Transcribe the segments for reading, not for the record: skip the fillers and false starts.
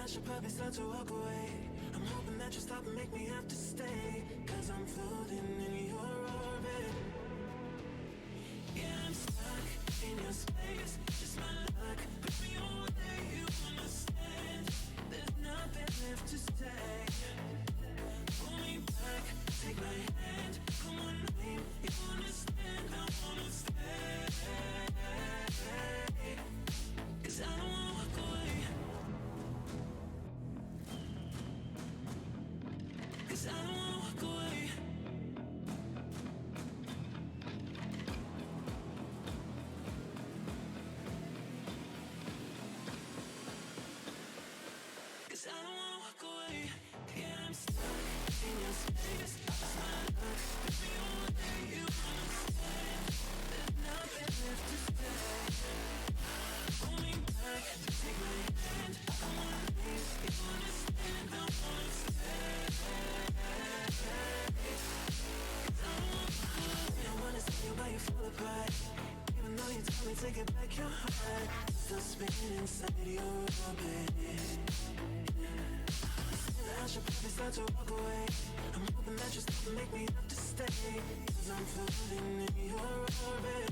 I should probably start to walk away. I'm hoping that you stop and make me have to stay, 'cause I'm floating in your orbit. Yeah, I'm stuck in your space, just my luck. Put me away, you understand. There's nothing left to say. Pull me back, take my hand, call my name. You understand, I wanna stay. 'Cause I don't wanna walk away. 'Cause I don't wanna walk away. 'Cause I don't wanna walk away. Yeah, I'm stuck in your space. Just my luck. Put me away, you understand. There's nothing left to say. Pull me back, take my hand. I wanna leave, you understand. I wanna stay. 'Cause I don't wanna walk away. I wanna see you while you fall apart. Even though you told me to get back your heart, still spinning inside your orbit. I should probably start to walk away. I'm hoping that you stop and make me have to stay, 'cause I'm floating in your orbit.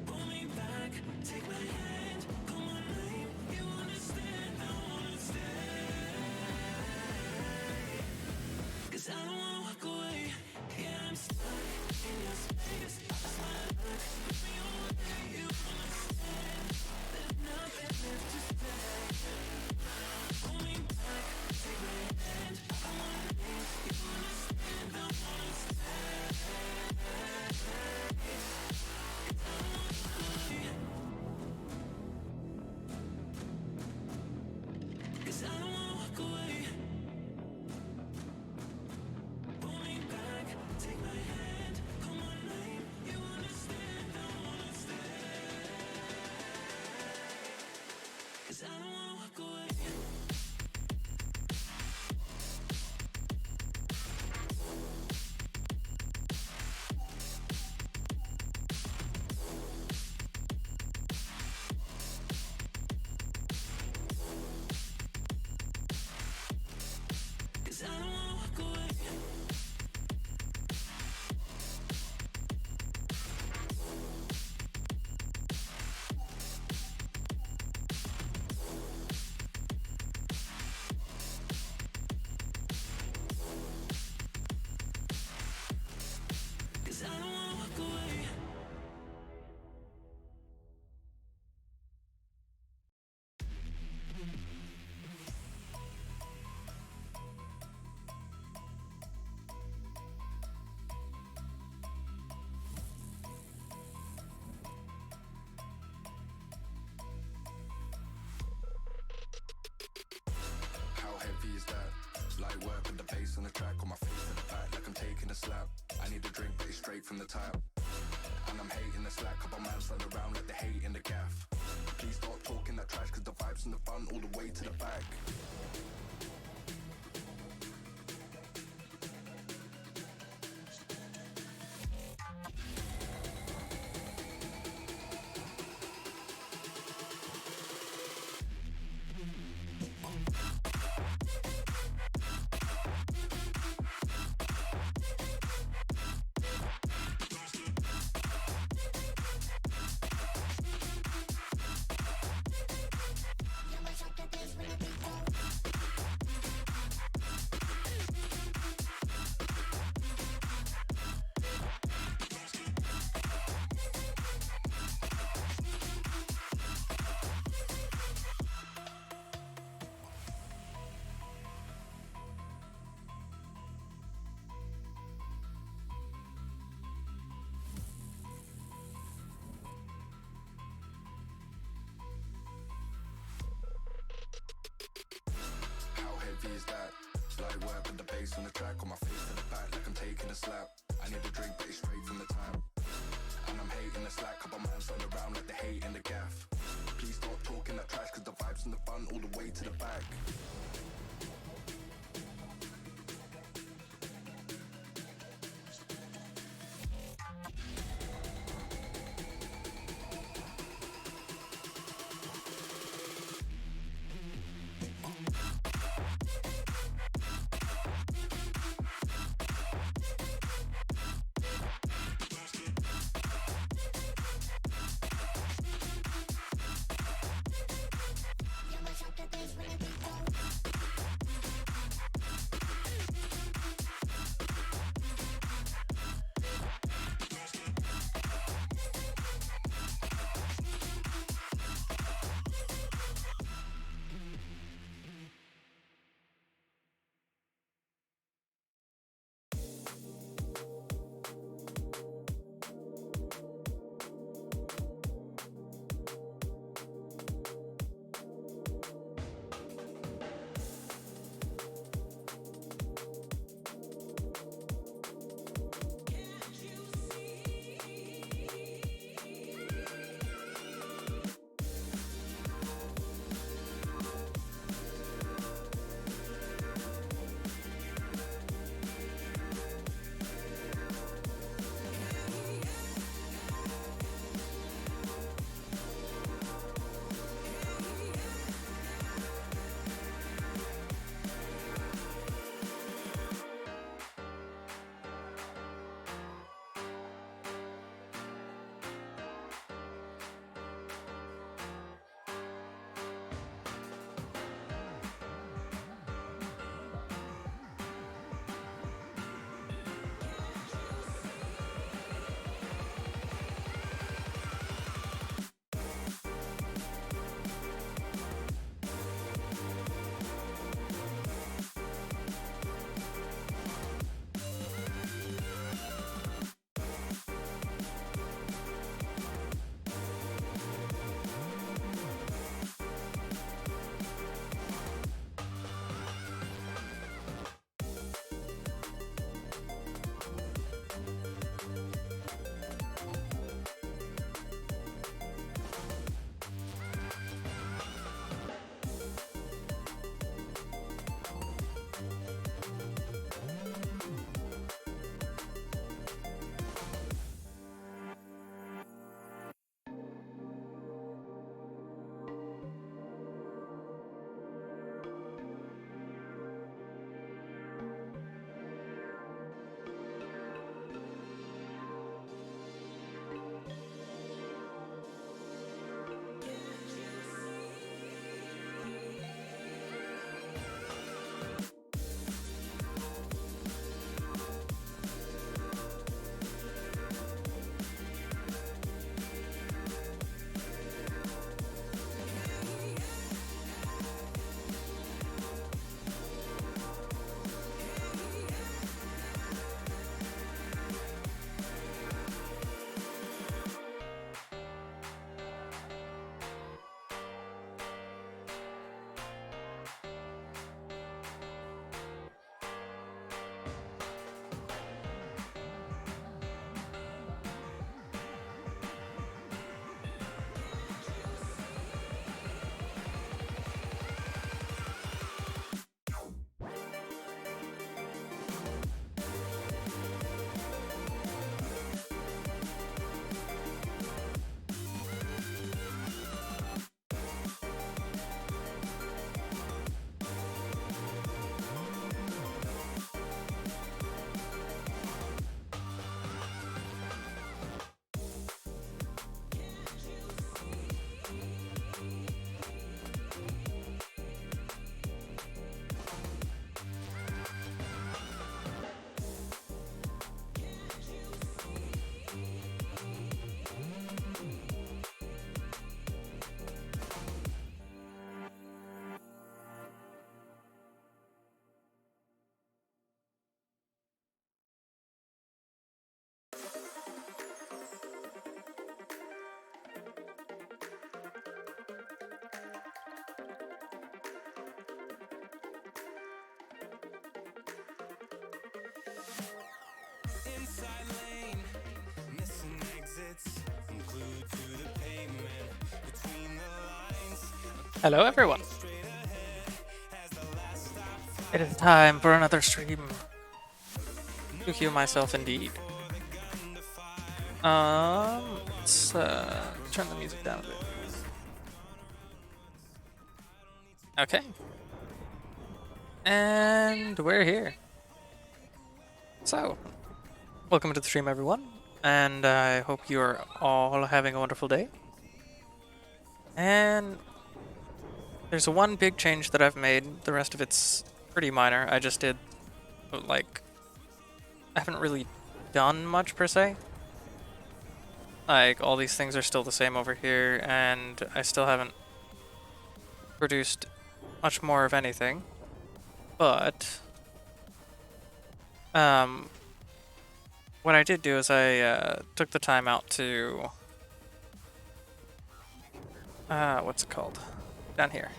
Pull me back, take my hand, call my name. You understand, I wanna stay. 'Cause I don't wanna walk away. Yeah, I'm stuck in your space. Just my luck. Put me away, you understand. There's nothing left to say. Pull me back, take my hand. I wanna leave, you understand. I wanna stay. 'Cause I don't wanna walk away. 'Cause I don't wanna walk away. Pull me back, take my hand, call my name. You understand, I wanna stay. 'Cause I don't wanna walk away. Cause I don't wanna walk away. Cause I don't wanna walk away. How heavy is that? Light work with the bass on the track, on my face to the back like I'm taking a slap. I need a drink, but it's straight from the tap. And I'm hating the slack, couple man stand around like they hate in the gaff. Please stop talking that trash, 'cause the vibes in the front all the way to the back. Is that light work with the bass on the track, on my face to the back like I'm taking a slap. I need a drink, but it's straight from the tap. And I'm hating the slack, couple man stand around like they hate in the gaff. Please stop talking that trash, 'cause the vibes in the front all the way to the back. Hello everyone! It is time for another stream. To heal myself indeed. Let's turn the music down a bit. Okay. And we're here. So, welcome to the stream everyone, and I hope you are all having a wonderful day. And there's one big change that I've made, the rest of it's pretty minor. I just did, like, I haven't really done much per se. Like, all these things are still the same over here, and I still haven't produced much more of anything. But, what I did do is I took the time out to, what's it called? Down here.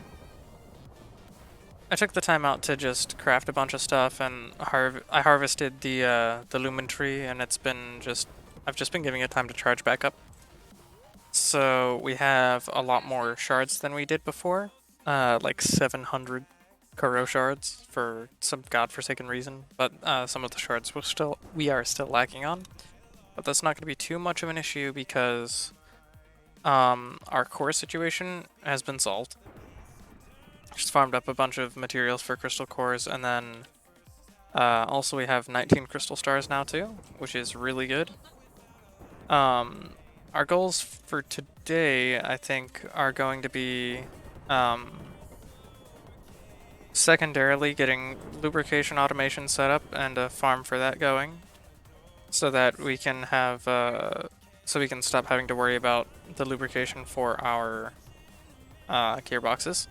I took the time out to just craft a bunch of stuff, and I harvested the Lumen tree, and it's been I've just been giving it time to charge back up. So we have a lot more shards than we did before, like 700 Kuro shards for some godforsaken reason, but some of the shards we are still lacking on. But that's not going to be too much of an issue because our core situation has been solved. Just farmed up a bunch of materials for crystal cores, and then also we have 19 crystal stars now too, which is really good. Our goals for today, I think, are going to be secondarily getting lubrication automation set up and a farm for that going, so that we can have so we can stop having to worry about the lubrication for our gearboxes,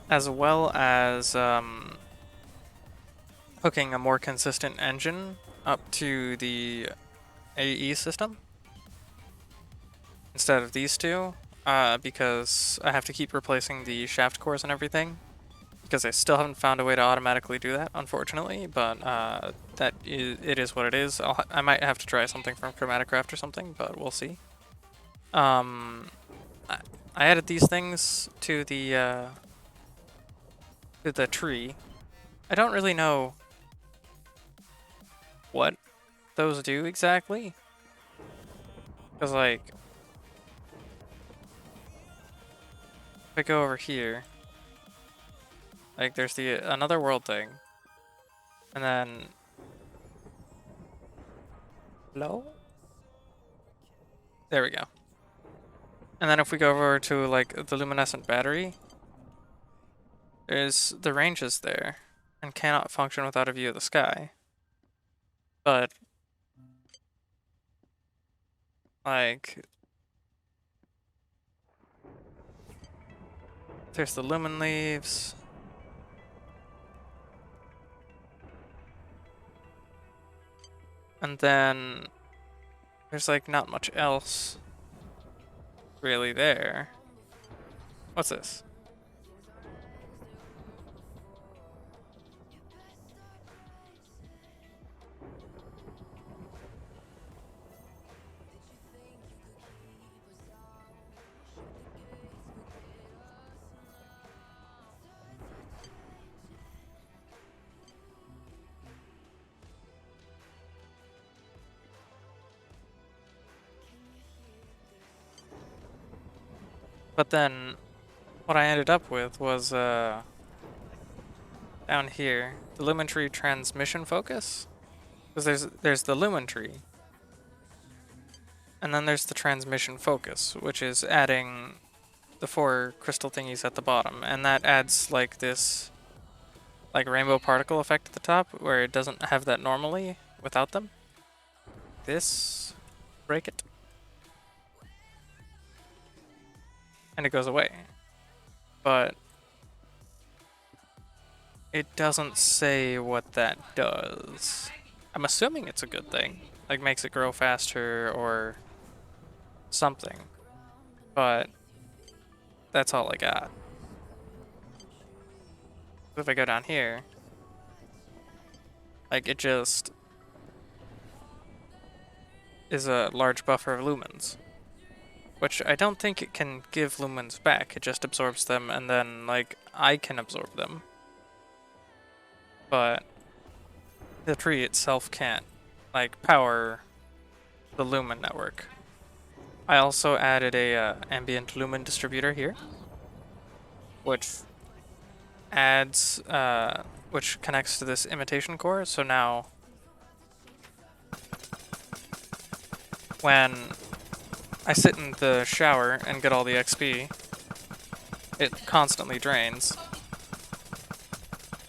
as well as hooking a more consistent engine up to the AE system instead of these two, because I have to keep replacing the shaft cores and everything, because I still haven't found a way to automatically do that, unfortunately, but it is what it is. I might have to try something from Chromaticraft or something, but we'll see. I added these things to the tree. I don't really know what those do exactly, because like, if I go over here, like there's another world thing, and then hello? There we go. And then if we go over to like the luminescent battery, the range is there and cannot function without a view of the sky. But like, there's the lumen leaves. And then there's like not much else really there. What's this? But then what I ended up with was down here, the Lumen tree transmission focus. Because there's the Lumen tree, and then there's the transmission focus, which is adding the 4 crystal thingies at the bottom, and that adds like this like rainbow particle effect at the top, where it doesn't have that normally without them. Break it. And it goes away. But it doesn't say what that does. I'm assuming it's a good thing. Like makes it grow faster or something. But that's all I got. If I go down here, like it just is a large buffer of lumens, which I don't think it can give lumens back. It just absorbs them, and then like I can absorb them, but the tree itself can't like power the Lumen network. I also added a Ambient Lumen distributor here, which adds which connects to this Imitation core. So now when I sit in the shower and get all the XP, it constantly drains.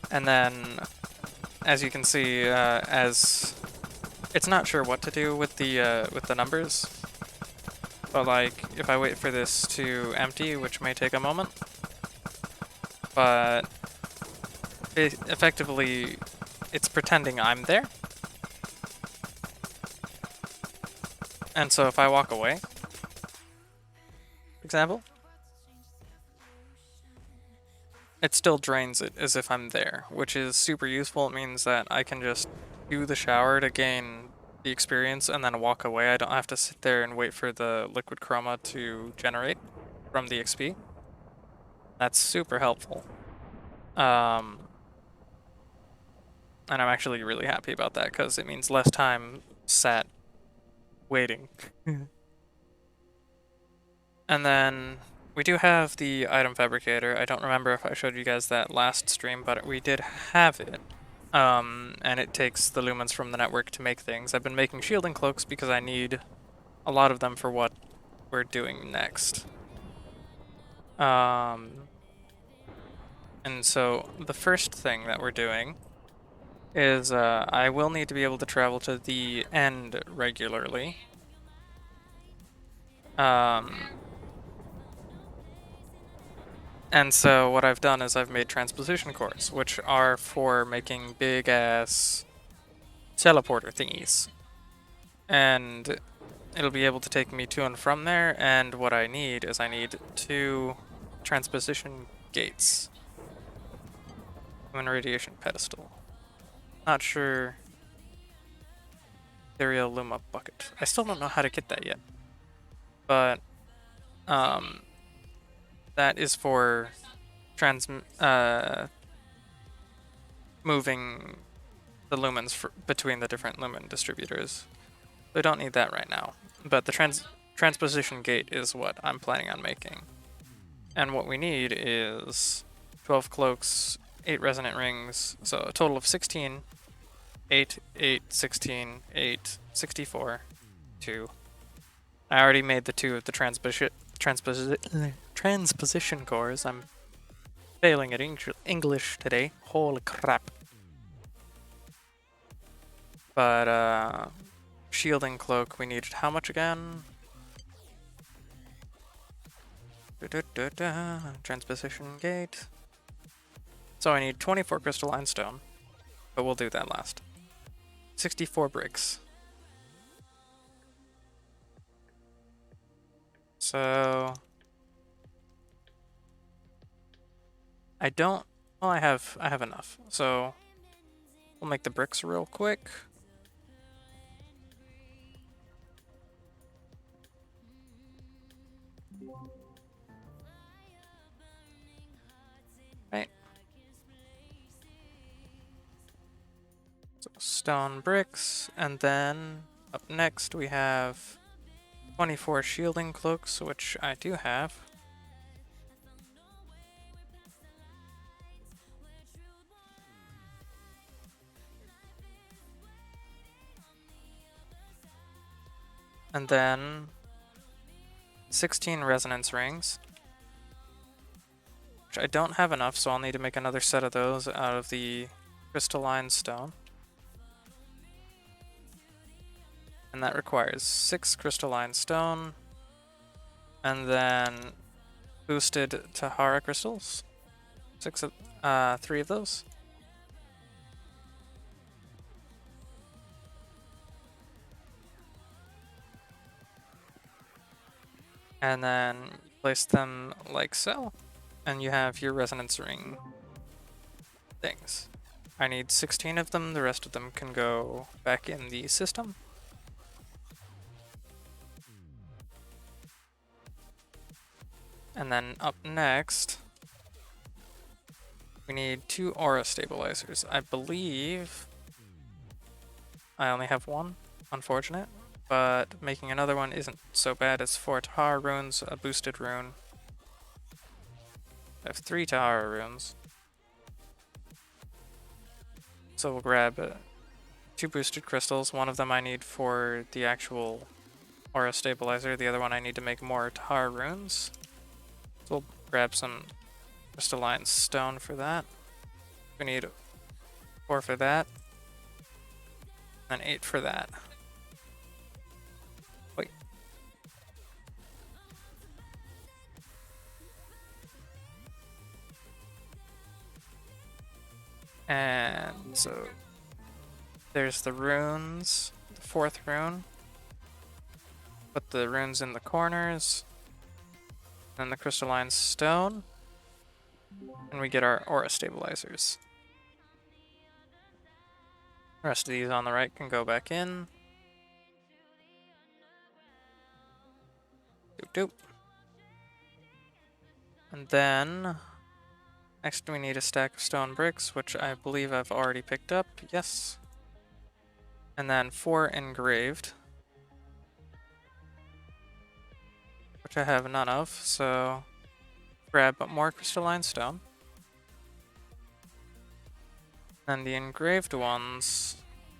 And then, as you can see, as it's not sure what to do with the numbers, but like if I wait for this to empty, which may take a moment, but effectively it's pretending I'm there. And so if I walk away, for example, it still drains it as if I'm there, which is super useful. It means that I can just do the shower to gain the experience and then walk away. I don't have to sit there and wait for the liquid chroma to generate from the XP. That's super helpful. And I'm actually really happy about that because it means less time sat waiting. And then we do have the item fabricator. I don't remember if I showed you guys that last stream, but we did have it. And it takes the lumens from the network to make things. I've been making shielding cloaks because I need a lot of them for what we're doing next. And so the first thing that we're doing is I will need to be able to travel to the end regularly. And so what I've done is I've made transposition cores, which are for making big-ass teleporter thingies. And it'll be able to take me to and from there, and what I need is I need 2 transposition gates. Human radiation pedestal. Not sure. Ethereal Luma bucket. I still don't know how to get that yet. But, that is for moving the lumens between the different lumen distributors. We don't need that right now, but the transposition gate is what I'm planning on making. And what we need is 12 cloaks, 8 resonant rings, so a total of 16, 8, 8, 16, 8, 64, 2. I already made the 2 of the transposition cores. I'm failing at English today. Holy crap. But, shielding cloak, we needed how much again? Transposition gate. So I need 24 crystalline stone, but we'll do that last. 64 bricks. So I don't. Well, I have enough. So we'll make the bricks real quick. Right. So stone bricks, and then up next we have 24 shielding cloaks, which I do have. And then 16 resonance rings, which I don't have enough, so I'll need to make another set of those out of the crystalline stone. And that requires 6 crystalline stone, and then boosted Tahara crystals. 3 of those. And then place them like so, and you have your resonance ring things. I need 16 of them, the rest of them can go back in the system. And then up next, we need 2 aura stabilizers. I believe I only have 1, unfortunate, but making another one isn't so bad. It's 4 Tahara runes, a boosted rune. I have 3 Tahara runes. So we'll grab 2 boosted crystals. One of them I need for the actual aura stabilizer. The other one I need to make more Tahara runes. So we'll grab some crystalline stone for that. We need 4 for that. And 8 for that. Wait. And so there's the runes, the 4th rune. Put the runes in the corners. Then the crystalline stone. And we get our aura stabilizers. The rest of these on the right can go back in. Doop doop. And then next we need a stack of stone bricks, which I believe I've already picked up. Yes. And then 4 engraved, which I have none of, so grab more crystalline stone. And the engraved ones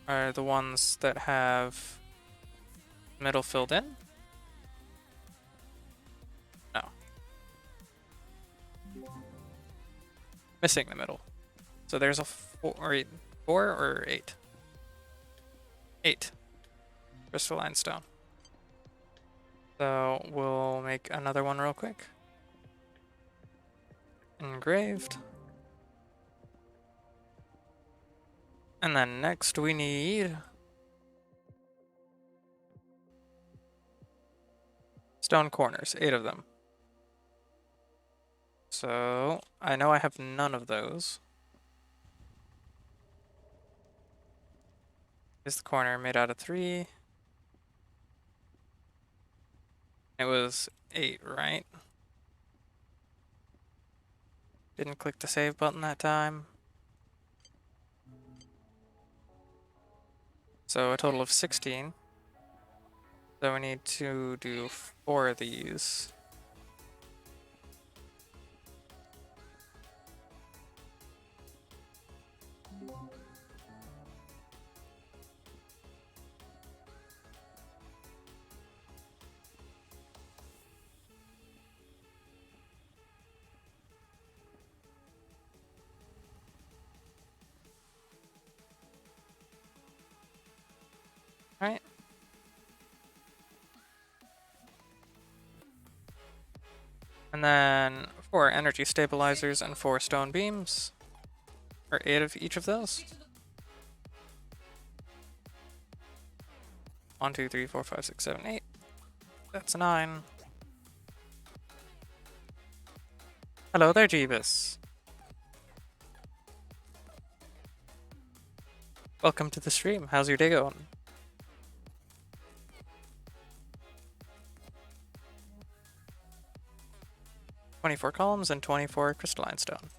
are the ones that have middle filled in. No. Missing the middle. So there's a 4 or 8? 8 crystalline stone. So we'll make another one real quick. Engraved. And then next we need stone corners, 8 of them. So I know I have none of those. Is the corner made out of 3? It was 8, right? Didn't click the save button that time. So a total of 16. So we need to do 4 of these. Right. And then 4 energy stabilizers and 4 stone beams. Or 8 of each of those. 1, 2, 3, 4, 5, 6, 7, 8. That's 9. Hello there, Jeebus. Welcome to the stream. How's your day going? "24 columns and 24 crystalline stone."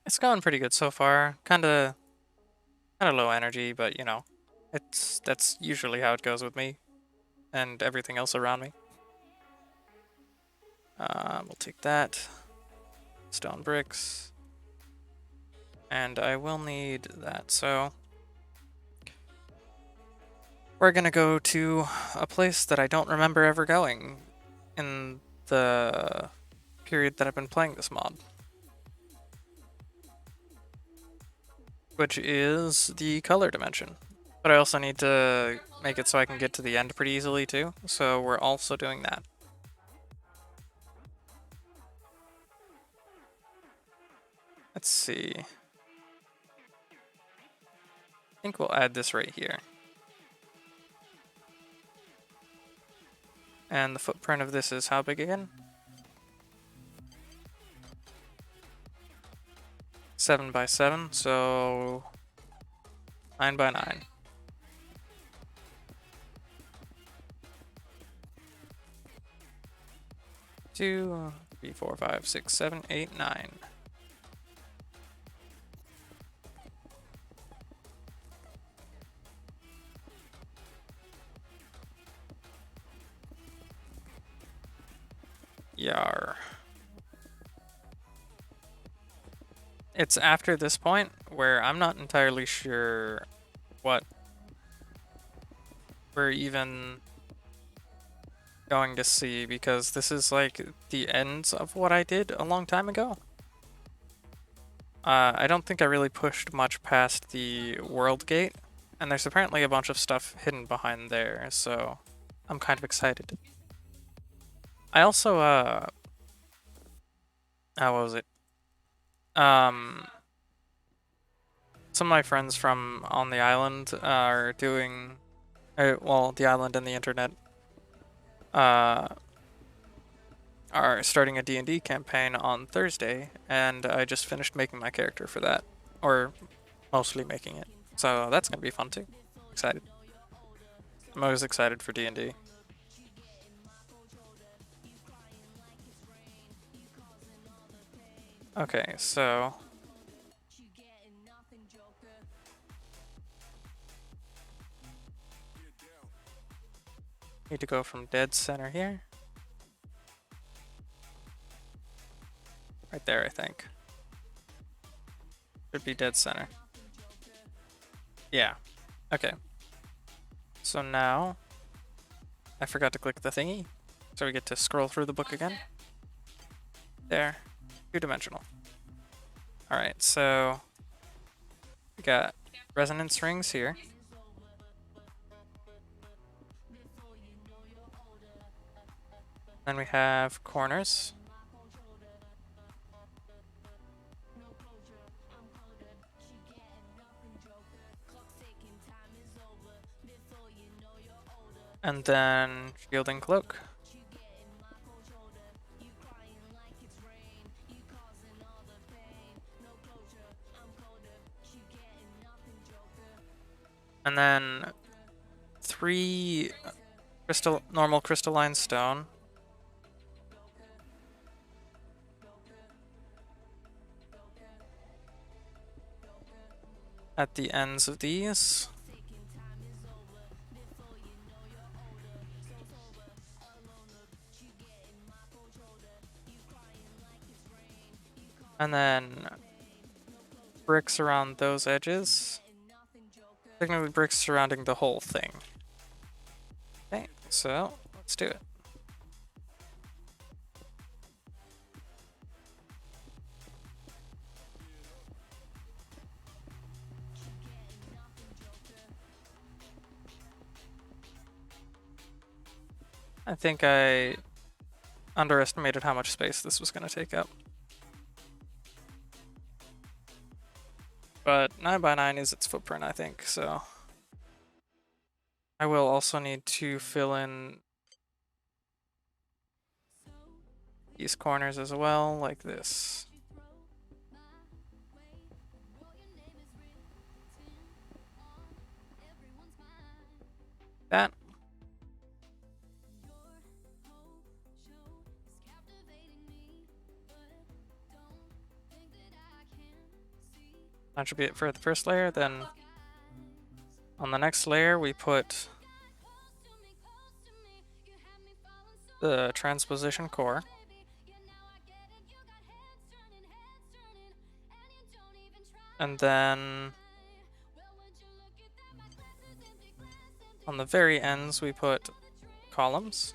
It's going pretty good so far. Kinda low energy, but you know, that's usually how it goes with me and everything else around me. We'll take that. Stone bricks. And I will need that, so we're gonna go to a place that I don't remember ever going in the period that I've been playing this mod, which is the color dimension. But I also need to make it so I can get to the end pretty easily too, so we're also doing that. Let's see. I think we'll add this right here. And the footprint of this is how big again? 7 by 7, so 9 by 9. 2, 3, 4, 5, 6, 7, 8, 9. Yar. It's after this point where I'm not entirely sure what we're even going to see, because this is like the ends of what I did a long time ago. I don't think I really pushed much past the world gate, and there's apparently a bunch of stuff hidden behind there, so I'm kind of excited. I also, how was it? Some of my friends from on the island are doing, well, the island and the internet, are starting a D&D campaign on Thursday, and I just finished making my character for that, or mostly making it. So that's gonna be fun too. Excited. I'm always excited for D&D. Okay, so need to go from dead center here. Right there, I think. Should be dead center. Yeah. Okay. So now, I forgot to click the thingy, so we get to scroll through the book again. There. 2-dimensional. Alright, so we got resonance rings here. Then we have corners. And then shielding cloak. And then 3 normal crystalline stone. At the ends of these. And then bricks around those edges. Technically bricks surrounding the whole thing. Okay, so let's do it. I think I underestimated how much space this was going to take up. But 9 by 9 is its footprint, I think, so I will also need to fill in these corners as well, like this. That. That should be it for the first layer. Then on the next layer we put the transposition core. And then on the very ends we put columns.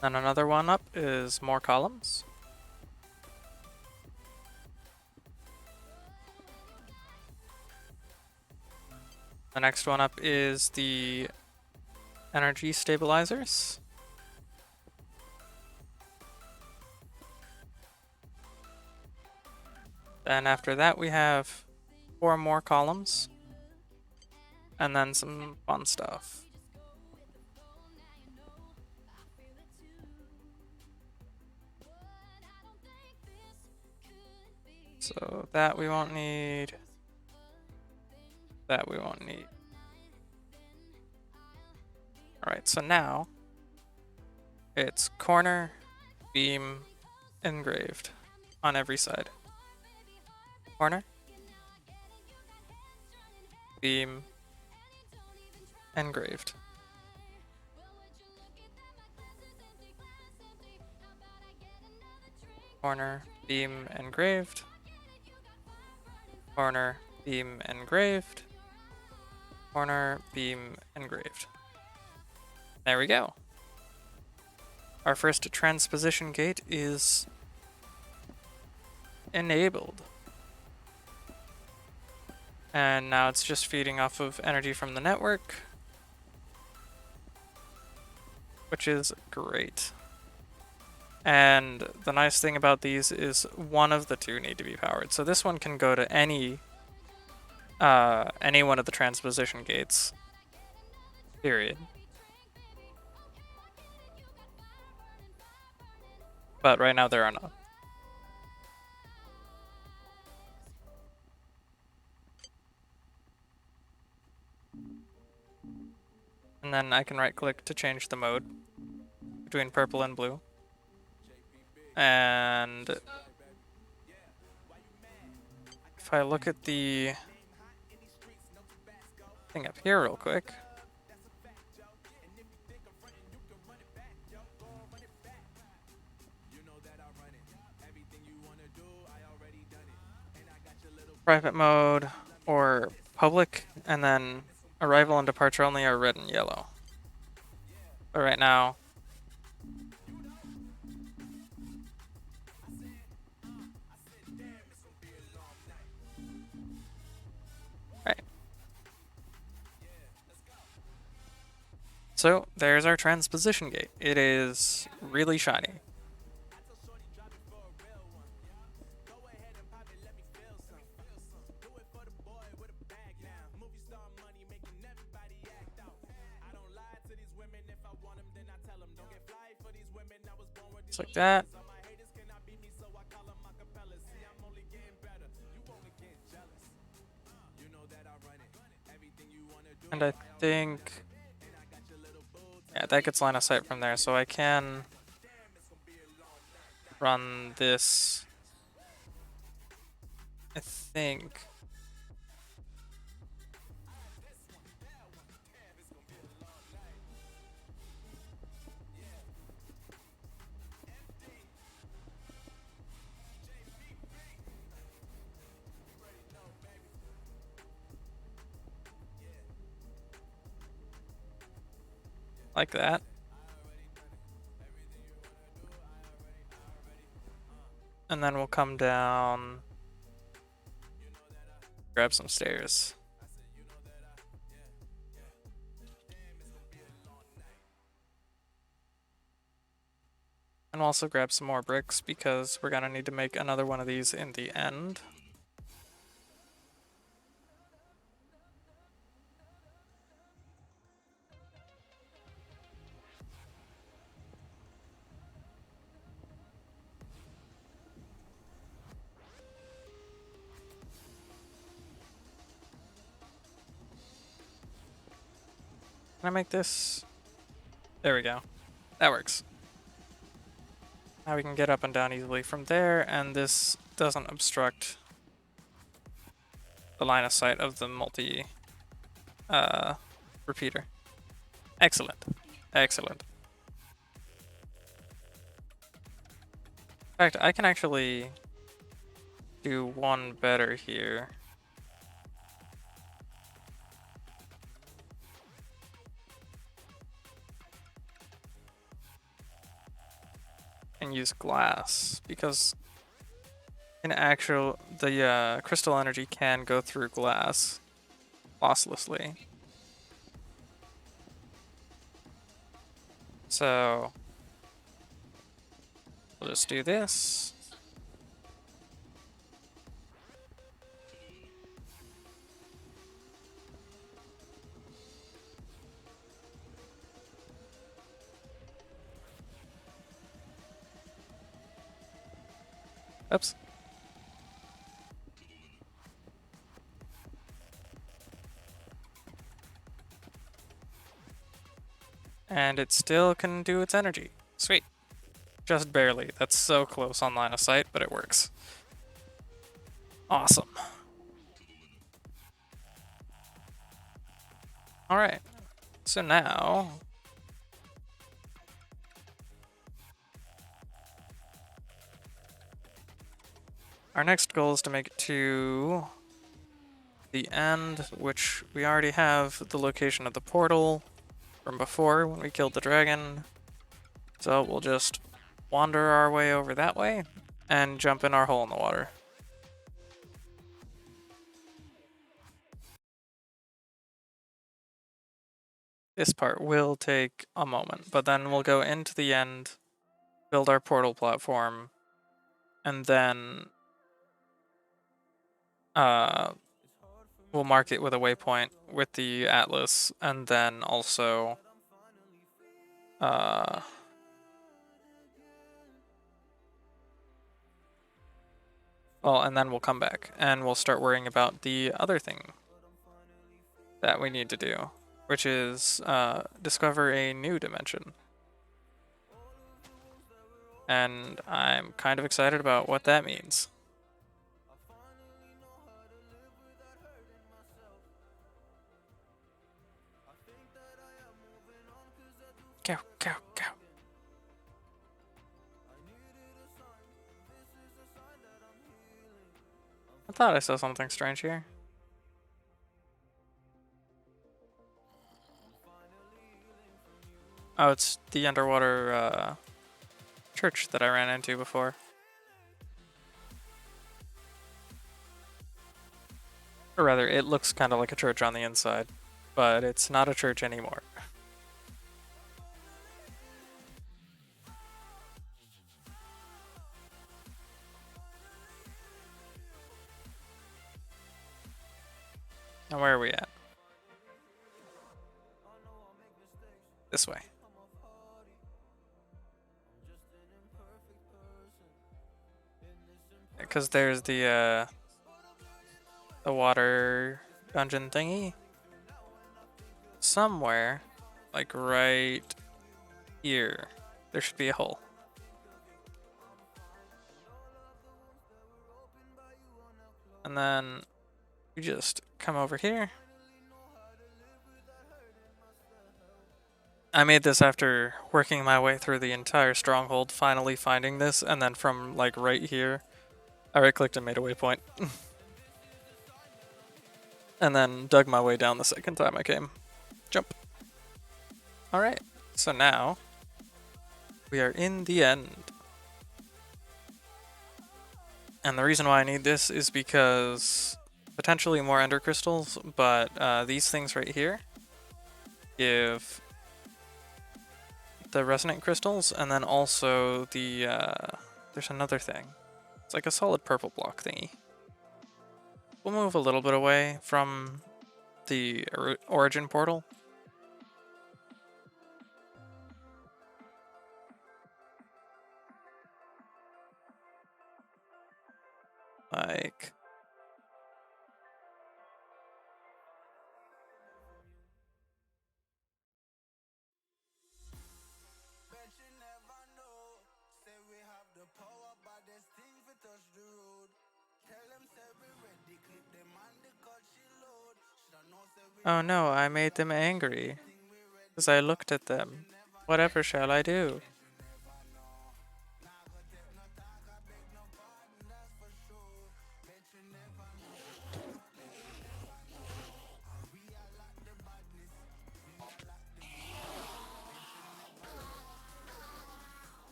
Then another one up is more columns. The next one up is the energy stabilizers. Then after that we have 4 more columns. And then some fun stuff. So that we won't need. That we won't need. Alright, so now it's corner, beam, engraved on every side. Corner, beam, engraved. Corner, beam, engraved. Corner, beam, engraved. Corner, beam, engraved. There we go. Our first transposition gate is enabled. And now it's just feeding off of energy from the network, which is great. And the nice thing about these is one of the two need to be powered. So this one can go to any one of the transposition gates, period. But right now there are none. And then I can right click to change the mode between purple and blue. And if I look at the thing up here real quick, private mode or public, and then arrival and departure only are red and yellow. But right now, right. So there's our transposition gate. It is really shiny. Just like that. And I think, yeah, that gets line of sight from there, so I can run this, I think. Like that. And then we'll come down, grab some stairs. And we'll also grab some more bricks because we're gonna need to make another one of these in the end. Can I make this? There we go. That works. Now we can get up and down easily from there, and this doesn't obstruct the line of sight of the multi repeater. Excellent. Excellent. In fact, I can actually do one better here. And use glass, because the crystal energy can go through glass losslessly. So we'll just do this. Oops. And it still can do its energy. Sweet. Just barely. That's so close on line of sight, but it works. Awesome. Alright. So now... our next goal is to make it to the end, which we already have the location of the portal from before when we killed the dragon. So we'll just wander our way over that way and jump in our hole in the water. This part will take a moment, but then we'll go into the end, build our portal platform, and then we'll mark it with a waypoint with the atlas, and then also well, and then we'll come back and we'll start worrying about the other thing that we need to do, which is discover a new dimension. And I'm kind of excited about what that means. Go, go, go. I thought I saw something strange here. Oh, it's the underwater church that I ran into before. Or rather, it looks kind of like a church on the inside, but it's not a church anymore. Now where are we at? This way. Because there's the water dungeon thingy. Somewhere, like right here, there should be a hole. And then you just come over here. I made this after working my way through the entire stronghold, finally finding this, and then from like right here, I right-clicked and made a waypoint. And then dug my way down the second time I came. Jump. Alright, so now we are in the end. And the reason why I need this is because potentially more ender crystals, but these things right here give the resonant crystals, and then also the there's another thing. It's like a solid purple block thingy. We'll move a little bit away from the origin portal. Like... oh no, I made them angry. Because I looked at them. Whatever shall I do?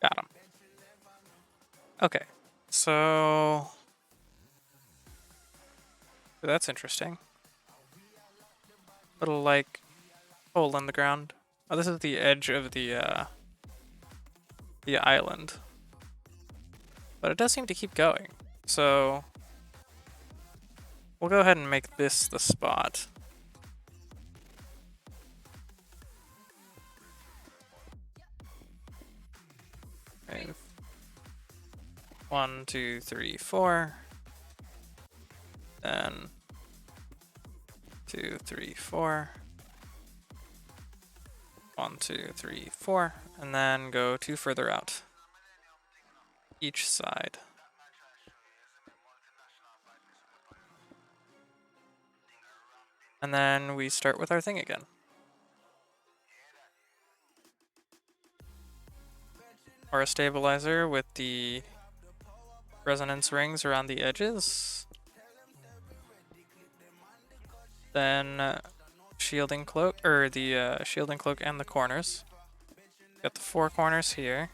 Got him. Okay, so... that's interesting. Little, like, hole in the ground. Oh, this is the edge of the island. But it does seem to keep going. So... we'll go ahead and make this the spot. 1, 2, 3, 4. Then 2, 3, 4. 1, 2, 3, 4. And then go 2 further out. Each side. And then we start with our thing again. Or a stabilizer with the resonance rings around the edges. Then shielding cloak, or the shielding cloak and the corners. Got the 4 corners here.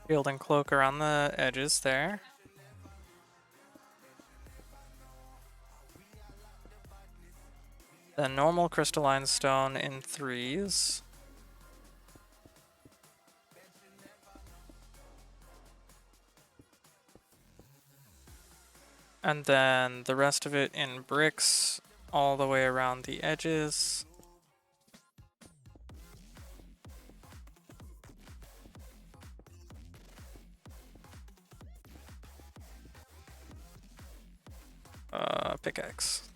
Shielding cloak around the edges there. Then normal crystalline stone in 3s. And then the rest of it in bricks all the way around the edges. Pickaxe.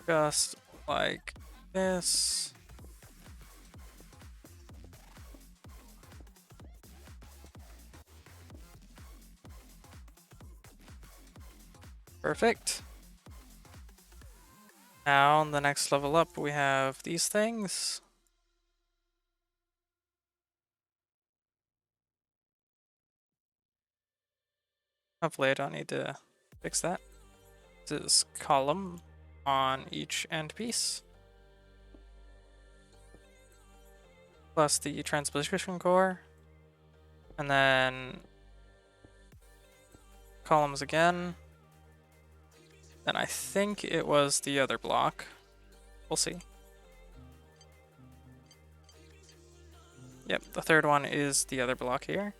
Just like this. Perfect. Now, on the next level up, we have these things. Hopefully I don't need to fix that. This is column on each end piece. Plus the transposition core. And then columns again. Then I think it was the other block. We'll see. Yep, the third one is the other block here.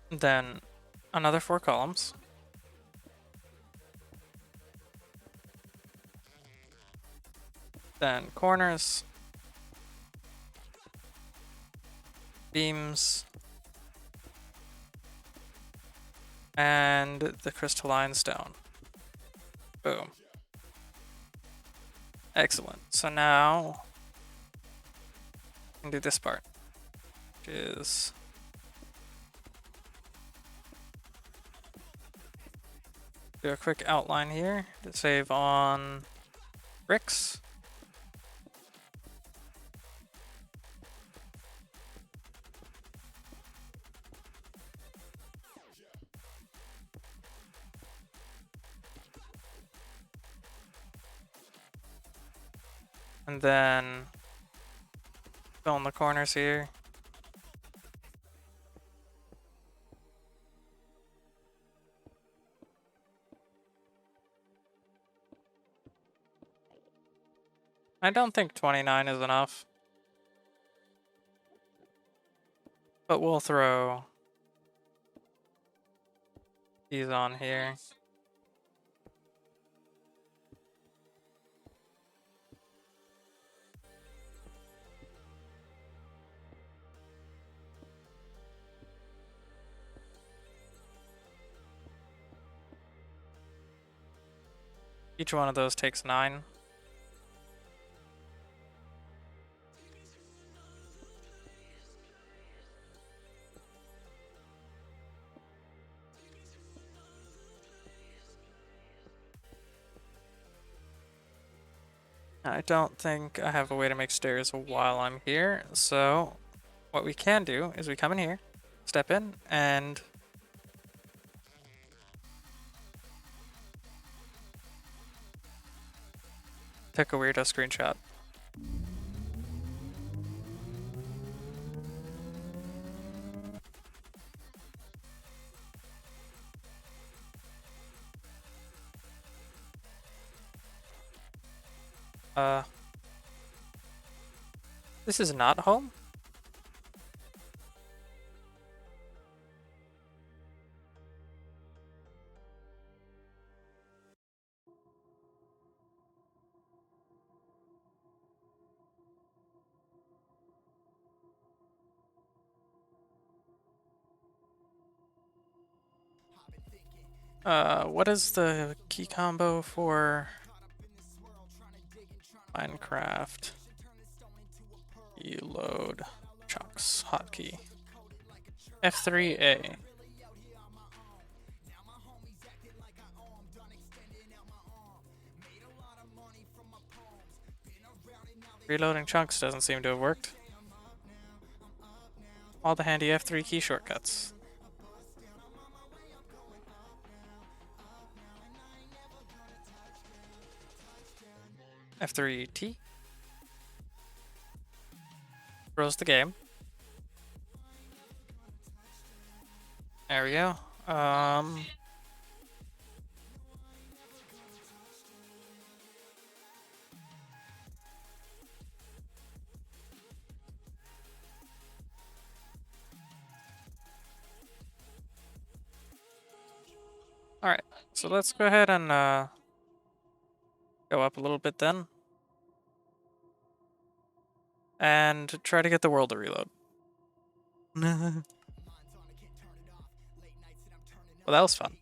Then another 4 columns. Then corners. Beams. And the crystalline stone. Boom. Excellent. So now I can do this part, which is do a quick outline here to save on bricks. And then fill in the corners here. I don't think 29 is enough, but we'll throw these on here. Each one of those takes 9. I don't think I have a way to make stairs while I'm here, so what we can do is we come in here, step in, and take a weirdo screenshot. This is not home? What is the key combo for Minecraft? You load chunks hotkey. F3A. Reloading chunks doesn't seem to have worked. All the handy F3 key shortcuts. F3T. Froze the game. There we go. Alright, so let's go ahead and go up a little bit then. And try to get the world to reload. Well, that was fun.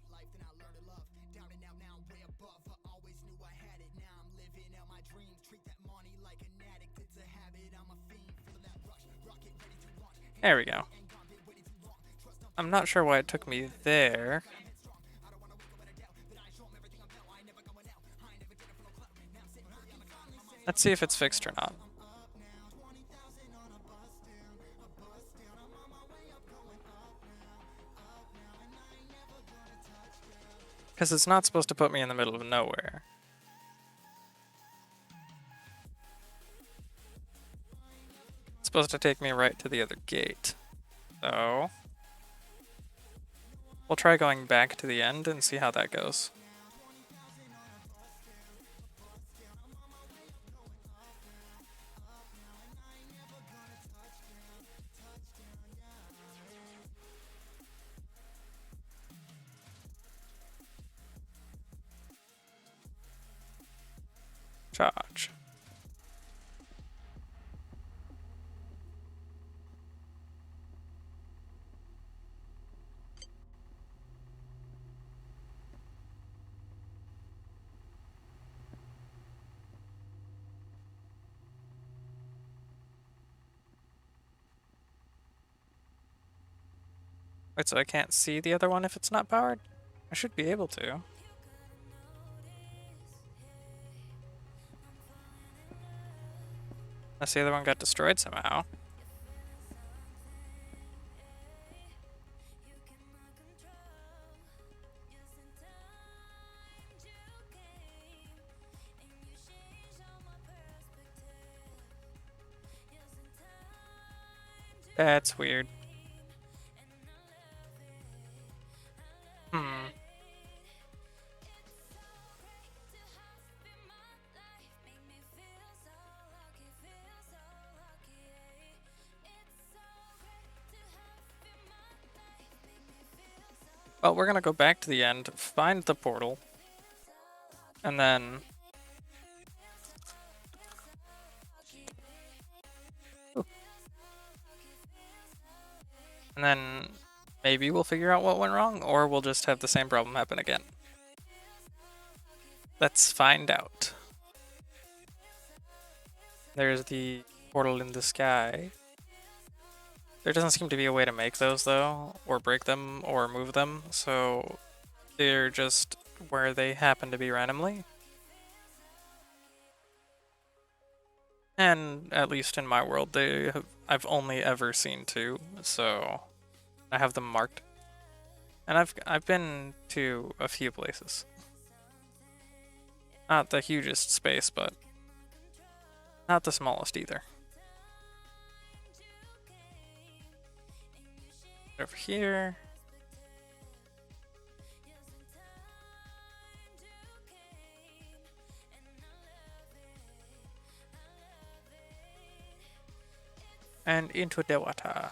There we go. I'm not sure why it took me there. Let's see if it's fixed or not. Because it's not supposed to put me in the middle of nowhere. It's supposed to take me right to the other gate. So we'll try going back to the end and see how that goes. Charge. Wait, so I can't see the other one if it's not powered? I should be able to. Unless the other one got destroyed somehow. That's weird. Well, we're gonna go back to the end, find the portal, and then maybe we'll figure out what went wrong, or we'll just have the same problem happen again. Let's find out. There's the portal in the sky. There doesn't seem to be a way to make those, though, or break them, or move them, so they're just where they happen to be randomly. And at least in my world, I've only ever seen 2, so I have them marked. And I've been to a few places. Not the hugest space, but not the smallest either. Over here. And into the water.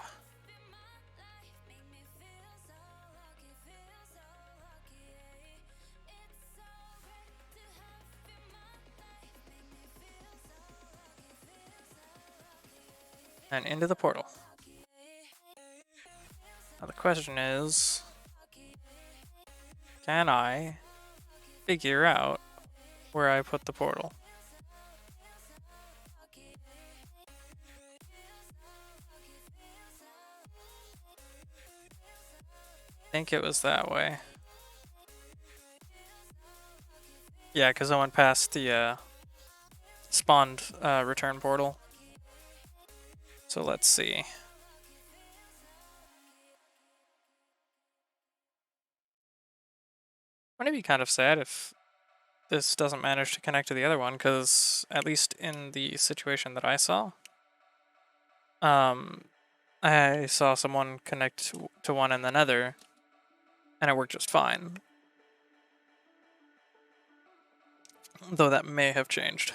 And into the portal. Now the question is, can I figure out where I put the portal? I think it was that way. Yeah, because I went past the spawned return portal. So let's see. Wouldn't it be kind of sad if this doesn't manage to connect to the other one? Because at least in the situation that I saw, I saw someone connect to one in the nether, and it worked just fine. Though that may have changed.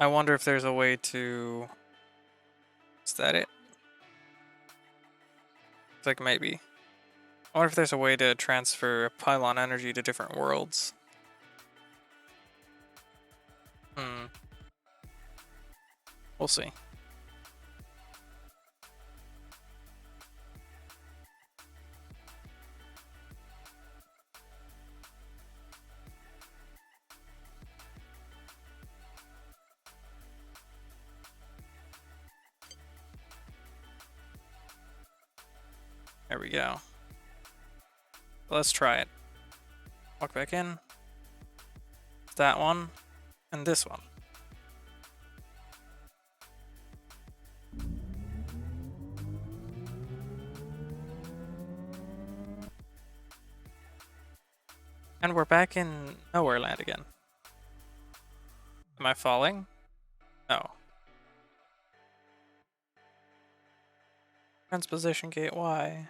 I wonder if there's a way to... Is that it? It's like maybe. I wonder if there's a way to transfer pylon energy to different worlds. We'll see. There we go. Let's try it. Walk back in. That one. And this one. And we're back in nowhere land again. Am I falling? No. Transposition gate Y.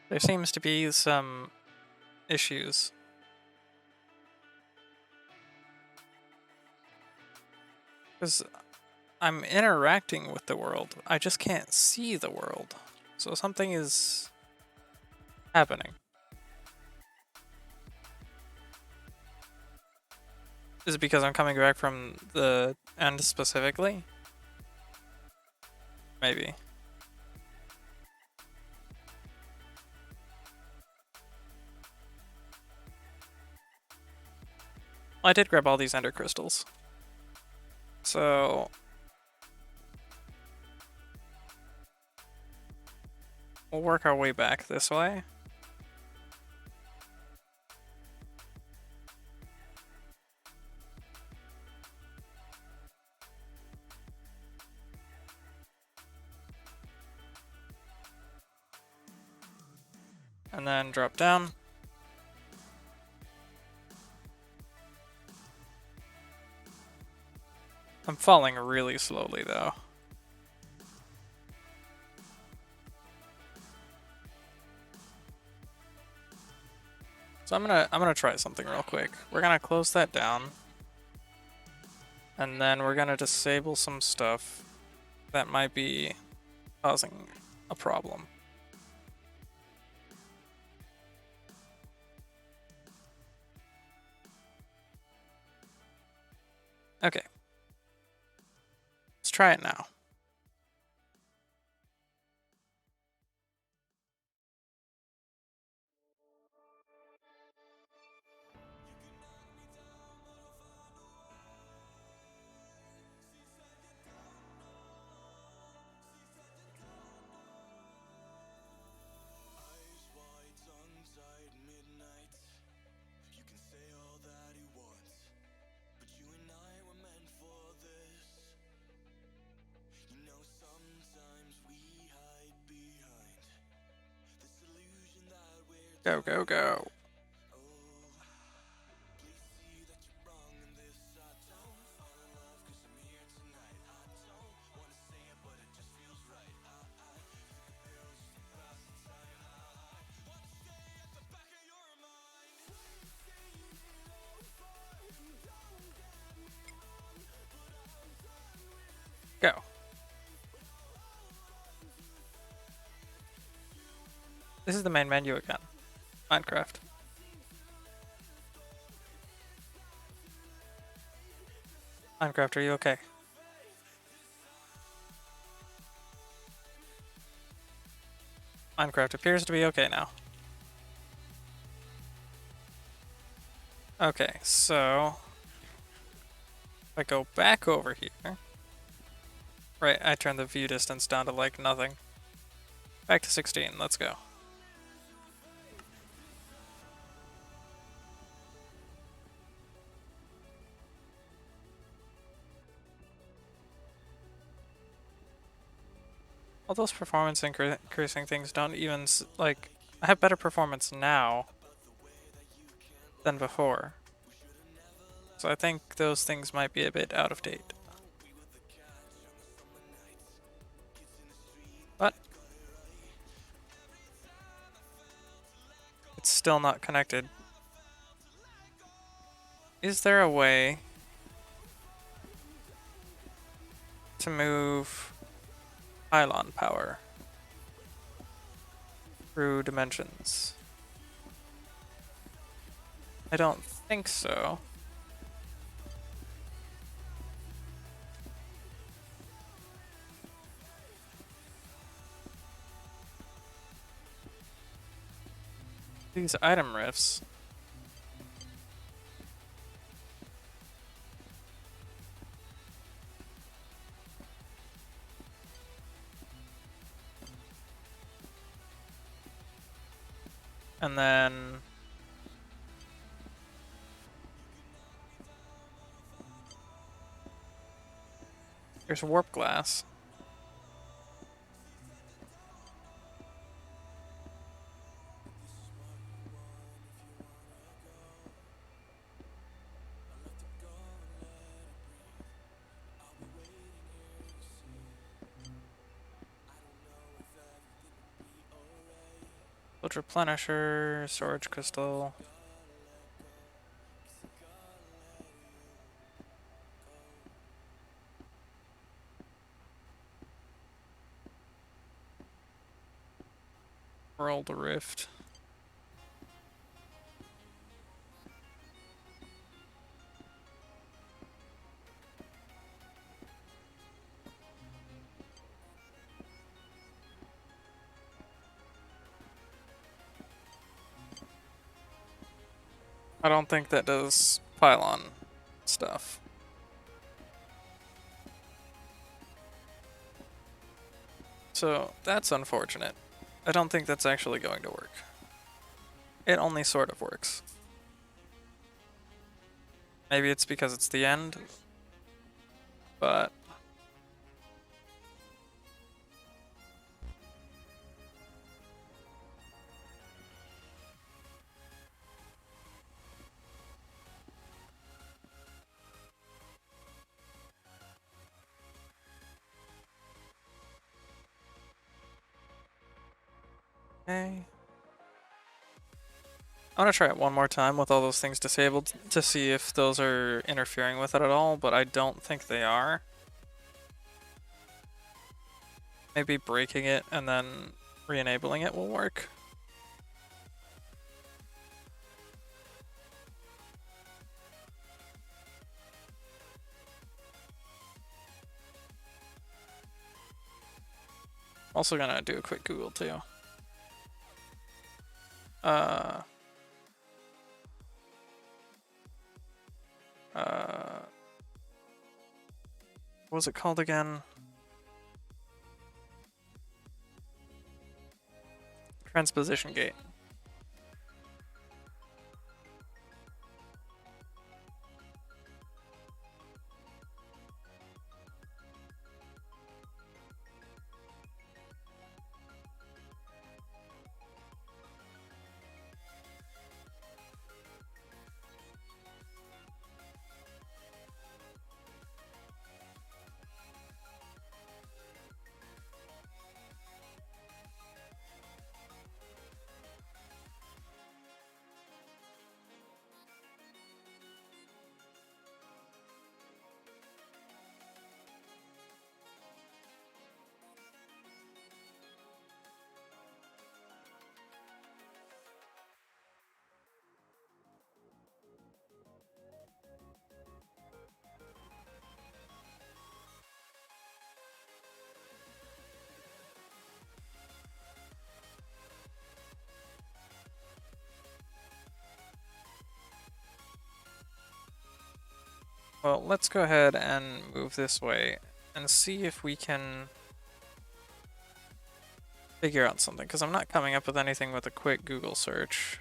There seems to be some issues. Because I'm interacting with the world. I just can't see the world. So something is happening. Is it because I'm coming back from the end specifically? Maybe. Well, I did grab all these ender crystals. So... we'll work our way back this way. And then drop down. I'm falling really slowly though. So I'm gonna try something real quick. We're gonna close that down. And then we're gonna disable some stuff that might be causing a problem. Okay. Let's try it now. Go, go, go. Go. This is the main menu again. Minecraft. Minecraft, are you okay? Minecraft appears to be okay now. Okay, so if I go back over here, right, I turned the view distance down to like nothing. Back to 16, let's go. All those performance increasing things don't even, like, I have better performance now than before. So I think those things might be a bit out of date. But it's still not connected. Is there a way to move pylon power through dimensions? I don't think so. These item rifts. And then there's warp glass. Filter replenisher, storage crystal. World rift. I don't think that does pylon stuff. So that's unfortunate. I don't think that's actually going to work. It only sort of works. Maybe it's because it's the end, but okay. I'm gonna try it one more time with all those things disabled to see if those are interfering with it at all, but I don't think they are. Maybe breaking it and then re-enabling it will work. Also gonna do a quick Google too. What was it called again? Transposition gate. Well, let's go ahead and move this way and see if we can figure out something, because I'm not coming up with anything with a quick Google search.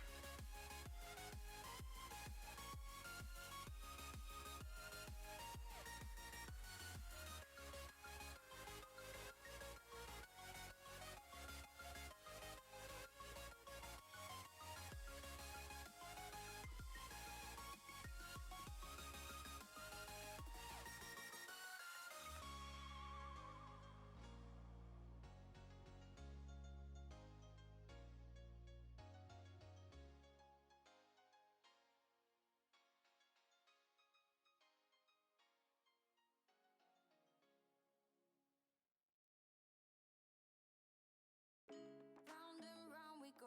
Round and round we go,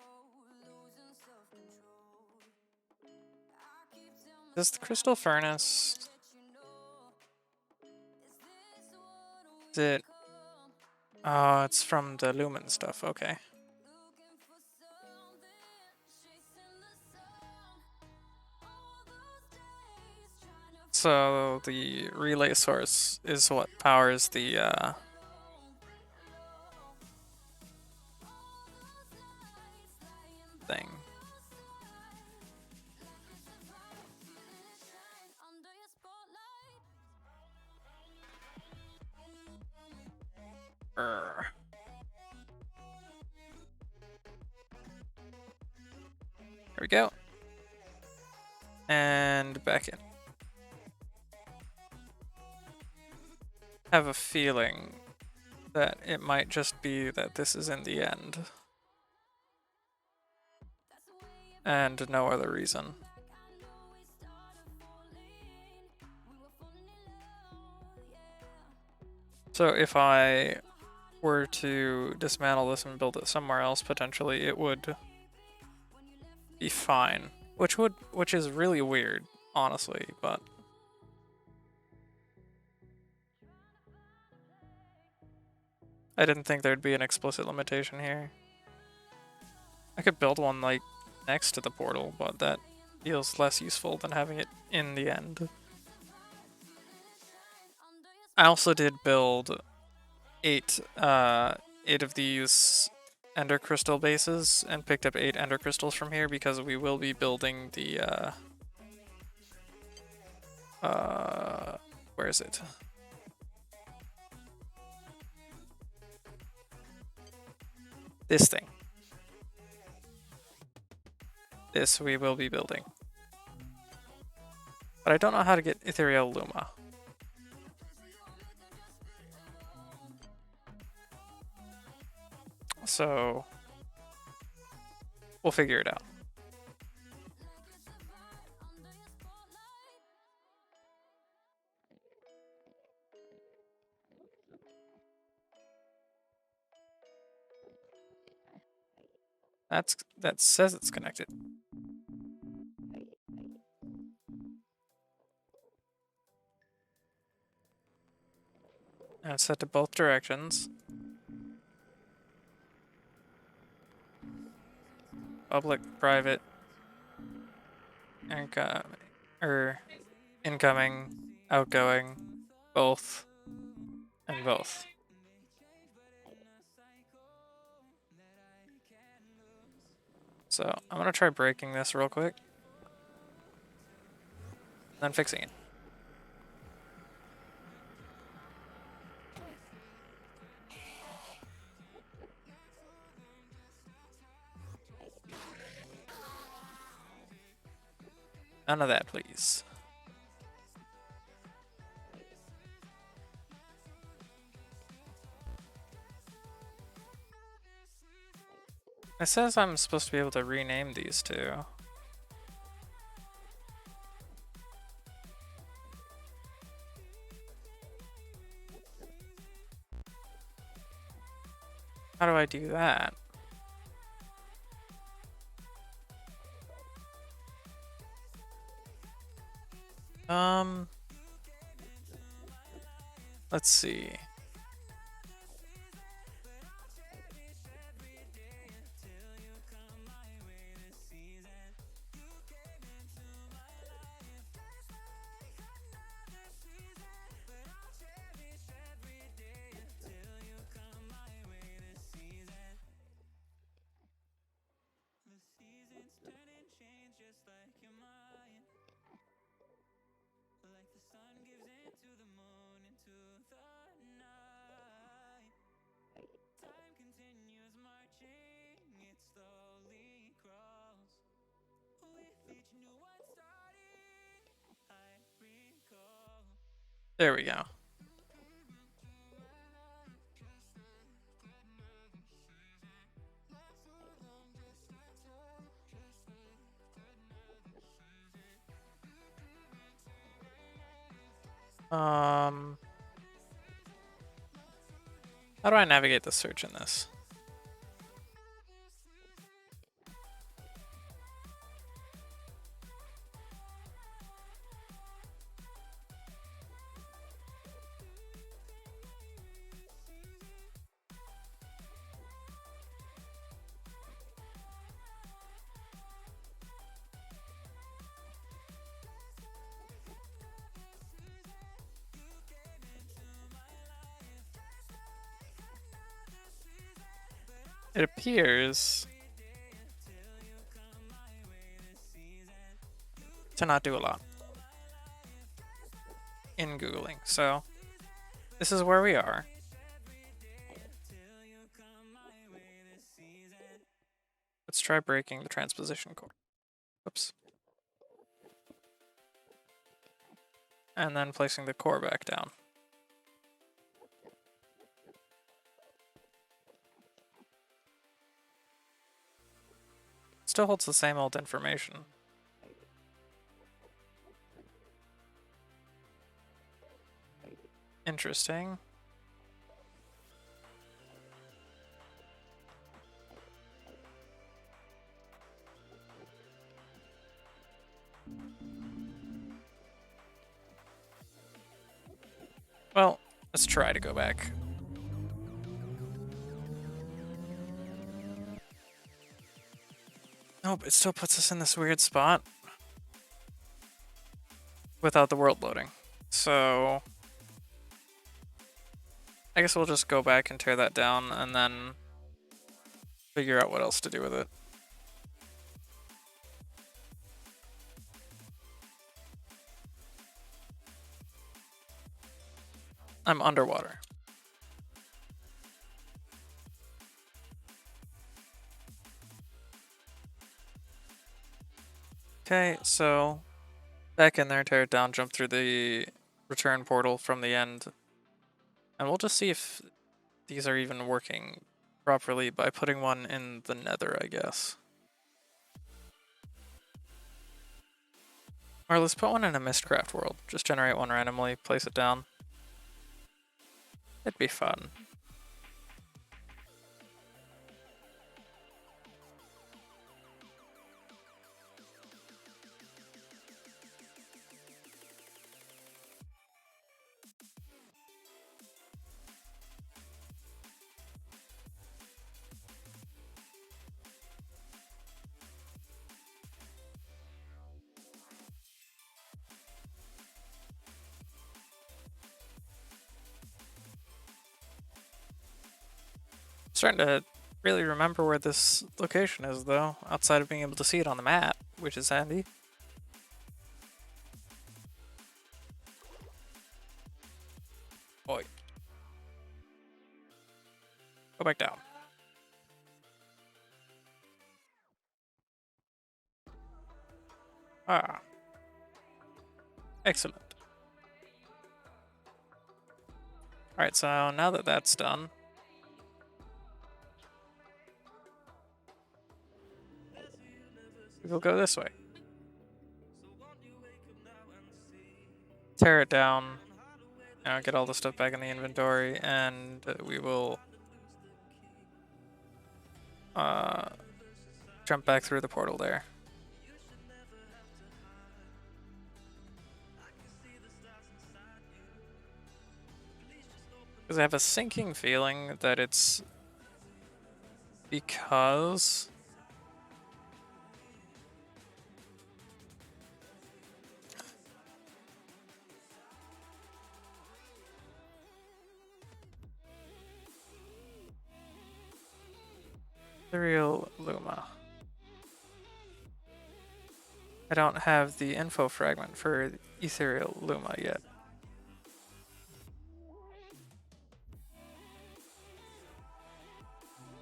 losing self-control. I keep telling Is the crystal furnace? that you know. Is this what Is we it? come? Oh, it's from the Lumen stuff. Okay. Looking for something, chasing the sun. All those days trying to So the relay source is what powers the thing. shine under your spotlight. Urgh. There we go. And back in. Have a feeling that it might just be that this is in the end. And no other reason. So if I were to dismantle this and build it somewhere else, potentially it would be fine. Which is really weird, honestly, but I didn't think there'd be an explicit limitation here. I could build one like next to the portal, but that feels less useful than having it in the end. I also did build eight of these ender crystal bases and picked up 8 ender crystals from here because we will be building the where is it? This thing. This we will be building. But I don't know how to get Ethereal Luma. So we'll figure it out. That says it's connected. And it's set to both directions. Public, private, incoming, outgoing, both, and both. So I'm gonna try breaking this real quick, then fixing it. None of that, please. It says I'm supposed to be able to rename these two. How do I do that? Let's see. just like your mind. Like the sun gives into the moon, into the night. Time continues marching, it slowly crawls. With each new one starting, I recall. There we go. How do I navigate the search in this? It appears to not do a lot in Googling. So this is where we are. Let's try breaking the transposition core. Oops. And then placing the core back down. Still holds the same old information. Interesting. Well, let's try to go back. Nope, it still puts us in this weird spot without the world loading. So I guess we'll just go back and tear that down and then figure out what else to do with it. I'm underwater. Okay, so back in there, tear it down, jump through the return portal from the end. And we'll just see if these are even working properly by putting one in the nether, I guess. Or let's put one in a Mistcraft world. Just generate one randomly, place it down. It'd be fun. Starting to really remember where this location is, though, outside of being able to see it on the map, which is handy. Boy. Go back down. Ah. Excellent. Alright, so now that that's done, we'll go this way. Tear it down, get all the stuff back in the inventory, and we will jump back through the portal there. Because I have a sinking feeling that it's because Ethereal Luma. I don't have the info fragment for Ethereal Luma yet.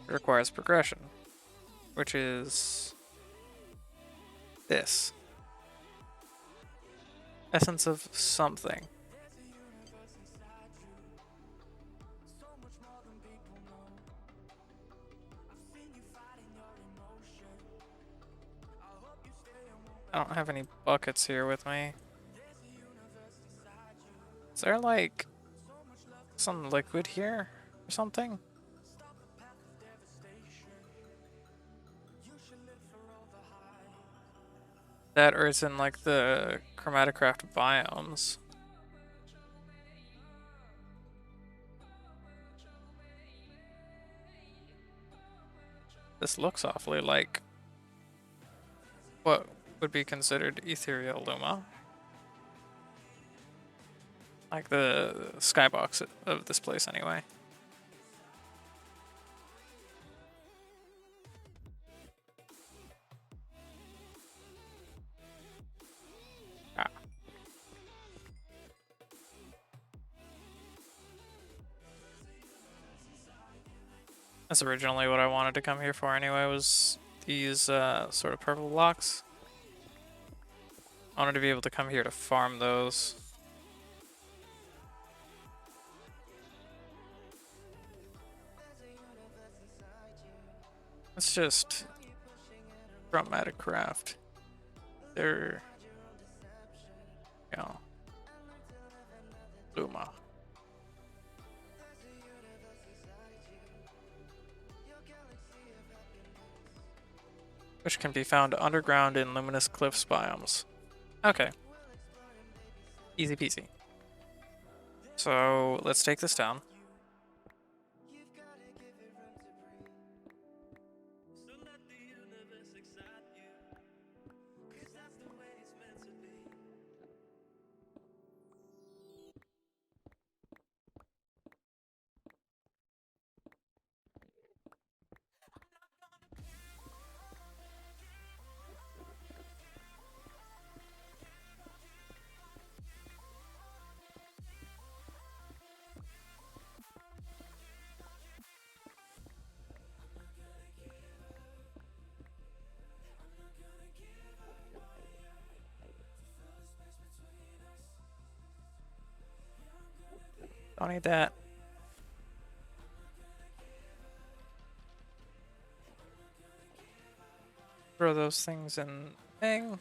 It requires progression, which is this. Essence of something. I don't have any buckets here with me. Is there like some liquid here or something? That or it's in like the Chromaticraft biomes. This looks awfully like what would be considered Ethereal Luma. Like the skybox of this place anyway. Ah. That's originally what I wanted to come here for anyway, was these sort of purple blocks. I wanted to be able to come here to farm those. Let's just Chromaticraft. There, you know, Luma. Which can be found underground in luminous cliffs biomes. Okay. Easy peasy. So let's take this down. Don't need that. Throw those things in thing.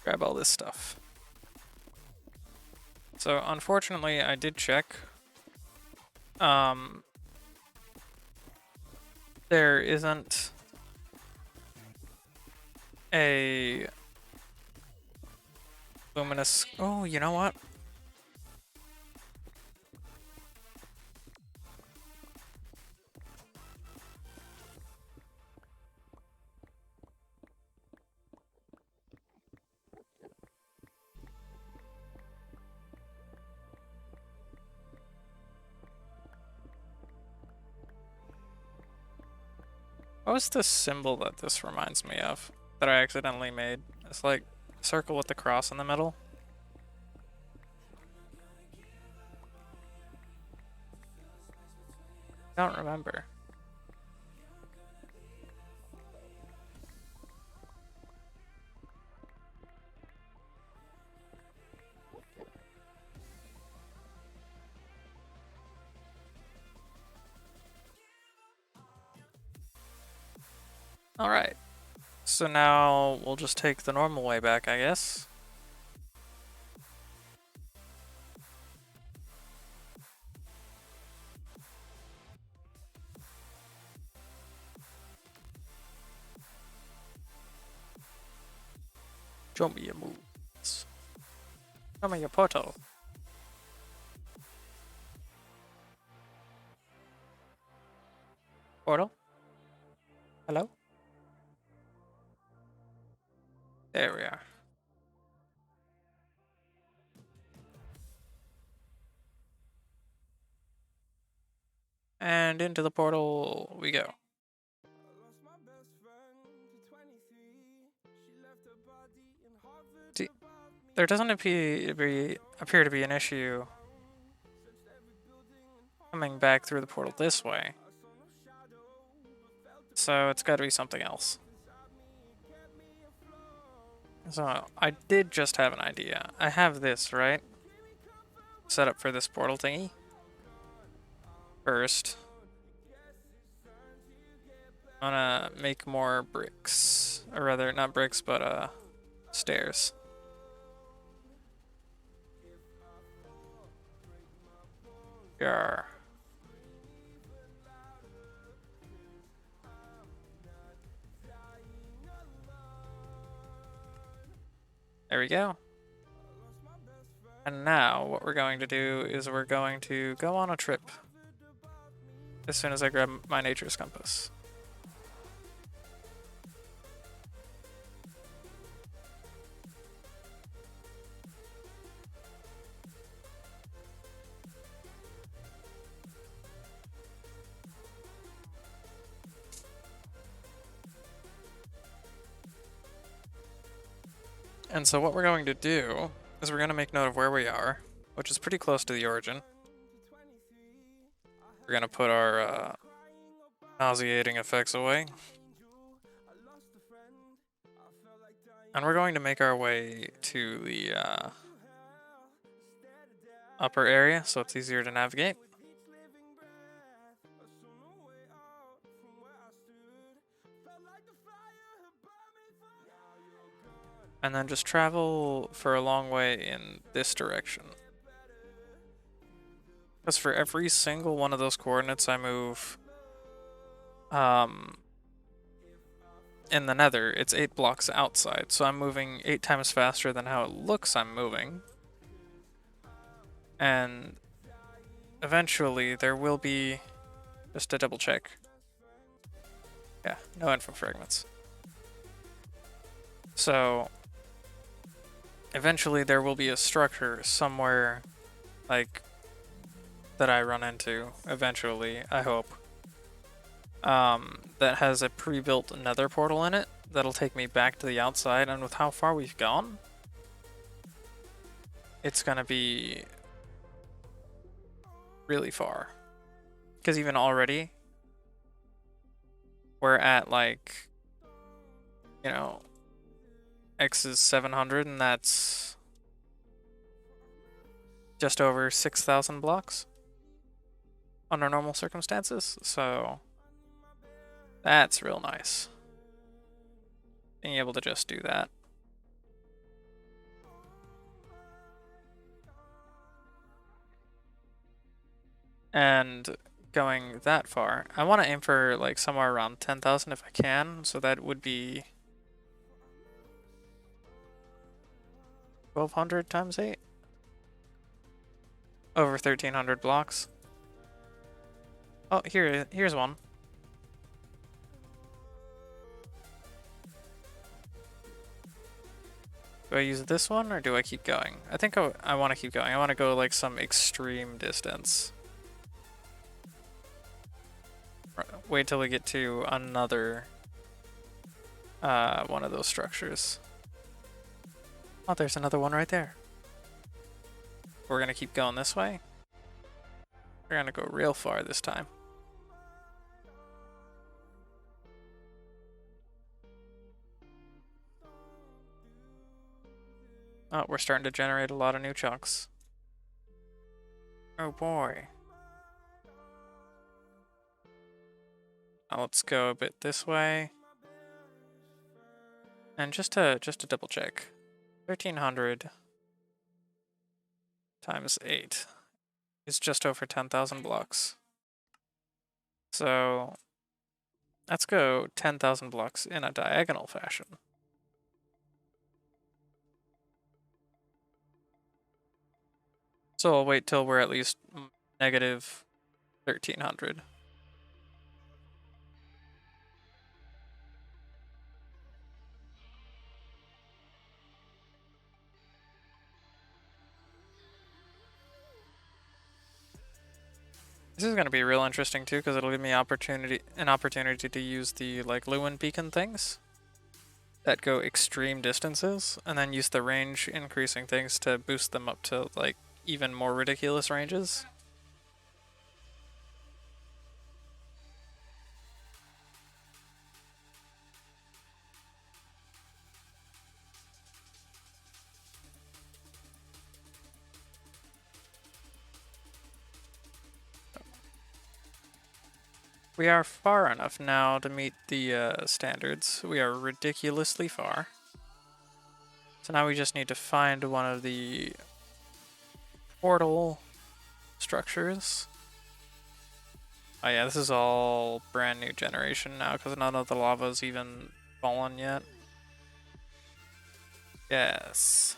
Grab all this stuff. So unfortunately I did check. There isn't a luminous. Oh, you know what? What was the symbol that this reminds me of that I accidentally made? It's like a circle with the cross in the middle. I don't remember. Alright. So now we'll just take the normal way back, I guess. Show me your moves. Show me your portal. Portal? Hello? There we are. And into the portal we go. there doesn't appear to be an issue coming back through the portal this way. So it's got to be something else. So I did just have an idea. I have this, right? Set up for this portal thingy. First, I'm gonna make more bricks. Or rather, not bricks, but stairs. Yarr. There we go. And now what we're going to do is we're going to go on a trip as soon as I grab my nature's compass. And so what we're going to do is we're going to make note of where we are, which is pretty close to the origin. We're going to put our nauseating effects away. And we're going to make our way to the upper area so it's easier to navigate. And then just travel for a long way in this direction. Because for every single one of those coordinates I move in the nether, it's 8 blocks outside. So I'm moving 8 times faster than how it looks I'm moving. And eventually there will be, just to double check. Yeah, no info fragments. So eventually there will be a structure somewhere, like, that I run into, eventually, I hope, that has a pre-built nether portal in it that'll take me back to the outside, and with how far we've gone, it's gonna be really far. Because even already, we're at, like, you know, X is 700, and that's just over 6,000 blocks under normal circumstances, so that's real nice. Being able to just do that. And going that far, I want to aim for like somewhere around 10,000 if I can, so that would be 1,200 times 8. Over 1,300 blocks. Oh, here's one. Do I use this one or do I keep going? I think I want to keep going. I want to go like some extreme distance. Wait till we get to another one of those structures. Oh, there's another one right there. We're gonna keep going this way. We're gonna go real far this time. Oh, we're starting to generate a lot of new chunks. Oh boy. Now let's go a bit this way. And just to double check. 1,300 times 8 is just over 10,000 blocks. So let's go 10,000 blocks in a diagonal fashion. So I'll wait till we're at least negative 1,300. This is going to be real interesting too, because it'll give me an opportunity to use the like Lumen beacon things. that go extreme distances, and then use the range increasing things to boost them up to like even more ridiculous ranges. We are far enough now to meet the standards. We are ridiculously far. So now we just need to find one of the portal structures. Oh yeah, this is all brand new generation now because none of the lava's even fallen yet. Yes.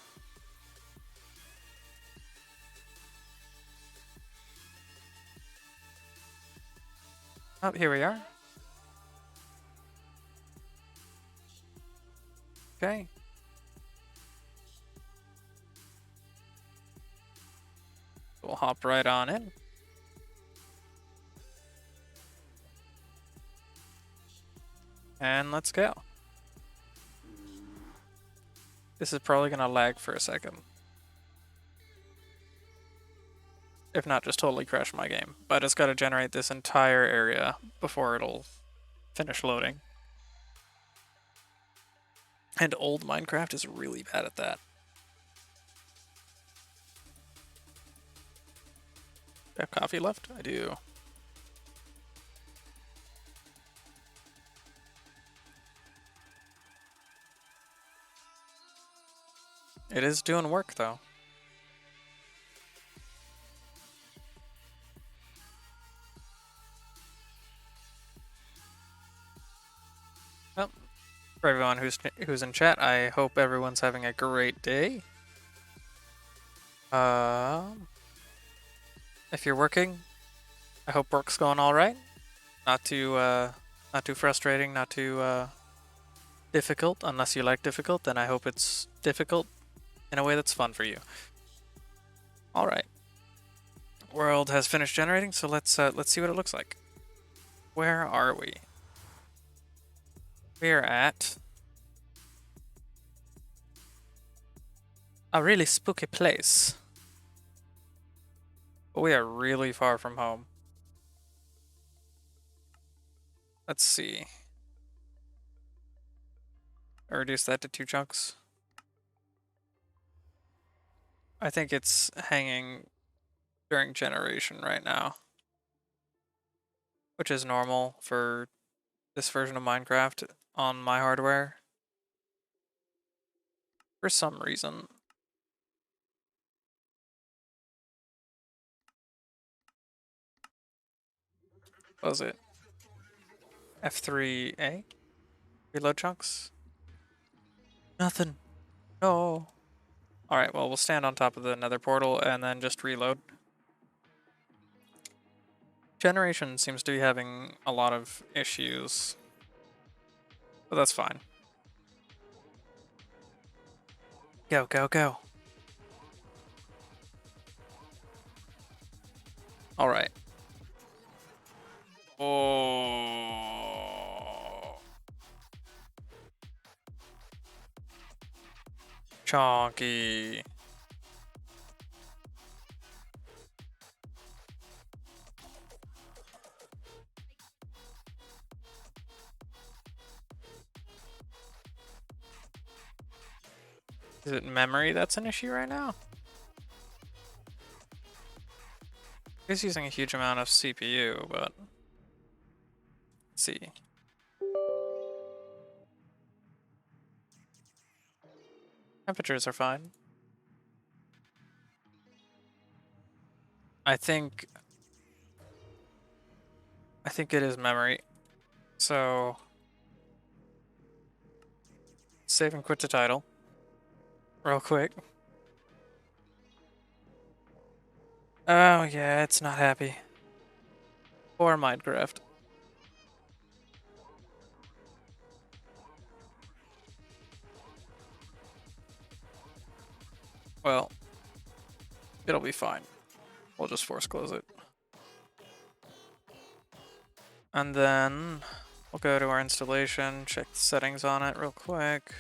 Oh, here we are. Okay. We'll hop right on in. And let's go. This is probably gonna lag for a second. If not, just totally crash my game. But it's gotta generate this entire area before it'll finish loading. And old Minecraft is really bad at that. Do I have coffee left? I do. It is doing work though. Well, for everyone who's in chat, I hope everyone's having a great day. If you're working, I hope work's going all right. Not too frustrating, not too difficult. Unless you like difficult, then I hope it's difficult in a way that's fun for you. All right. World has finished generating, so let's see what it looks like. Where are we? We're at a really spooky place. But we are really far from home. Let's see. I reduce that to 2 chunks. I think it's hanging during generation right now, which is normal for this version of Minecraft on my hardware. For some reason. What was it? F3A? Reload chunks? Nothing. No. Alright, well, we'll stand on top of the nether portal and then just reload. Generation seems to be having a lot of issues. But that's fine. Go, go, go. Alright. Oh. Chonky. Is it memory that's an issue right now? He's using a huge amount of CPU, but let's see. Temperatures are fine. I think it is memory. So save and quit to title. Real quick. Oh yeah, it's not happy. Poor Minecraft. Well, it'll be fine. We'll just force close it. And then We'll go to our installation, check the settings on it real quick.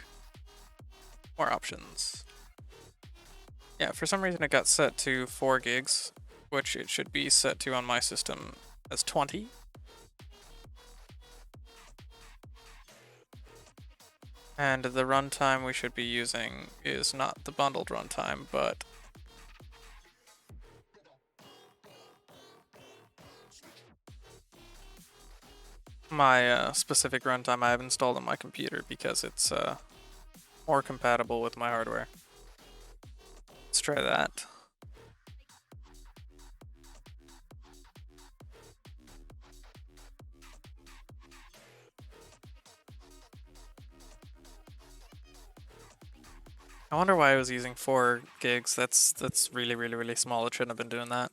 More options. Yeah, for some reason it got set to 4 gigs, which it should be set to on my system as 20. And the runtime we should be using is not the bundled runtime, but my specific runtime I have installed on my computer because it's more compatible with my hardware. Let's try that. I wonder why I was using 4 gigs. That's really, really, really small. It shouldn't have been doing that.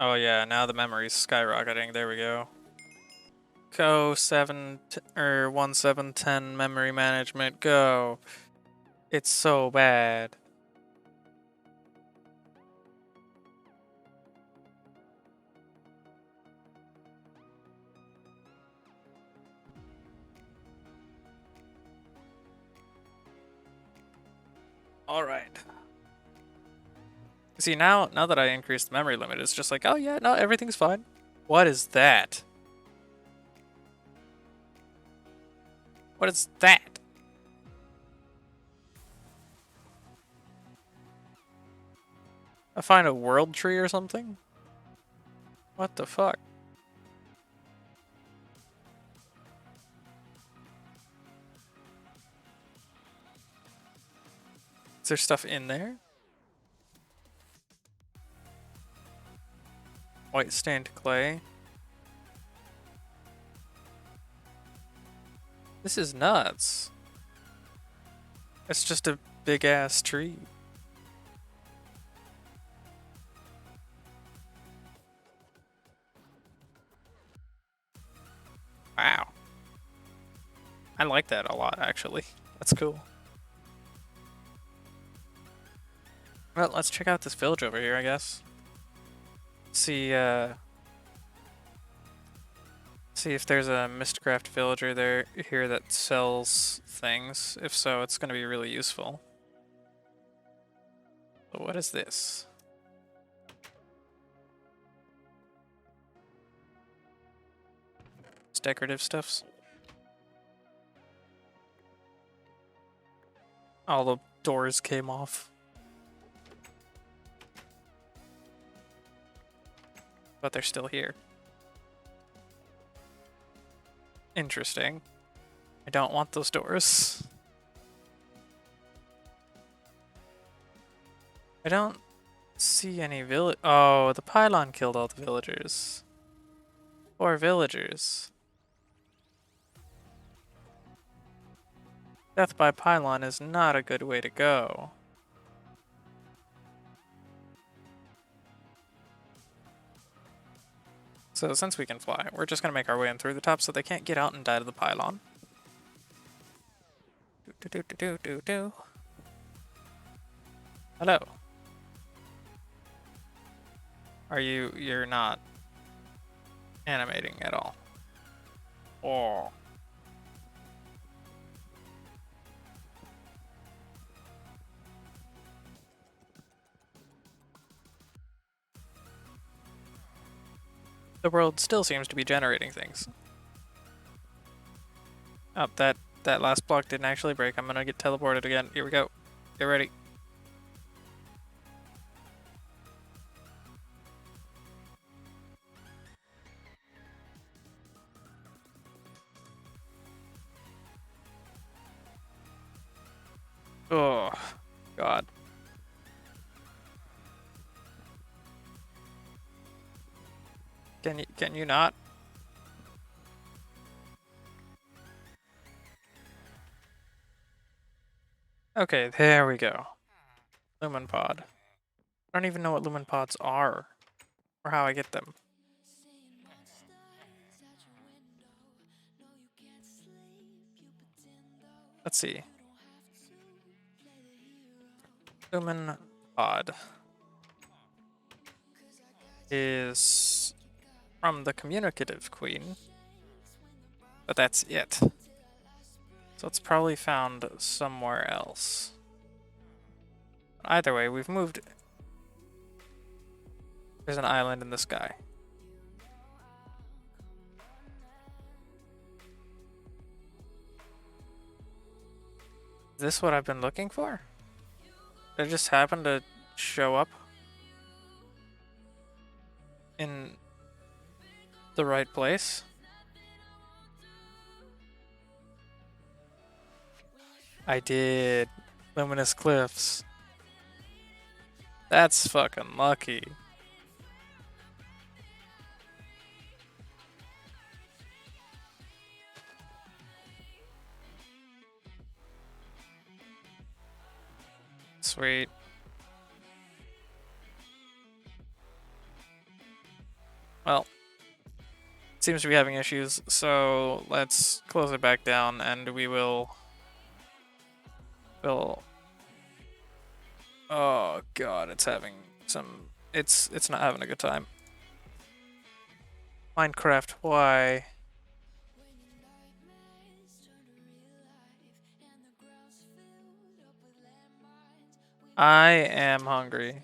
Oh yeah, now the memory's skyrocketing. There we go. Go 1710 memory management. Go. It's so bad. All right. See, now that I increased the memory limit, it's just like, oh yeah, no, everything's fine. What is that? What is that? I find a world tree or something? What the fuck? Is there stuff in there? White stained clay. This is nuts. It's just a big ass tree. Wow. I like that a lot, actually. That's cool. Well, let's check out this village over here, I guess. See if there's a Mistcraft villager here that sells things. If so, it's going to be really useful. But what is this? It's decorative stuffs. All the doors came off. But they're still here. Interesting. I don't want those doors. I don't see any village. Oh, the pylon killed all the villagers. Poor villagers. Death by pylon is not a good way to go. So since we can fly, we're just gonna make our way in through the top so they can't get out and die to the pylon. Do. Hello. You're not animating at all. Oh. The world still seems to be generating things. Oh, that last block didn't actually break. I'm gonna get teleported again. Here we go. Get ready. Oh, God. Can you not? Okay, there we go. Lumen pod. I don't even know what Lumen pods are or how I get them. Let's see. Lumen pod is from the communicative queen, but that's it. So it's probably found somewhere else. Either way, we've moved. There's an island in the sky. Is this what I've been looking for? Did it just happen to show up in the right place? I did. Luminous cliffs. That's fucking lucky. Sweet. Well, it seems to be having issues, so let's close it back down and we will... Oh god, it's having some... It's not having a good time. Minecraft, why? I am hungry.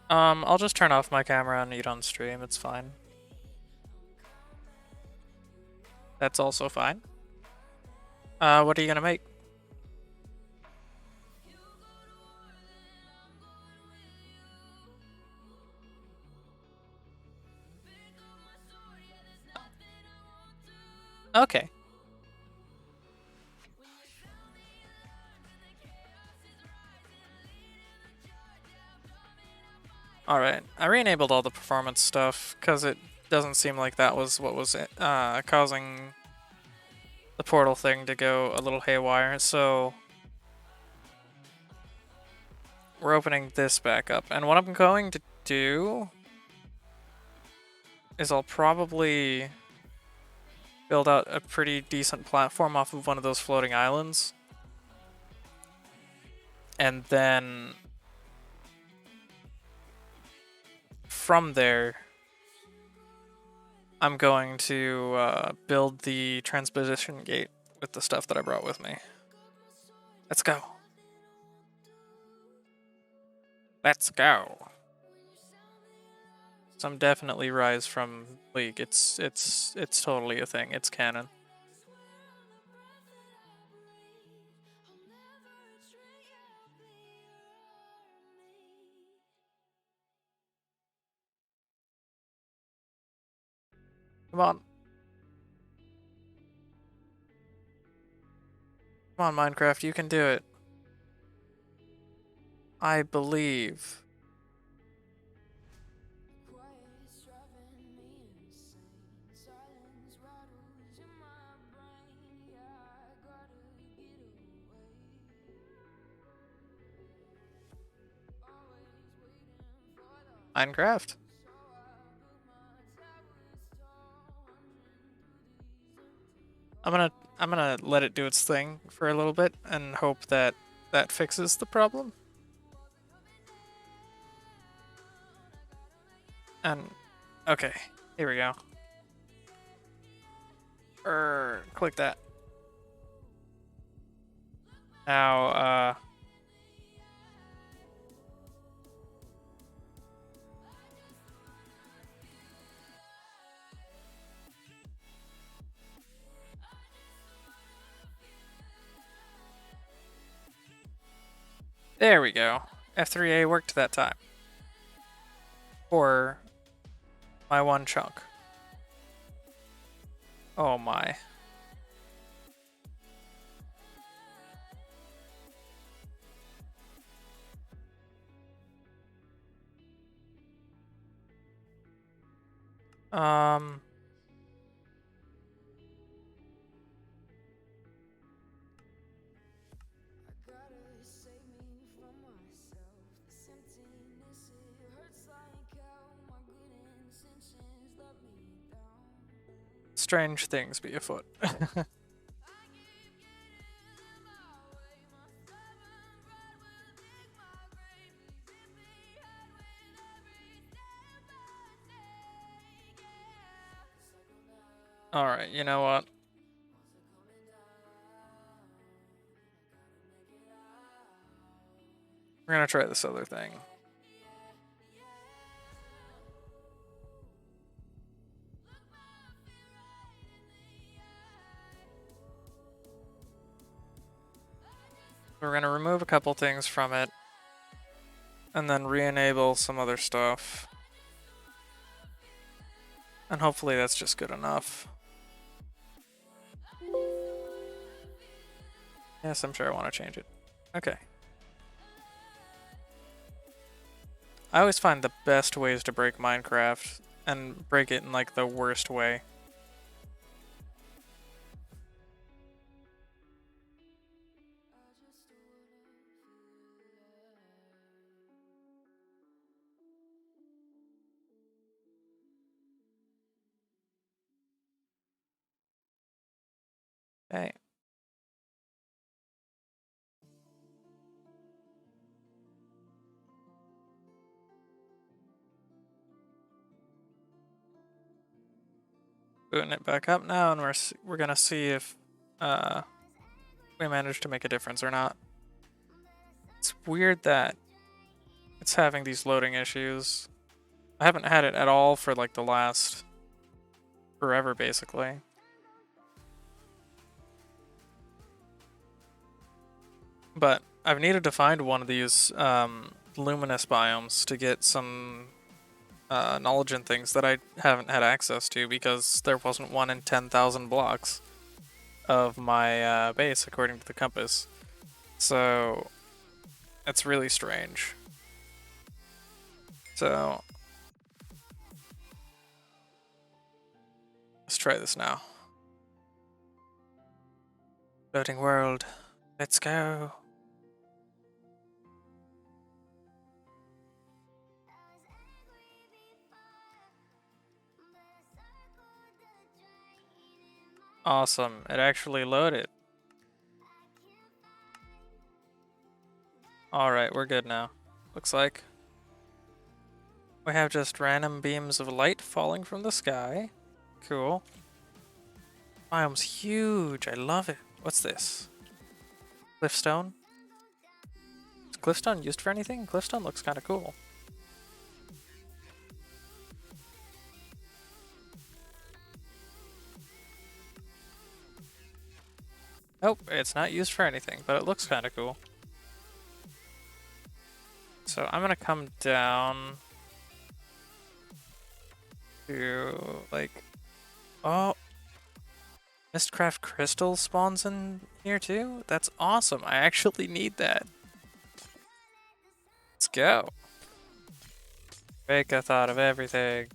I'll just turn off my camera and eat on stream, it's fine. That's also fine. What are you gonna make? Okay. Alright, I re-enabled all the performance stuff, because it doesn't seem like that was what was causing the portal thing to go a little haywire, so... We're opening this back up, and what I'm going to do is I'll probably build out a pretty decent platform off of one of those floating islands. And then from there, I'm going to build the transposition gate with the stuff that I brought with me. Let's go. Let's go. Some definitely rise from League. It's totally a thing. It's canon. Come on. Come on, Minecraft, you can do it. I believe. Minecraft? I'm gonna let it do its thing for a little bit and hope that that fixes the problem. And okay, here we go. Click that. Now, there we go. F3A worked that time. For my one chunk. Oh my. Strange things be afoot. Alright, you know what? We're gonna try this other thing. We're gonna remove a couple things from it, and then re-enable some other stuff. And hopefully that's just good enough. Yes, I'm sure I want to change it. Okay. I always find the best ways to break Minecraft, and break it in like the worst way. Okay. Booting it back up now, and we're gonna see if we manage to make a difference or not. It's weird that it's having these loading issues. I haven't had it at all for like the last forever, basically. But I've needed to find one of these luminous biomes to get some knowledge and things that I haven't had access to because there wasn't one in 10,000 blocks of my base according to the compass. So it's really strange. So let's try this now. Floating world. Let's go. Awesome. It actually loaded. Alright, we're good now. Looks like. We have just random beams of light falling from the sky. Cool. Biome's huge. I love it. What's this? Cliffstone? Is Cliffstone used for anything? Cliffstone looks kind of cool. Nope, it's not used for anything, but it looks kind of cool. So I'm gonna come down to like, oh, Mistcraft crystal spawns in here too? That's awesome. I actually need that. Let's go. Make a thought of everything.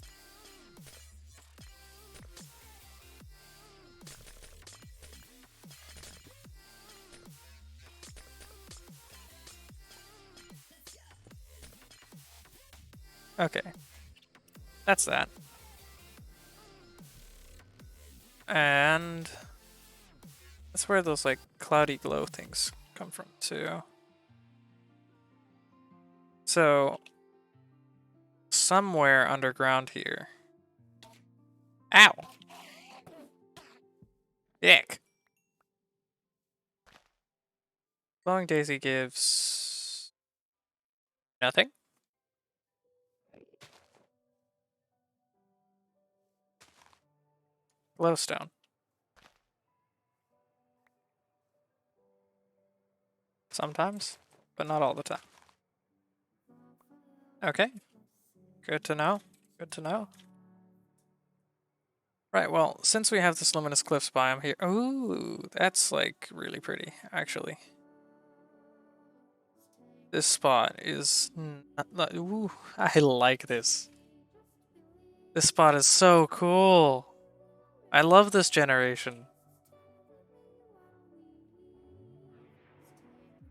Okay. That's that. And that's where those like cloudy glow things come from too. So somewhere underground here. Ow! Ick! Glowing daisy gives nothing. Glowstone. Sometimes, but not all the time. Okay. Good to know. Good to know. Right, well, since we have this luminous cliffs biome here. Ooh, that's like really pretty, actually. This spot is ooh, I like this. This spot is so cool. I love this generation.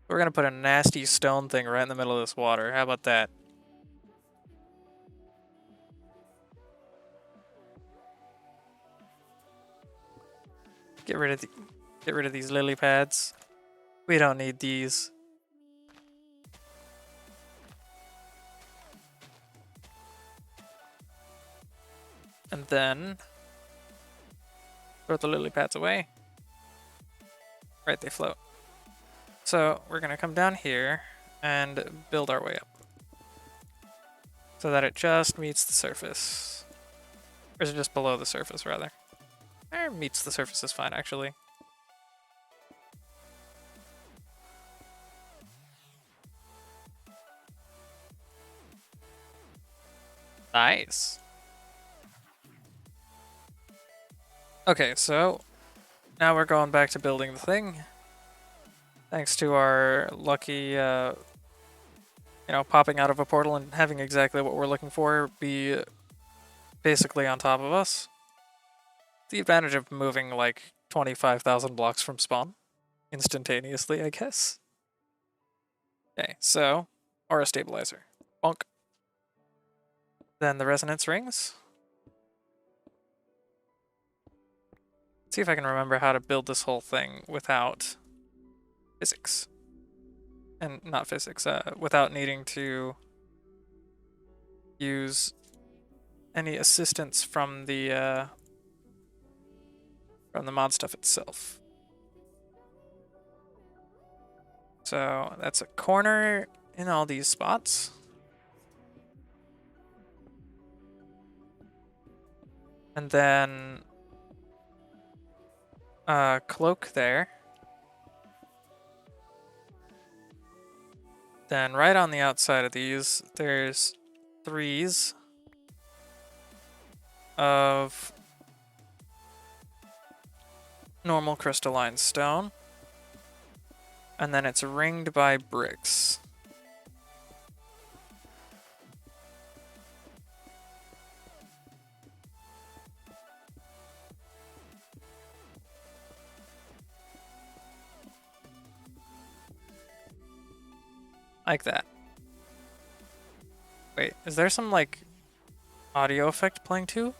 We're gonna put a nasty stone thing right in the middle of this water. How about that? Get rid of these lily pads. We don't need these. And then throw the lily pads away. Right, they float. So we're gonna come down here and build our way up so that it just meets the surface. Or is it just below the surface, rather? Or meets the surface is fine, actually. Nice. Okay, so now we're going back to building the thing. Thanks to our lucky, popping out of a portal and having exactly what we're looking for be basically on top of us. The advantage of moving like 25,000 blocks from spawn instantaneously, I guess. Okay, so aura stabilizer. Bonk. Then the resonance rings. Let's see if I can remember how to build this whole thing without physics. And not physics, without needing to use any assistance from the mod stuff itself. So that's a corner in all these spots. And then cloak there. Then right on the outside of these, there's 3s of normal crystalline stone. And then it's ringed by bricks. Like that. Wait, is there some, like, audio effect playing too?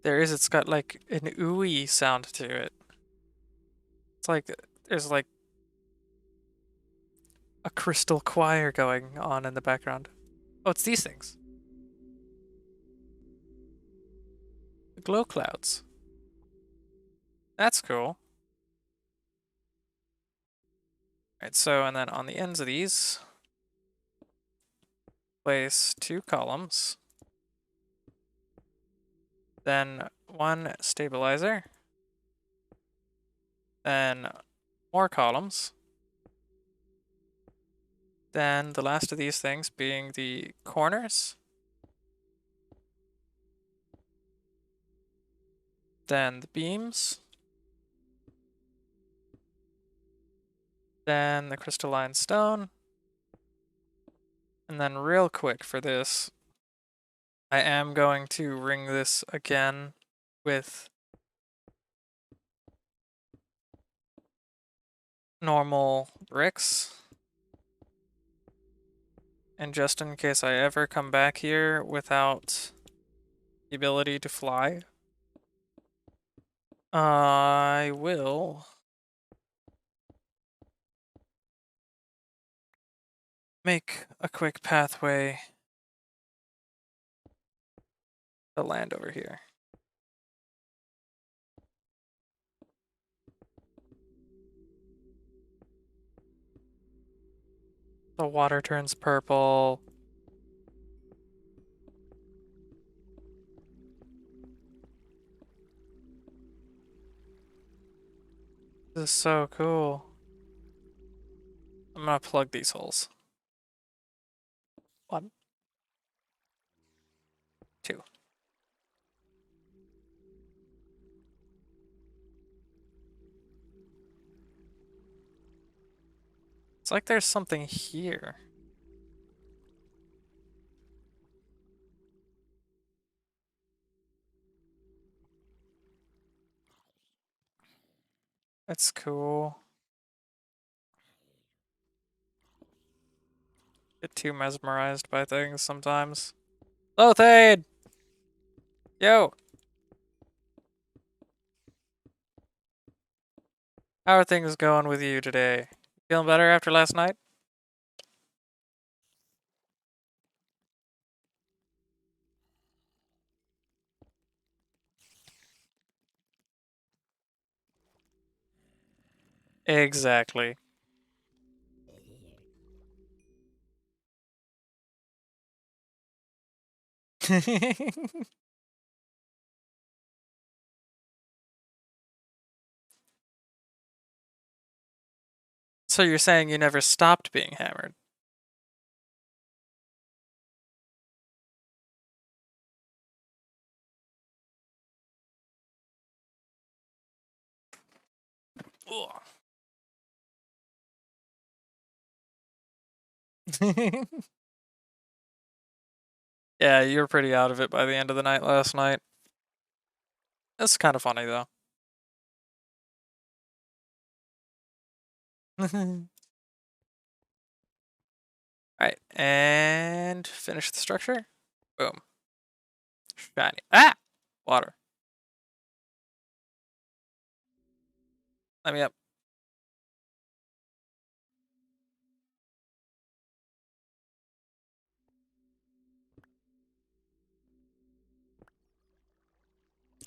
There is, it's got, like, an ooey sound to it. It's like, there's, like, a crystal choir going on in the background. Oh, it's these things. The glow clouds. That's cool. Alright, so, and then on the ends of these, place 2 columns. Then 1 stabilizer. Then more columns. Then the last of these things being the corners. Then the beams. Then the crystalline stone. And then real quick for this, I am going to ring this again with normal bricks. And just in case I ever come back here without the ability to fly, I will make a quick pathway to land over here. The water turns purple. This is so cool. I'm gonna plug these holes. 1, 2. It's like there's something here. That's cool. Get too mesmerized by things sometimes. Lothade! Yo! How are things going with you today? Feeling better after last night? Exactly. So you're saying you never stopped being hammered? Yeah, you were pretty out of it by the end of the night last night. That's kind of funny though. Alright, and finish the structure. Boom. Shiny. Ah! Water. Let me up.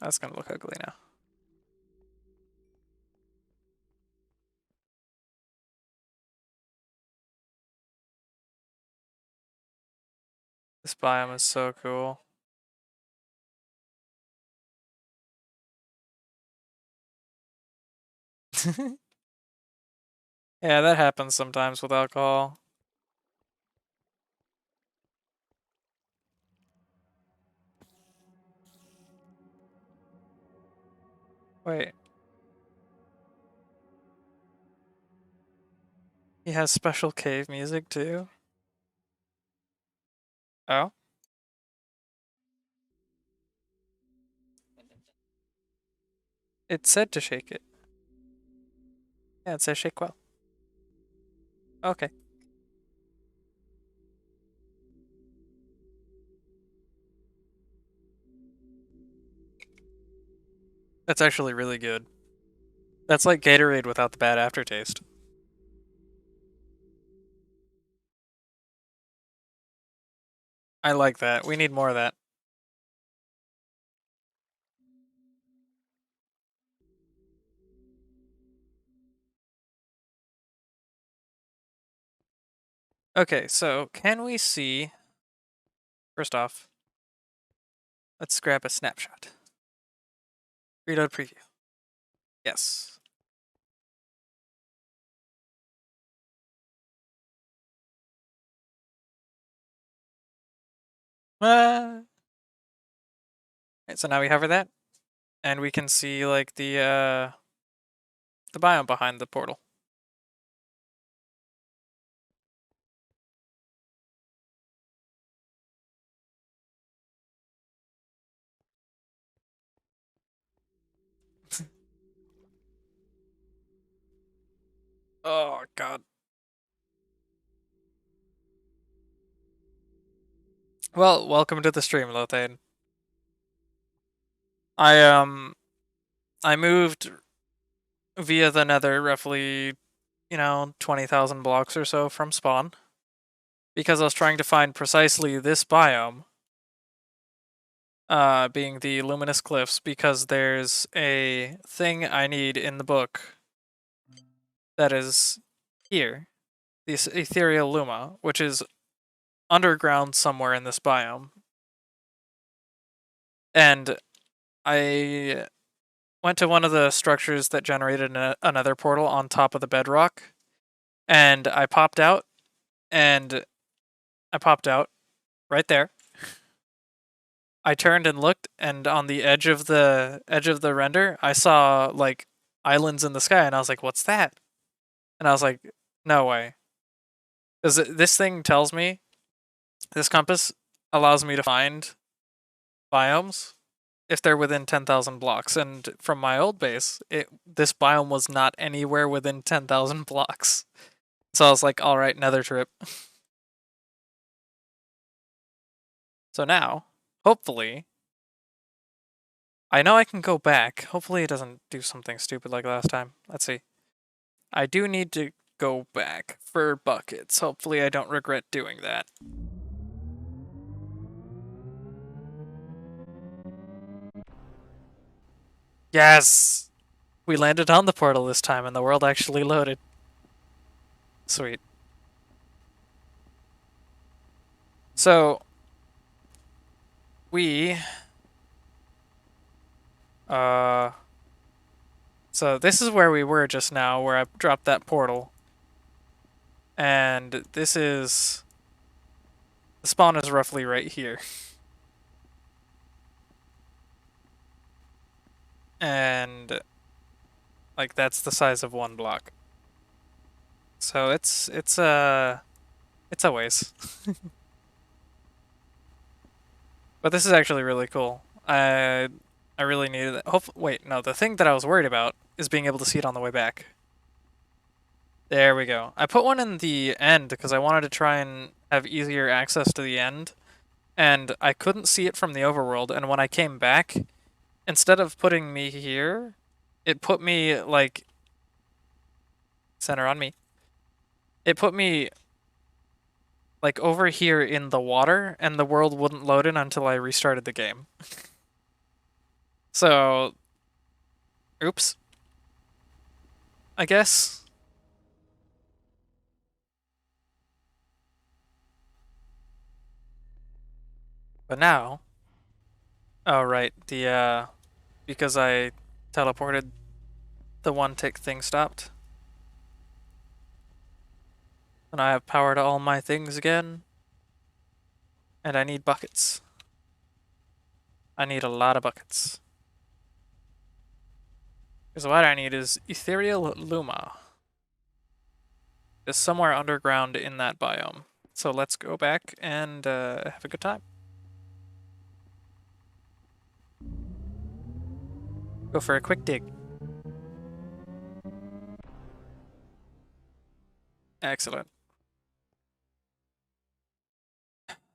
That's gonna look ugly now. This biome is so cool. Yeah, that happens sometimes with alcohol. Wait. He has special cave music too? Oh? It said to shake it. Yeah, it says shake well. Okay. That's actually really good. That's like Gatorade without the bad aftertaste. I like that. We need more of that. Okay, so can we see... First off, let's grab a snapshot. Reload preview. Yes. Ah! Right, so now we hover that, and we can see like the biome behind the portal. Oh god. Well, welcome to the stream, Lothane. I moved via the nether roughly, 20,000 blocks or so from spawn. Because I was trying to find precisely this biome. Being the luminous cliffs, because there's a thing I need in the book that is here. This Ethereal Luma, which is underground somewhere in this biome. And I went to one of the structures that generated another portal on top of the bedrock, and I popped out, right there. I turned and looked, and on the edge of the render, I saw like islands in the sky, and I was like, "What's that?" And I was like, "No way," because this thing tells me, this compass allows me to find biomes if they're within 10,000 blocks, and from my old base, this biome was not anywhere within 10,000 blocks. So I was like, "All right, nether trip." So now, hopefully, I know I can go back. Hopefully it doesn't do something stupid like last time. Let's see. I do need to go back for buckets. Hopefully I don't regret doing that. Yes! We landed on the portal this time and the world actually loaded. Sweet. So, so this is where we were just now, where I dropped that portal. And this is... The spawn is roughly right here. And... like, that's the size of one block. So it's a ways. But this is actually really cool. I really needed it. Wait, no, the thing that I was worried about is being able to see it on the way back. There we go. I put one in the end because I wanted to try and have easier access to the end, and I couldn't see it from the overworld, and when I came back, instead of putting me here, it put me, like, center on me. It put me, like, over here in the water, and the world wouldn't load in until I restarted the game. So, oops. I guess. But now, oh right, because I teleported, the one tick thing stopped. And I have power to all my things again. And I need buckets. I need a lot of buckets. Because what I need is Ethereal Luma. It's somewhere underground in that biome. So let's go back and have a good time. Go for a quick dig. Excellent.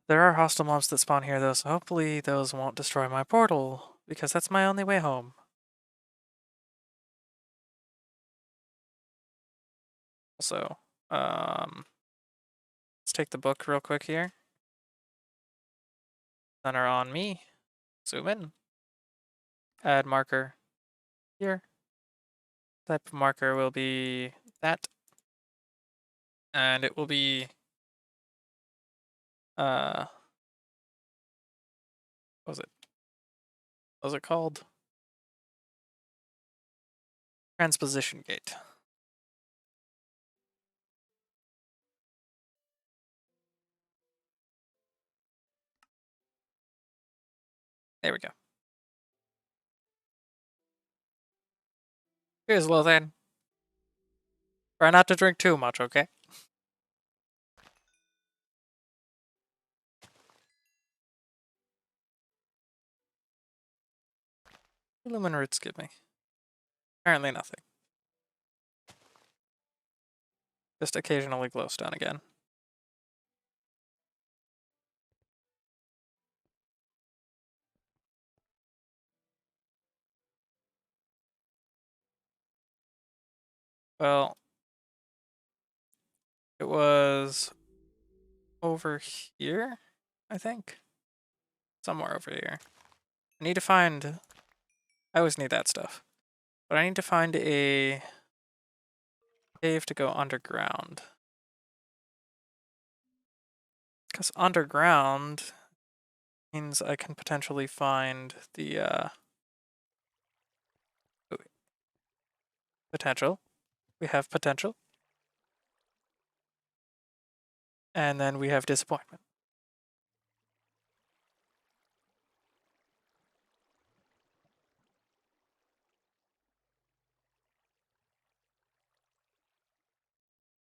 There are hostile mobs that spawn here though, so hopefully those won't destroy my portal, because that's my only way home. Also, let's take the book real quick here. Center on me. Zoom in. Add marker here. Type of marker will be that. And it will be what was it? What was it called? Transposition gate. There we go. Here's well then. Try not to drink too much, okay? Lumen roots give me. Apparently nothing. Just occasionally glowstone again. Well, it was over here, I think. Somewhere over here. I need to find... I always need that stuff. But I need to find a cave to go underground. Because underground means I can potentially find the potential. We have potential. And then we have disappointment.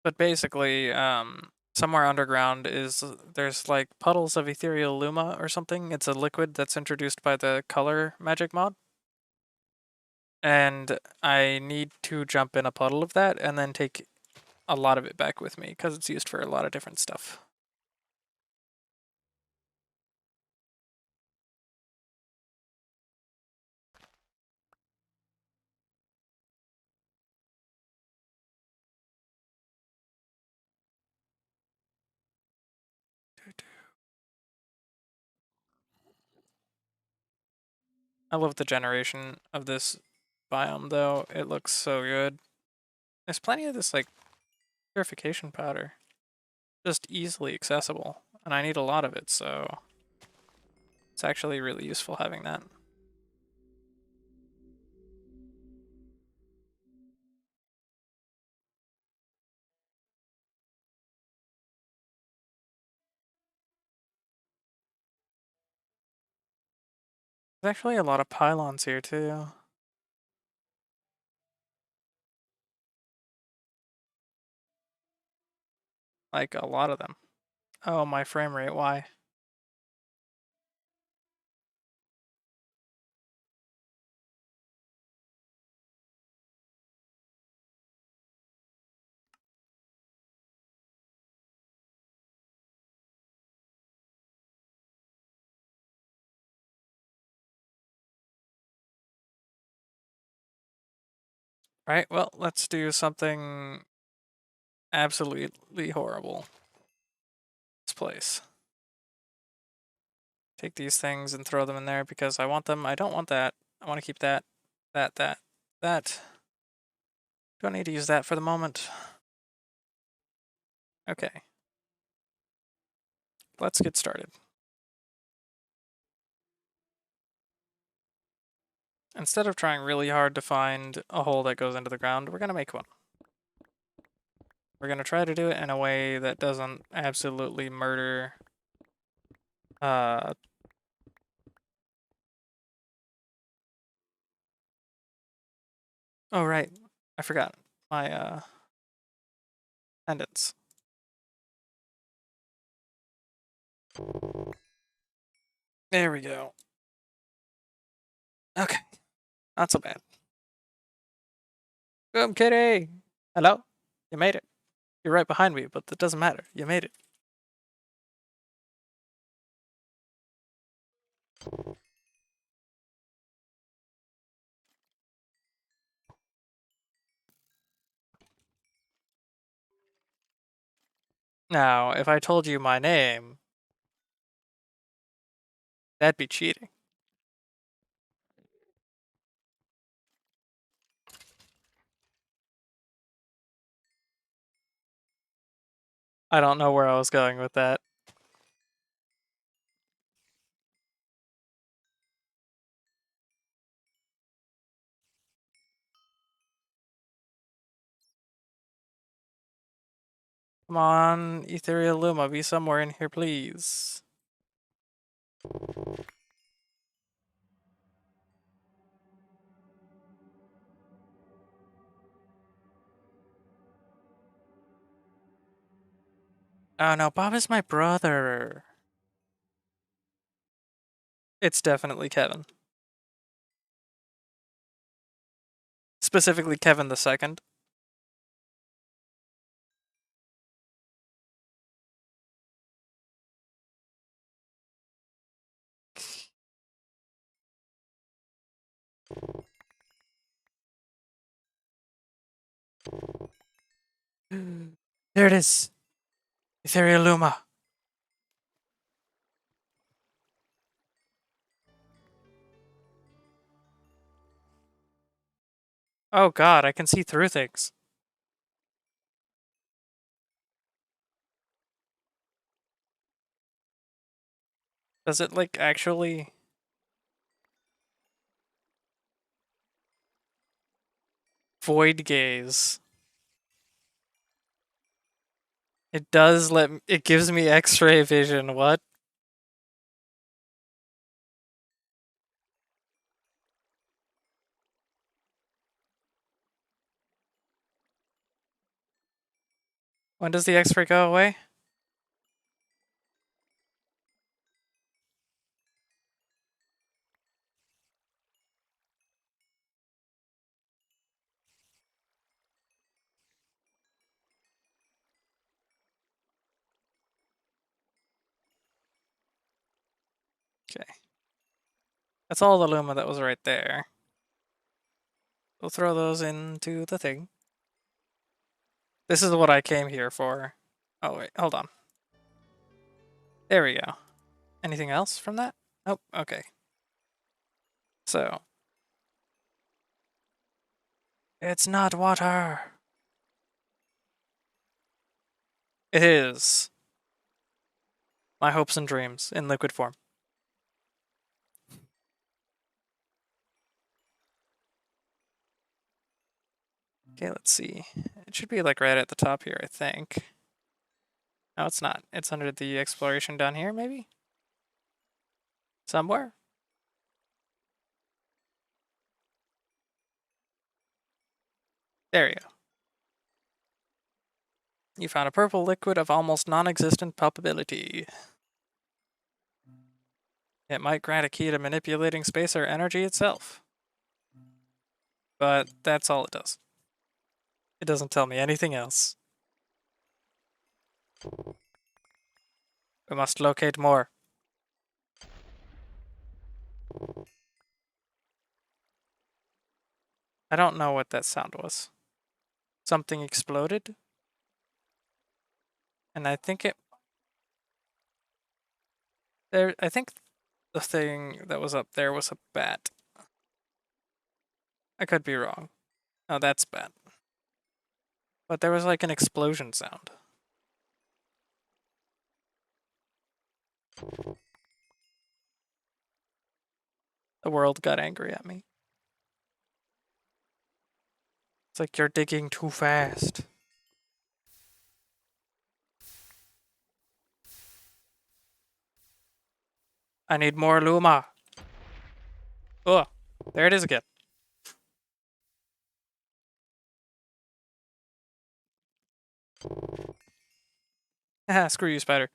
But basically, somewhere underground there's like puddles of Ethereal Luma or something. It's a liquid that's introduced by the color magic mod. And I need to jump in a puddle of that and then take a lot of it back with me because it's used for a lot of different stuff. I love the generation of this biome, though. It looks so good. There's plenty of this, like, purification powder. Just easily accessible. And I need a lot of it, so it's actually really useful having that. There's actually a lot of pylons here, too. Like, a lot of them. Oh, my frame rate, why? Right, well, let's do something absolutely horrible. This place. Take these things and throw them in there because I want them. I don't want that. I want to keep that, that. Don't need to use that for the moment. Okay. Let's get started. Instead of trying really hard to find a hole that goes into the ground, we're going to make one. We're going to try to do it in a way that doesn't absolutely murder oh, right. I forgot my pendants. There we go. Okay. Not so bad. Boom, kitty! Hello? You made it. You're right behind me, but that doesn't matter. You made it. Now, if I told you my name, that'd be cheating. I don't know where I was going with that. Come on, Ethereal Luma, be somewhere in here, please. Oh no, Bob is my brother. It's definitely Kevin. Specifically Kevin the Second. There it is. Ethereal Luma. Oh god, I can see through things. Does it, like, actually... Void gaze. It does it gives me X-ray vision, what? When does the X-ray go away? Okay. That's all the Luma that was right there. We'll throw those into the thing. This is what I came here for. Oh wait, hold on. There we go. Anything else from that? Nope, okay. So, it's not water. It is my hopes and dreams in liquid form. Okay, let's see. It should be like right at the top here, I think. No, it's not. It's under the exploration down here, maybe? Somewhere? There you go. You found a purple liquid of almost non-existent palpability. It might grant a key to manipulating space or energy itself. But that's all it does. It doesn't tell me anything else. We must locate more. I don't know what that sound was. Something exploded? And I think I think the thing that was up there was a bat. I could be wrong. Oh, that's bat. But there was like an explosion sound. The world got angry at me. It's like you're digging too fast. I need more Luma. Oh, there it is again. Haha, screw you, spider.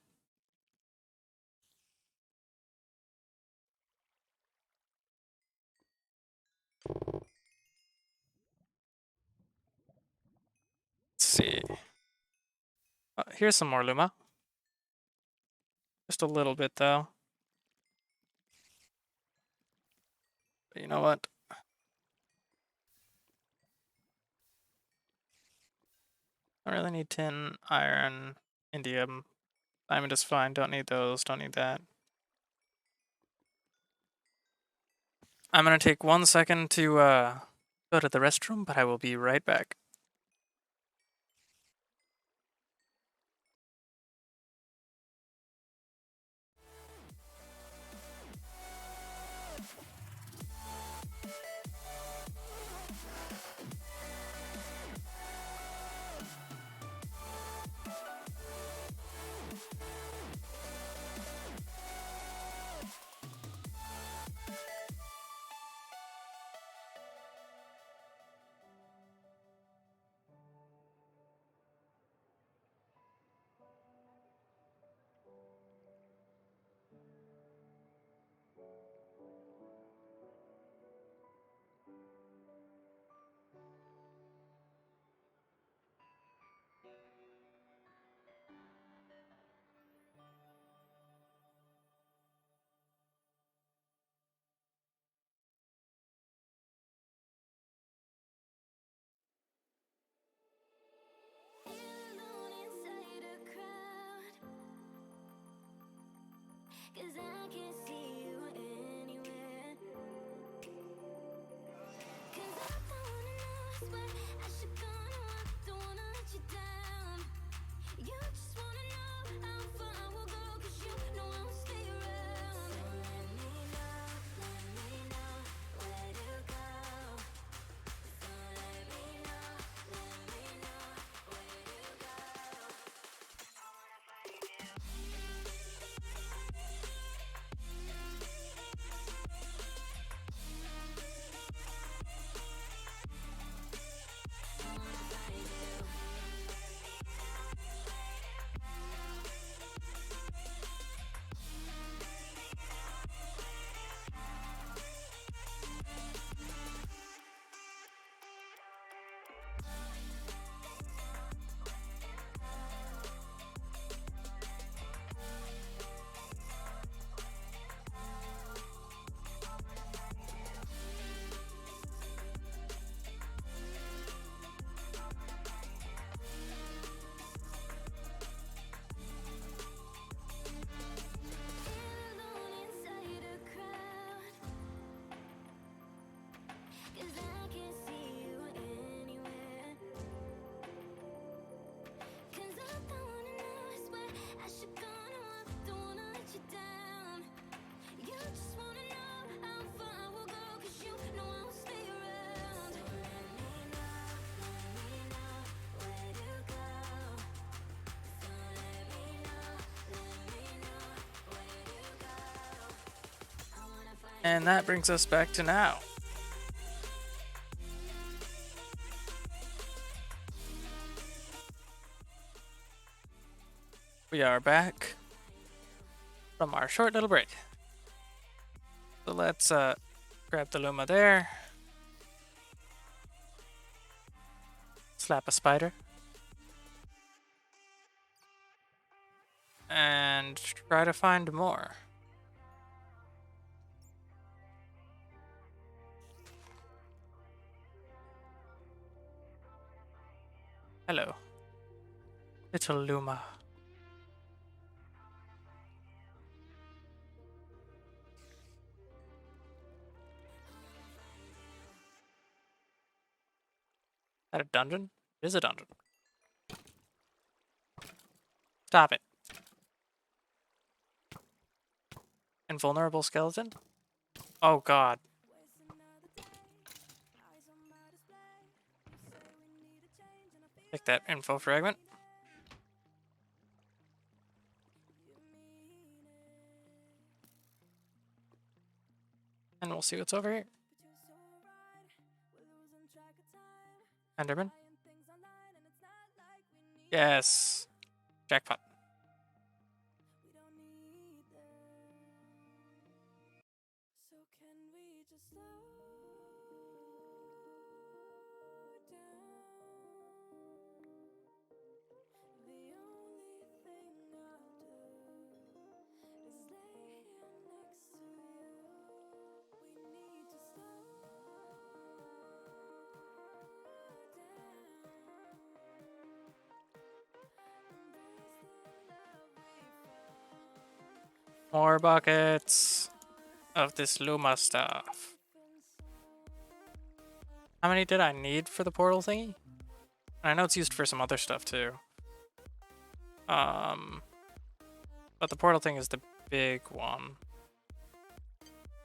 Let's see. Here's some more Luma. Just a little bit, though. But you know what? I don't really need tin, iron, indium. Diamond is fine. Don't need those. Don't need that. I'm gonna take 1 second to go to the restroom, but I will be right back. Cause I can't see you anywhere. Cause I don't wanna know, I swear I should go on, I don't wanna let you down. You just wanna know how far I will go, cause you know I will stay around. So let me know where to go. So let me know where to go. I wanna find you. And that brings us back to now. We are back from our short little break. So let's grab the Luma there. Slap a spider. And try to find more. Hello, little Luma. Is that a dungeon? It is a dungeon. Stop it. Invulnerable skeleton? Oh god. Take that info fragment. And we'll see what's over here. Enderman? Yes. Jackpot. More buckets of this Luma stuff. How many did I need for the portal thingy? I know it's used for some other stuff too. But the portal thing is the big one.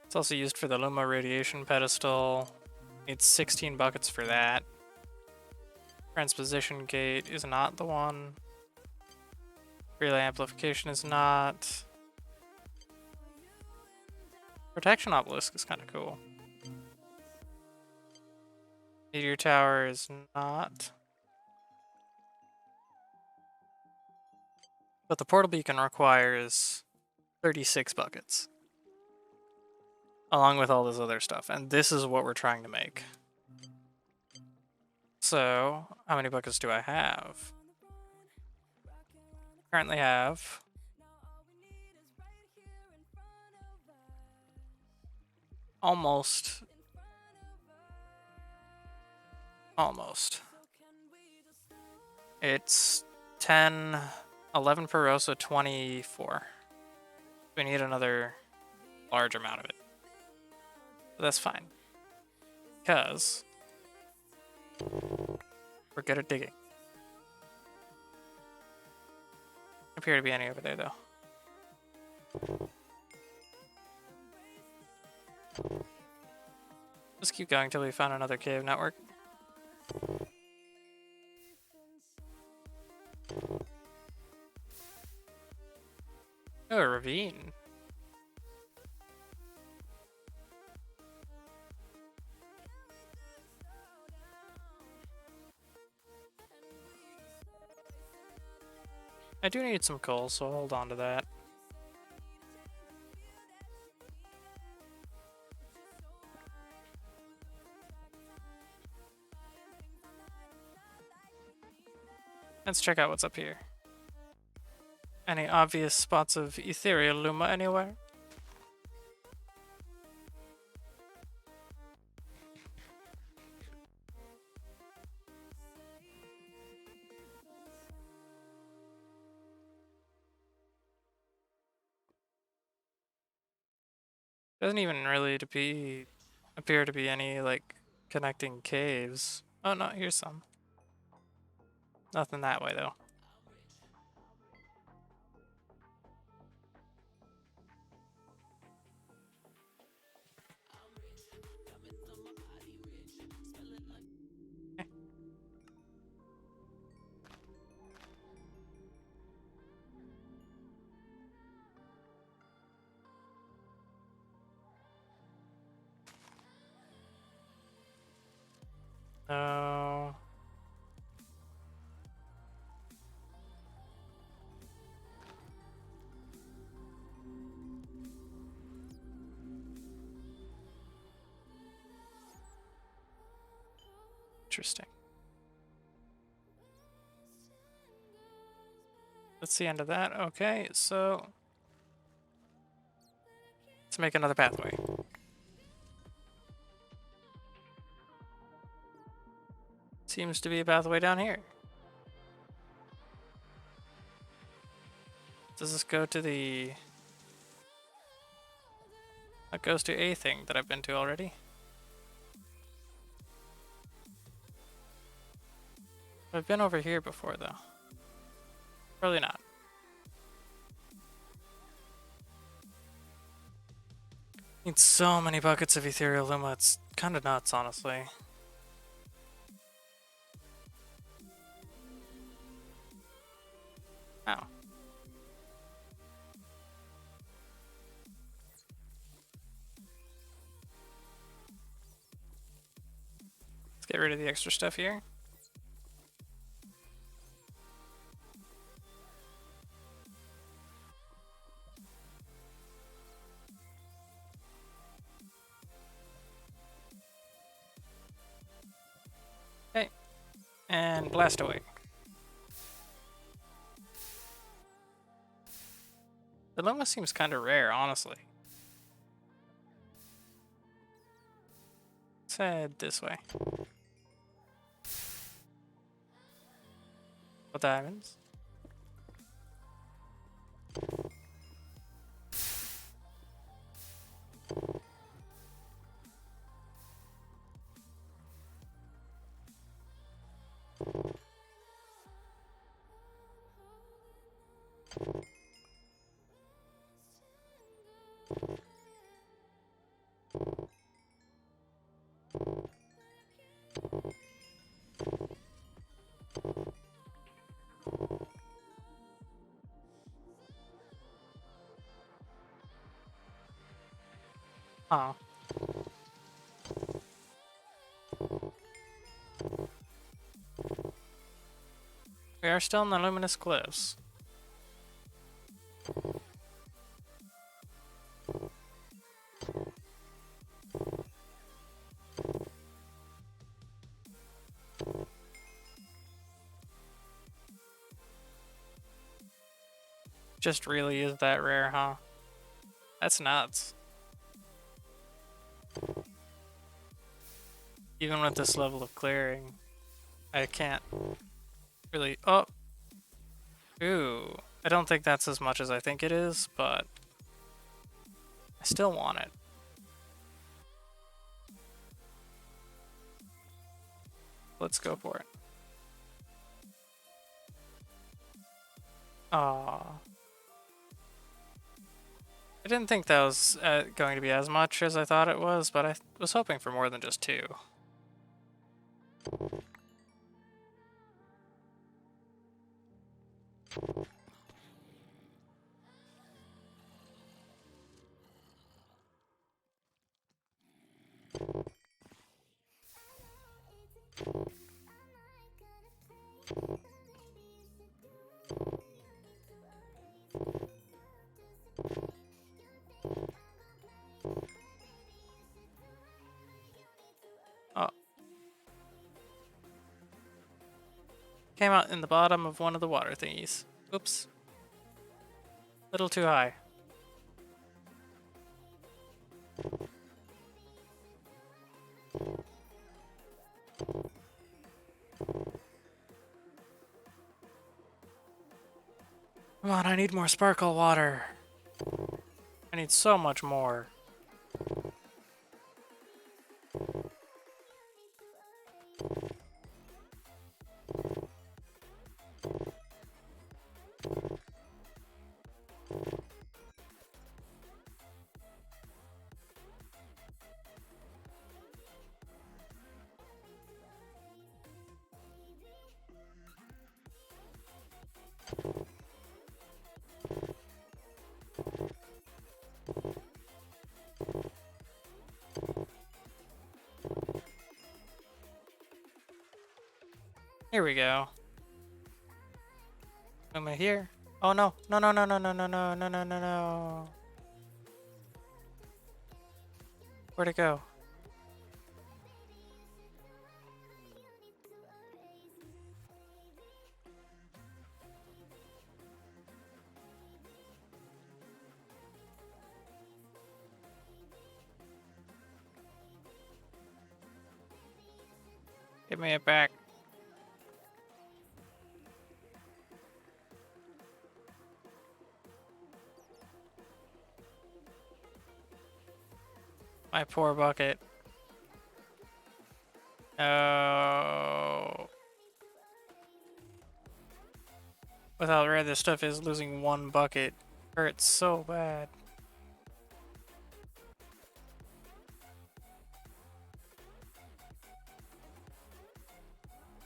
It's also used for the Luma radiation pedestal. Needs 16 buckets for that. Transposition gate is not the one. Relay amplification is not. Protection obelisk is kind of cool. Meteor tower is not. But the portal beacon requires 36 buckets. Along with all this other stuff. And this is what we're trying to make. So, how many buckets do I have? Currently have almost. It's 10, 11 per row, so 24. We need another large amount of it. But that's fine. Because we're good at digging. Appear to be any over there though. Just keep going till we find another cave network. Oh, a ravine. I do need some coal, so hold on to that. Let's check out what's up here. Any obvious spots of ethereal Luma anywhere? Doesn't even really appear to be any like connecting caves. Oh no, here's some. Nothing that way though. No. Interesting. That's the end of that. Okay, so let's make another pathway. Seems to be a pathway down here. Does this go to the... That goes to a thing that I've been to already. I've been over here before, though. Probably not. Need so many buckets of Ethereal Luma, it's kind of nuts, honestly. Ow. Let's get rid of the extra stuff here. Okay. And blast away. The Luma seems kind of rare, honestly. Let's head this way. What diamonds? Huh. We are still in the luminous cliffs. Just really is that rare, huh? That's nuts. Even with this level of clearing, I can't really... Oh! Ooh. I don't think that's as much as I think it is, but I still want it. Let's go for it. Aww. I didn't think that was going to be as much as I thought it was, but I was hoping for more than just 2. Oh. Came out in the bottom of one of the water thingies. Oops. Little too high. Come on, I need more sparkle water. I need so much more. Here we go. Am I here? Oh no. No, no, no, no, no, no, no, no, no, no, no. Where'd it go? Give me it back. My poor bucket. No. With how rare this stuff is, losing one bucket hurts so bad.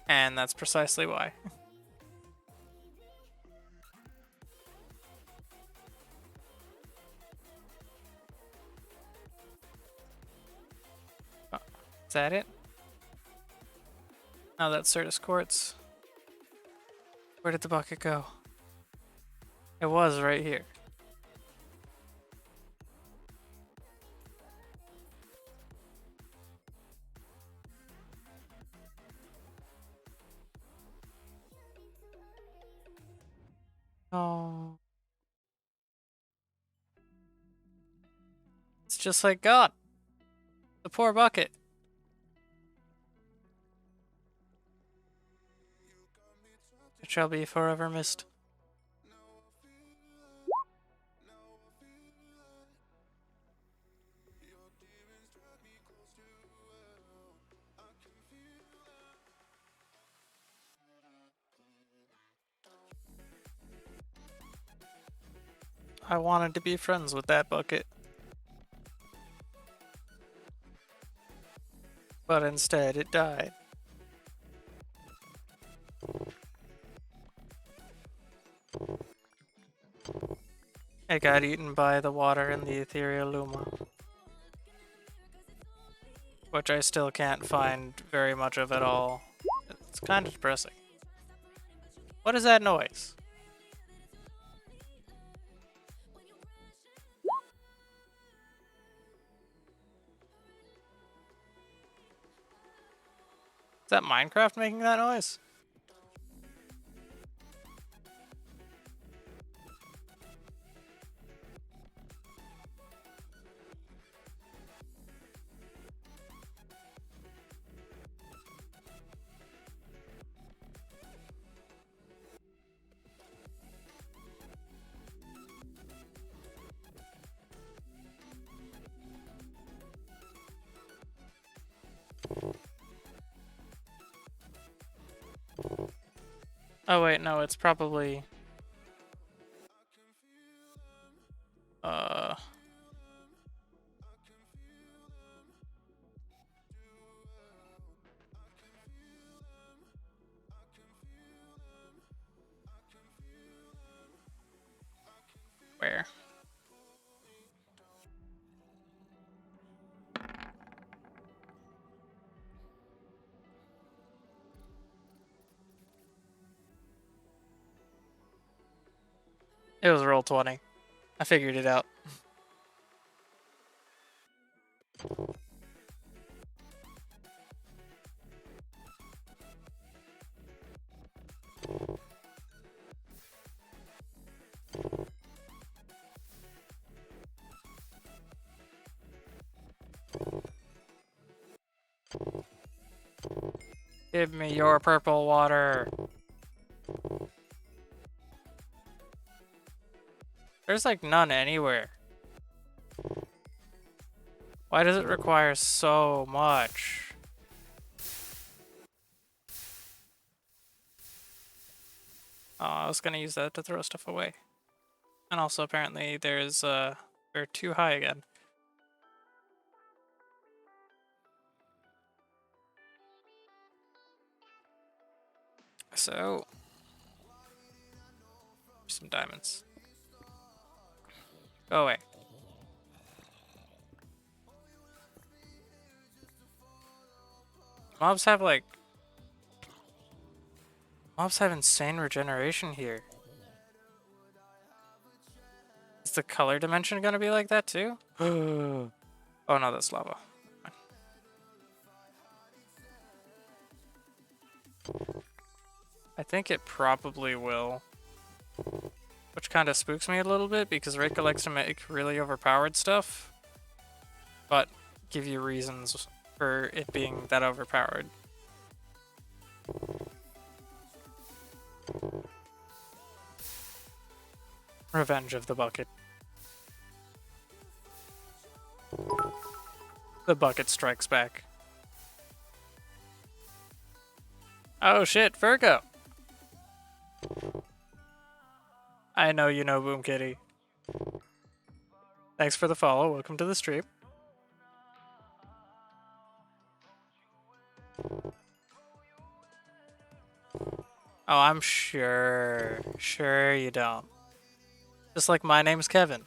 And that's precisely why. Oh, is that it? Oh, that's Certus Quartz. Where did the bucket go? It was right here. Oh. It's just like God. The poor bucket. It shall be forever missed. I wanted to be friends with that bucket. But instead, it died. It got eaten by the water in the Ethereal Luma. Which I still can't find very much of at all. It's kind of depressing. What is that noise? Is that Minecraft making that noise? Oh wait, no, it's probably... Where? It was roll 20. I figured it out. Give me your purple water. There's like none anywhere. Why does it require so much? Oh, I was gonna use that to throw stuff away. And also apparently there's we're too high again. So some diamonds. Go away. Mobs have like Mobs have insane regeneration here. Is the color dimension gonna be like that too? Oh no, that's lava. I think it probably will. Which kind of spooks me a little bit because Reika likes to make really overpowered stuff, but give you reasons for it being that overpowered. Revenge of the Bucket. The bucket strikes back. Oh shit, Virgo! I know you know Boom Kitty. Thanks for the follow, welcome to the stream. Oh, I'm sure. Sure you don't. Just like my name's Kevin.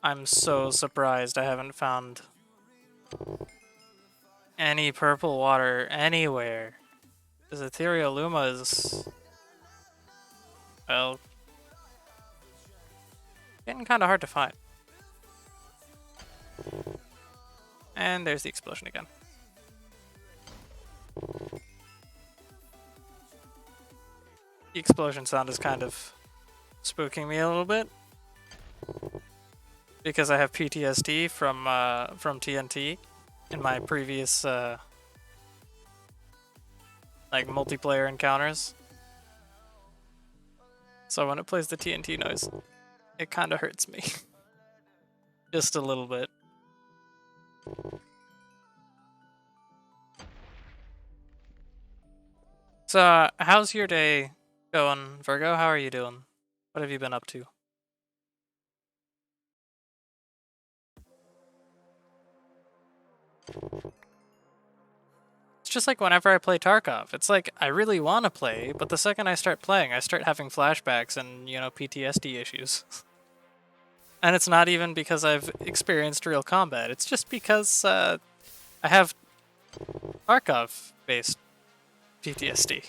I'm so surprised I haven't found any purple water anywhere. Because Ethereal Luma is, well, getting kind of hard to find. And there's the explosion again. The explosion sound is kind of spooking me a little bit. Because I have PTSD from TNT in my previous like multiplayer encounters. So when it plays the TNT noise, it kind of hurts me. Just a little bit. So, how's your day going, Virgo? How are you doing? What have you been up to? It's just like whenever I play Tarkov. It's like, I really want to play, but the second I start playing, I start having flashbacks and, you know, PTSD issues. And it's not even because I've experienced real combat. It's just because I have Tarkov-based PTSD.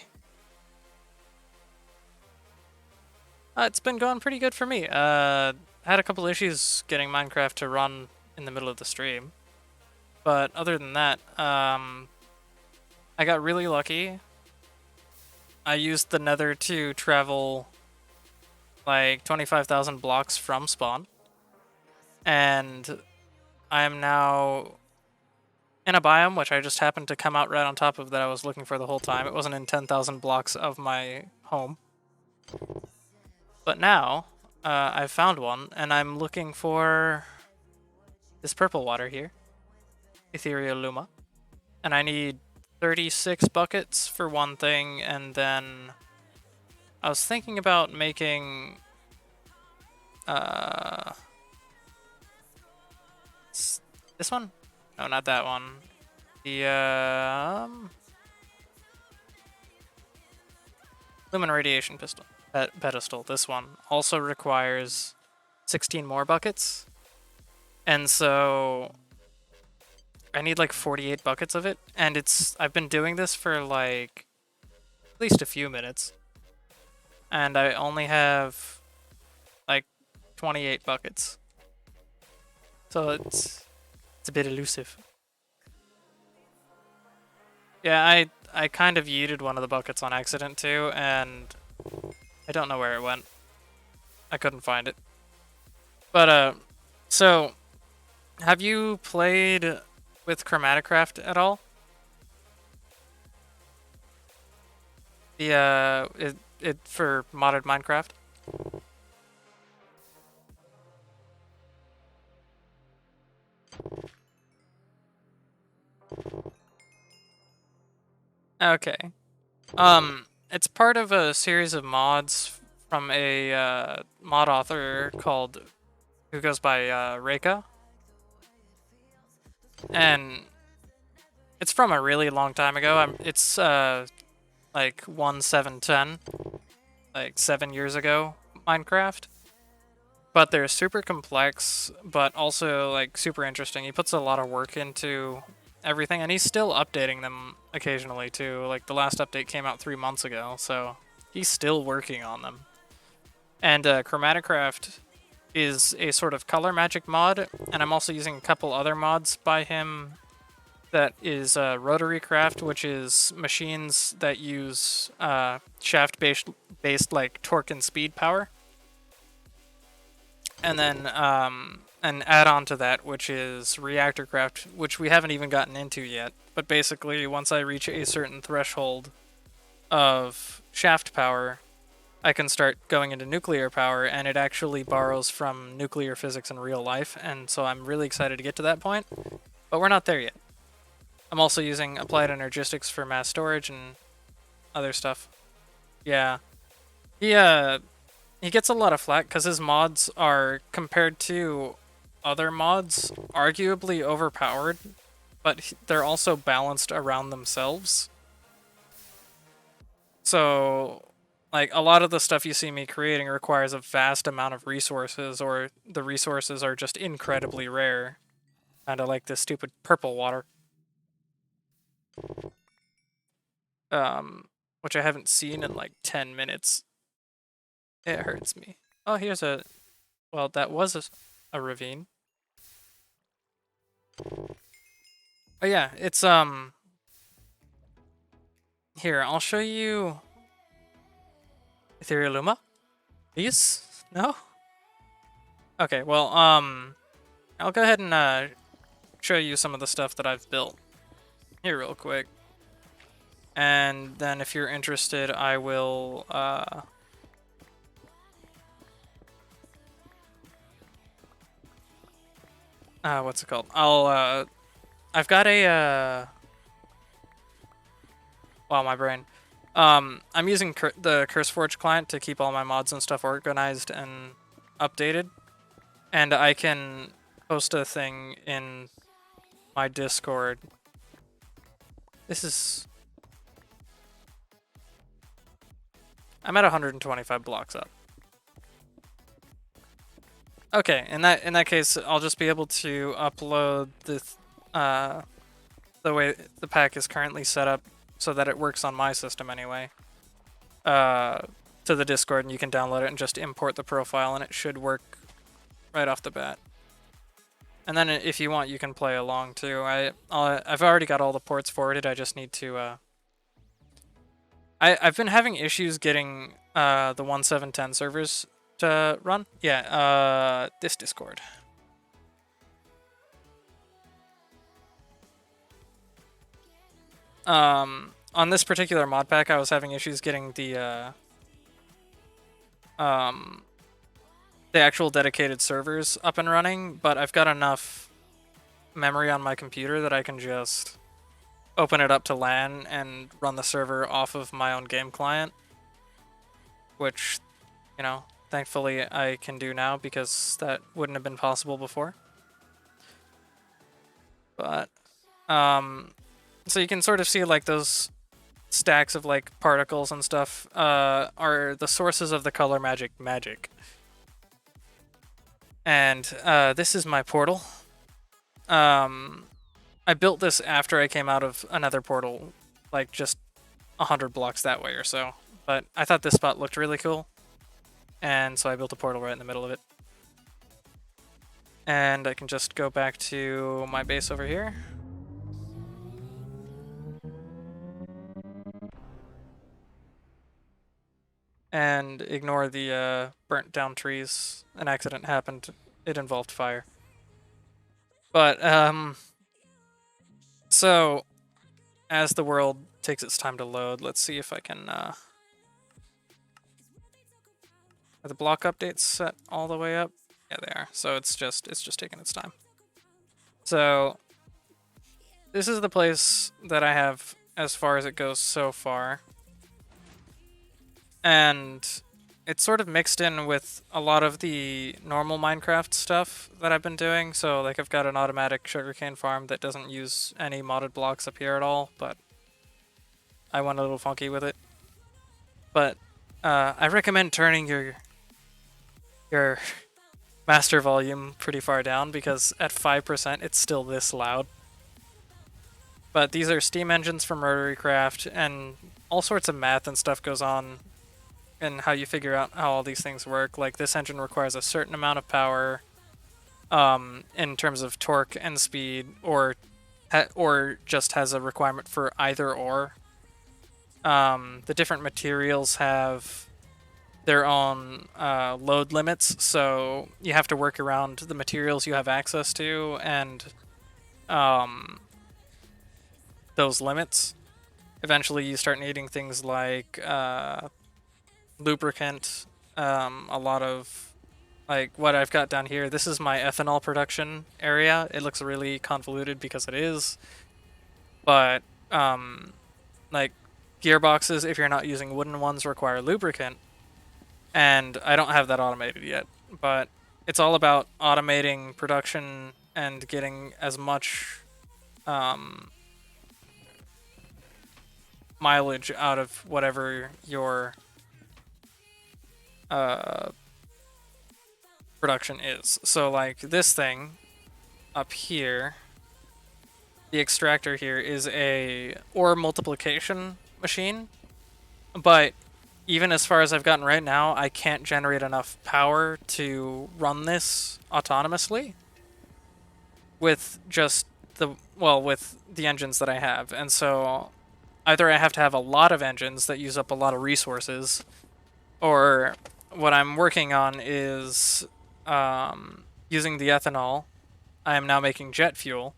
It's been going pretty good for me. Had a couple issues getting Minecraft to run in the middle of the stream. But other than that, I got really lucky. I used the Nether to travel like 25,000 blocks from spawn. And I am now in a biome which I just happened to come out right on top of that I was looking for the whole time. It wasn't in 10,000 blocks of my home. But now, I've found one, and I'm looking for this purple water here. Ethereal Luma. And I need 36 buckets for one thing, and then I was thinking about making this one? No, not that one. The Lumen radiation pistol pedestal. This one also requires 16 more buckets, and so I need like 48 buckets of it, and I've been doing this for like at least a few minutes, and I only have like 28 buckets, so it's a bit elusive. Yeah, I kind of yeeted one of the buckets on accident too, and I don't know where it went. I couldn't find it. But so have you played with Chromaticraft at all? The it for modded Minecraft? Okay. It's part of a series of mods from a mod author who goes by Reika. And it's from a really long time ago. like 1.7.10, like 7 years ago Minecraft. But they're super complex, but also like super interesting. He puts a lot of work into everything, and he's still updating them occasionally too. Like the last update came out 3 months ago, so he's still working on them. And Chromaticraft is a sort of color magic mod, and I'm also using a couple other mods by him. That is Rotarycraft, which is machines that use shaft-based like torque and speed power. And then an add-on to that, which is Reactorcraft, which we haven't even gotten into yet. But basically, once I reach a certain threshold of shaft power, I can start going into nuclear power, and it actually borrows from nuclear physics in real life. And so I'm really excited to get to that point, but we're not there yet. I'm also using Applied Energistics for mass storage and other stuff. Yeah. He gets a lot of flack because his mods are, compared to other mods, arguably overpowered, but they're also balanced around themselves. So, like, a lot of the stuff you see me creating requires a vast amount of resources, or the resources are just incredibly rare. Kinda like this stupid purple water. Which I haven't seen in like 10 minutes. It hurts me. Oh, here's a... Well, that was a ravine. Oh yeah, it's, Here, I'll show you... Ethereal Luma? Please? No? Okay, well, I'll go ahead and, show you some of the stuff that I've built. Here real quick. And then if you're interested, I will, what's it called? I've got a, wow, my brain. I'm using the CurseForge client to keep all my mods and stuff organized and updated. And I can post a thing in my Discord. This is... I'm at 125 blocks up. Okay, in that case, I'll just be able to upload the way the pack is currently set up, so that it works on my system anyway, to the Discord, and you can download it and just import the profile, and it should work right off the bat. And then if you want, you can play along too. I've already got all the ports forwarded. I just need to. I've been having issues getting the 1.7.10 servers to run. Yeah, this Discord. On this particular mod pack, I was having issues getting the actual dedicated servers up and running, but I've got enough memory on my computer that I can just open it up to LAN and run the server off of my own game client, which, you know, thankfully I can do now because that wouldn't have been possible before. But, so you can sort of see like those stacks of like particles and stuff are the sources of the color magic. And this is my portal. I built this after I came out of another portal, like just 100 blocks that way or so. But I thought this spot looked really cool, and so I built a portal right in the middle of it. And I can just go back to my base over here. And ignore the burnt down trees. An accident happened. It involved fire. But, so, as the world takes its time to load, let's see if I can, are the block updates set all the way up? Yeah, they are. So it's just taking its time. So, this is the place that I have as far as it goes so far. And it's sort of mixed in with a lot of the normal Minecraft stuff that I've been doing. So, like, I've got an automatic sugarcane farm that doesn't use any modded blocks up here at all, but I went a little funky with it. But I recommend turning your master volume pretty far down, because at 5% it's still this loud. But these are steam engines from Rotarycraft, and all sorts of math and stuff goes on in how you figure out how all these things work. Like, this engine requires a certain amount of power in terms of torque and speed, or just has a requirement for either or. The different materials have their own load limits, so you have to work around the materials you have access to and those limits. Eventually you start needing things like lubricant, a lot of, like what I've got down here. This is my ethanol production area. It looks really convoluted because it is, but like gearboxes, if you're not using wooden ones, require lubricant, and I don't have that automated yet, but it's all about automating production and getting as much mileage out of whatever your production is. So like this thing up here, the extractor here is a ore multiplication machine, but even as far as I've gotten right now, I can't generate enough power to run this autonomously with just with the engines that I have. And so either I have to have a lot of engines that use up a lot of resources, or what I'm working on is using the ethanol. I am now making jet fuel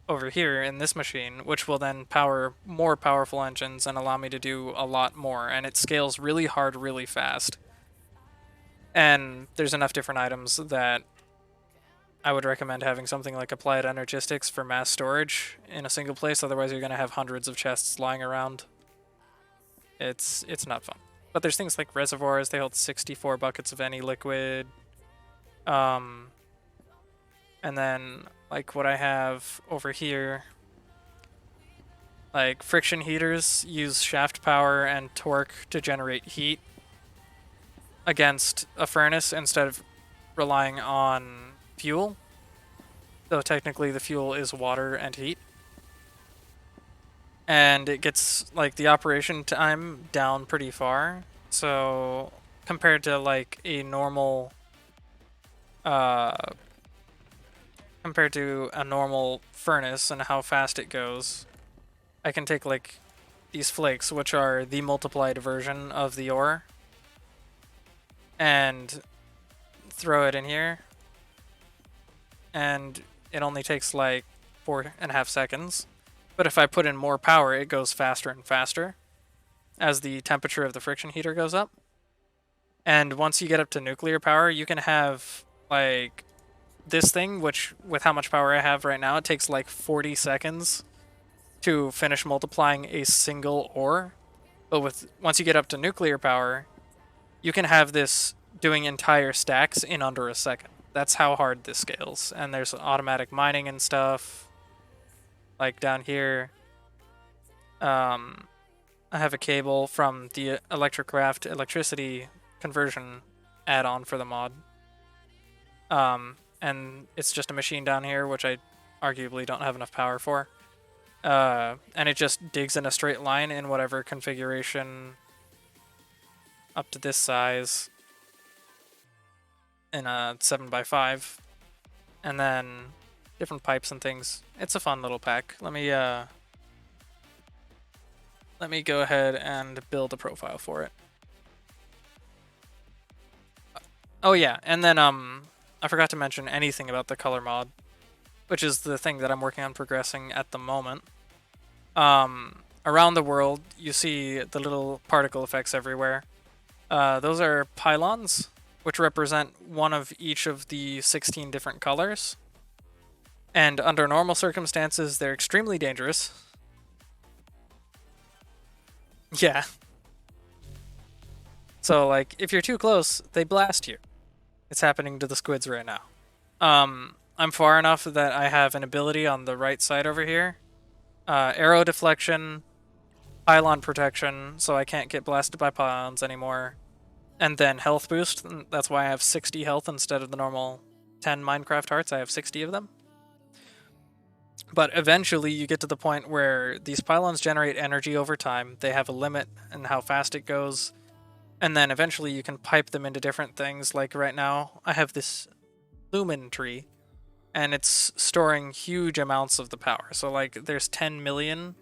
over here in this machine, which will then power more powerful engines and allow me to do a lot more, and it scales really hard really fast. And there's enough different items that I would recommend having something like Applied Energistics for mass storage in a single place, otherwise you're going to have hundreds of chests lying around. It's not fun. But there's things like Reservoirs. They hold 64 buckets of any liquid. And then like what I have over here, like friction heaters use shaft power and torque to generate heat against a furnace instead of relying on fuel. Though technically the fuel is water and heat. And it gets like the operation time down pretty far. So compared to like a normal furnace and how fast it goes, I can take like these flakes, which are the multiplied version of the ore, and throw it in here, and it only takes like 4.5 seconds. But if I put in more power, it goes faster and faster as the temperature of the friction heater goes up. And once you get up to nuclear power, you can have like this thing, which with how much power I have right now, it takes like 40 seconds to finish multiplying a single ore. But once you get up to nuclear power, you can have this doing entire stacks in under a second. That's how hard this scales. And there's automatic mining and stuff. Like down here, I have a cable from the Electrocraft electricity conversion add-on for the mod. And it's just a machine down here, which I arguably don't have enough power for. And it just digs in a straight line in whatever configuration up to this size in a 7x5. And then different pipes and things. It's a fun little pack. Let me go ahead and build a profile for it. Oh yeah, and then I forgot to mention anything about the color mod, which is the thing that I'm working on progressing at the moment. Around the world, you see the little particle effects everywhere. Those are pylons, which represent one of each of the 16 different colors. And under normal circumstances, they're extremely dangerous. Yeah. So, like, if you're too close, they blast you. It's happening to the squids right now. I'm far enough that I have an ability on the right side over here. Arrow deflection, pylon protection, so I can't get blasted by pylons anymore. And then health boost, that's why I have 60 health instead of the normal 10 Minecraft hearts, I have 60 of them. But eventually you get to the point where these pylons generate energy over time, they have a limit in how fast it goes, and then eventually you can pipe them into different things. Like right now, I have this Lumen tree, and it's storing huge amounts of the power. So like there's 10 million,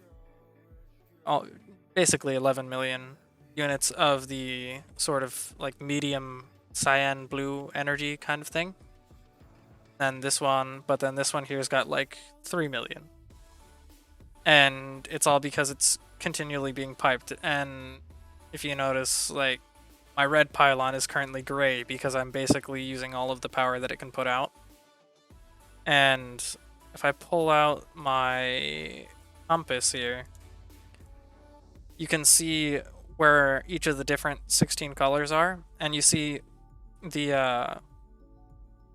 basically 11 million units of the sort of like medium cyan blue energy kind of thing. And this one, but then this one here's got like 3 million. And it's all because it's continually being piped. And if you notice, like, my red pylon is currently gray because I'm basically using all of the power that it can put out. And if I pull out my compass here, you can see where each of the different 16 colors are, and you see the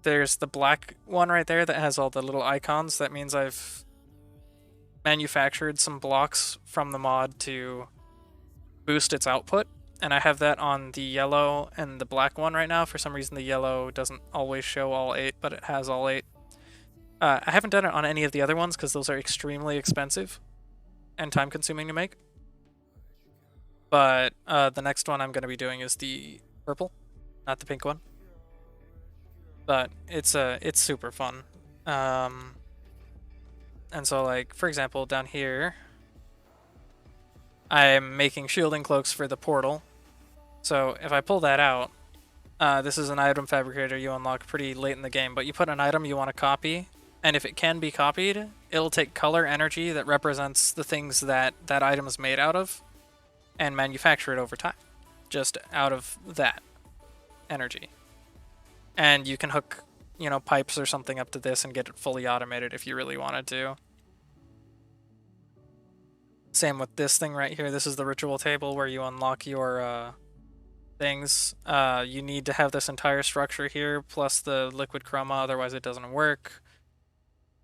there's the black one right there that has all the little icons. That means I've manufactured some blocks from the mod to boost its output, and I have that on the yellow and the black one right now. For some reason the yellow doesn't always show all 8, but it has all 8. I haven't done it on any of the other ones because those are extremely expensive and time consuming to make. But the next one I'm going to be doing is the purple, not the pink one. But it's super fun. And so, like, for example, down here, I'm making shielding cloaks for the portal. So if I pull that out, this is an item fabricator you unlock pretty late in the game, but you put an item you want to copy, and if it can be copied, it'll take color energy that represents the things that that item is made out of, and manufacture it over time, just out of that energy. And you can hook, you know, pipes or something up to this and get it fully automated if you really wanted to. Same with this thing right here. This is the ritual table where you unlock your things. You need to have this entire structure here plus the liquid chroma, otherwise it doesn't work.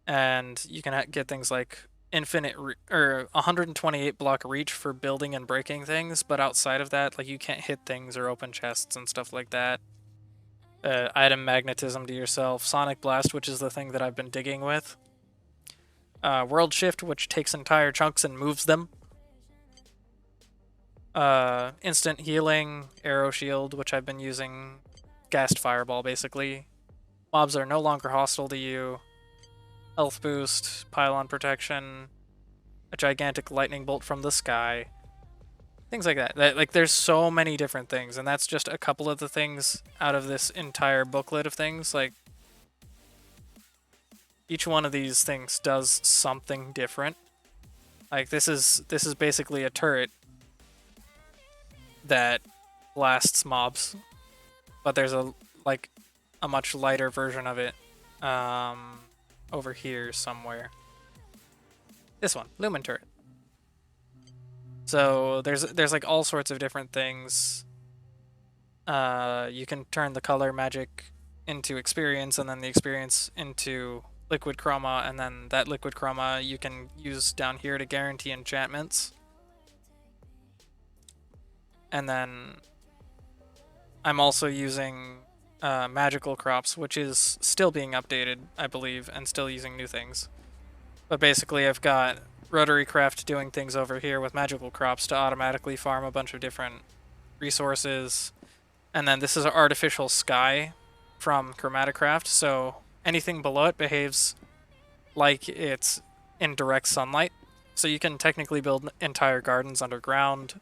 And you can get things like infinite or 128 block reach for building and breaking things, but outside of that, like, you can't hit things or open chests and stuff like that. Item magnetism to yourself, sonic blast, which is the thing that I've been digging with. World shift, which takes entire chunks and moves them. Instant healing, arrow shield, which I've been using. Gassed fireball, basically. Mobs are no longer hostile to you. Health boost, pylon protection, a gigantic lightning bolt from the sky, things like that. Like, there's so many different things, and that's just a couple of the things out of this entire booklet of things. Like, each one of these things does something different. Like, this is basically a turret that blasts mobs, but there's a much lighter version of it. Over here somewhere. This one, Lumen turret. So there's like all sorts of different things. You can turn the color magic into experience, and then the experience into liquid chroma, and then that liquid chroma you can use down here to guarantee enchantments. And then I'm also using magical crops, which is still being updated, I believe, and still using new things. But basically I've got Rotarycraft doing things over here with magical crops to automatically farm a bunch of different resources. And then this is an artificial sky from Chromaticraft, so anything below it behaves like it's in direct sunlight. So you can technically build entire gardens underground,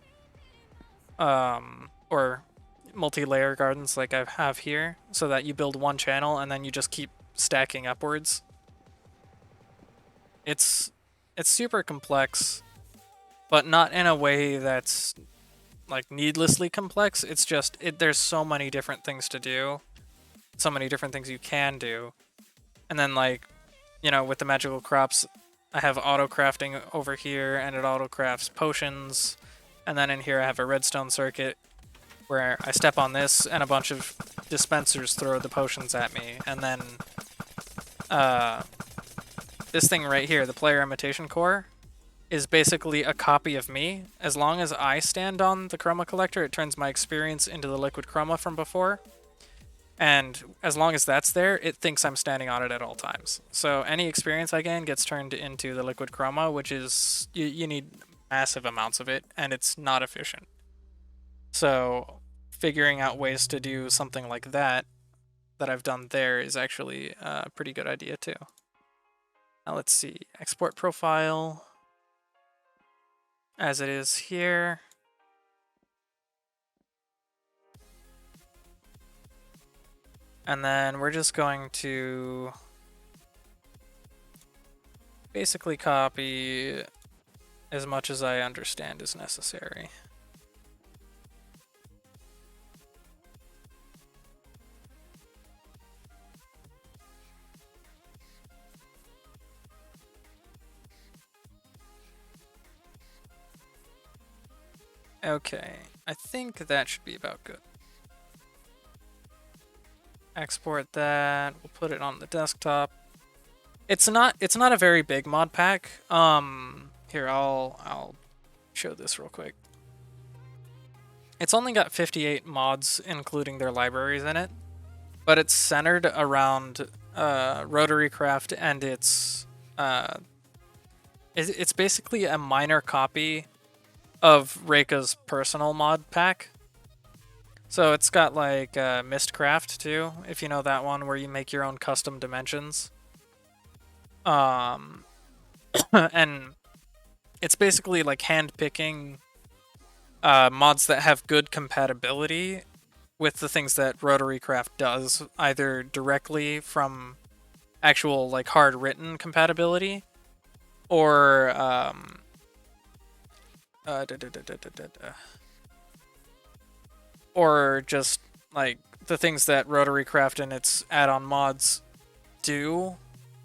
or multi-layer gardens like I have here, so that you build one channel and then you just keep stacking upwards. It's super complex, but not in a way that's like needlessly complex. It's just there's so many different things to do, so many different things you can do. And then, like, you know, with the magical crops, I have auto crafting over here, and it auto crafts potions. And then in here I have a redstone circuit where I step on this and a bunch of dispensers throw the potions at me. And then this thing right here, the player imitation core, is basically a copy of me. As long as I stand on the chroma collector, it turns my experience into the liquid chroma from before. And as long as that's there, it thinks I'm standing on it at all times. So any experience I gain gets turned into the liquid chroma, which is, you need massive amounts of it, and it's not efficient. So figuring out ways to do something like that I've done there is actually a pretty good idea too. Now let's see, export profile as it is here. And then we're just going to basically copy as much as I understand is necessary. Okay, I think that should be about good. Export that. We'll put it on the desktop. It's not a very big mod pack. Here I'll show this real quick. It's only got 58 mods, including their libraries in it, but it's centered around Rotarycraft, and it's basically a minor copy of Reika's personal mod pack. So it's got like Mistcraft too, if you know that one, where you make your own custom dimensions. And it's basically like hand-picking mods that have good compatibility with the things that Rotarycraft does, either directly from actual like hard-written compatibility, or or just like the things that Rotarycraft and its add-on mods do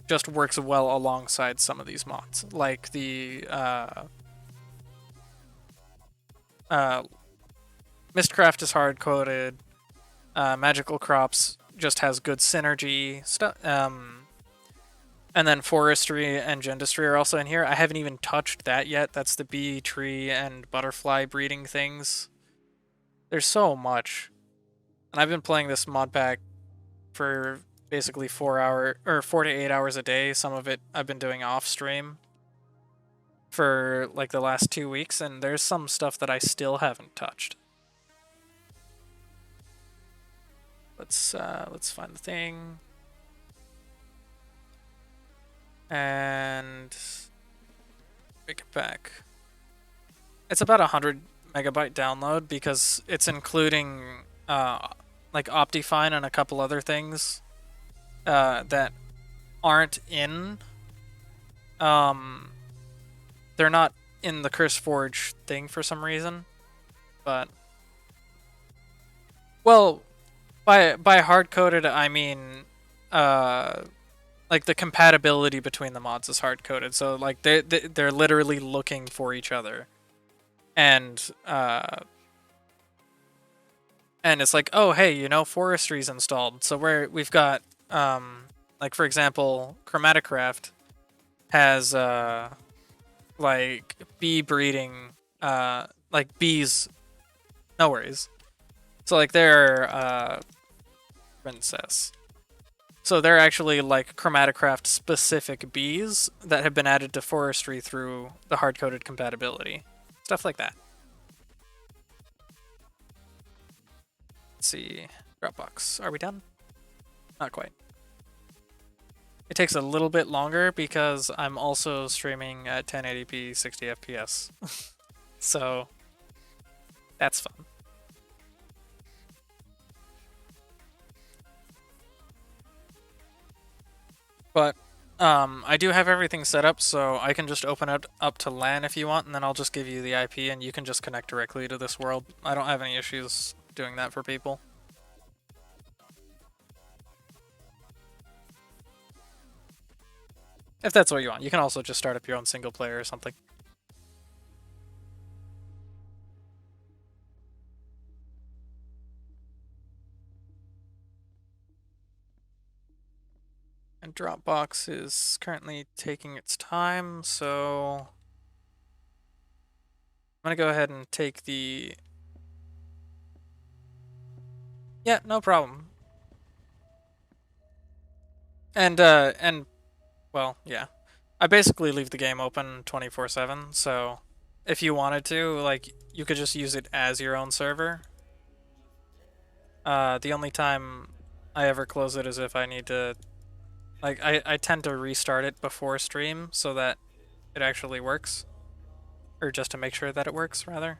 just works well alongside some of these mods, like the Mistcraft is hard-coded. Magical Crops just has good synergy stuff. And then Forestry and Gendistry are also in here. I haven't even touched that yet. That's the bee, tree, and butterfly breeding things. There's so much. And I've been playing this mod pack for basically 4 to 8 hours a day. Some of it I've been doing off stream for like the last 2 weeks, and there's some stuff that I still haven't touched. Let's find the thing. And make it back. It's about 100 megabyte download because it's including like Optifine and a couple other things that aren't in. They're not in the CurseForge thing for some reason, but well, by hard coded I mean like the compatibility between the mods is hard coded. So like they're literally looking for each other, and it's like, oh hey, you know, Forestry's installed, so we've got like for example, Chromaticraft has like bee breeding, like bees. No worries. So like they're princess. So they're actually like Chromaticraft specific bees that have been added to Forestry through the hard-coded compatibility. Stuff like that. Let's see. Dropbox. Are we done? Not quite. It takes a little bit longer because I'm also streaming at 1080p 60 FPS. So that's fun. But I do have everything set up, so I can just open it up to LAN if you want, and then I'll just give you the IP and you can just connect directly to this world. I don't have any issues doing that for people. If that's what you want. You can also just start up your own single player or something. And Dropbox is currently taking its time, so I'm gonna go ahead and take the... Yeah, no problem. And, well, yeah. I basically leave the game open 24/7, so if you wanted to, like, you could just use it as your own server. The only time I ever close it is if I need to... Like, I tend to restart it before stream so that it actually works. Or just to make sure that it works, rather.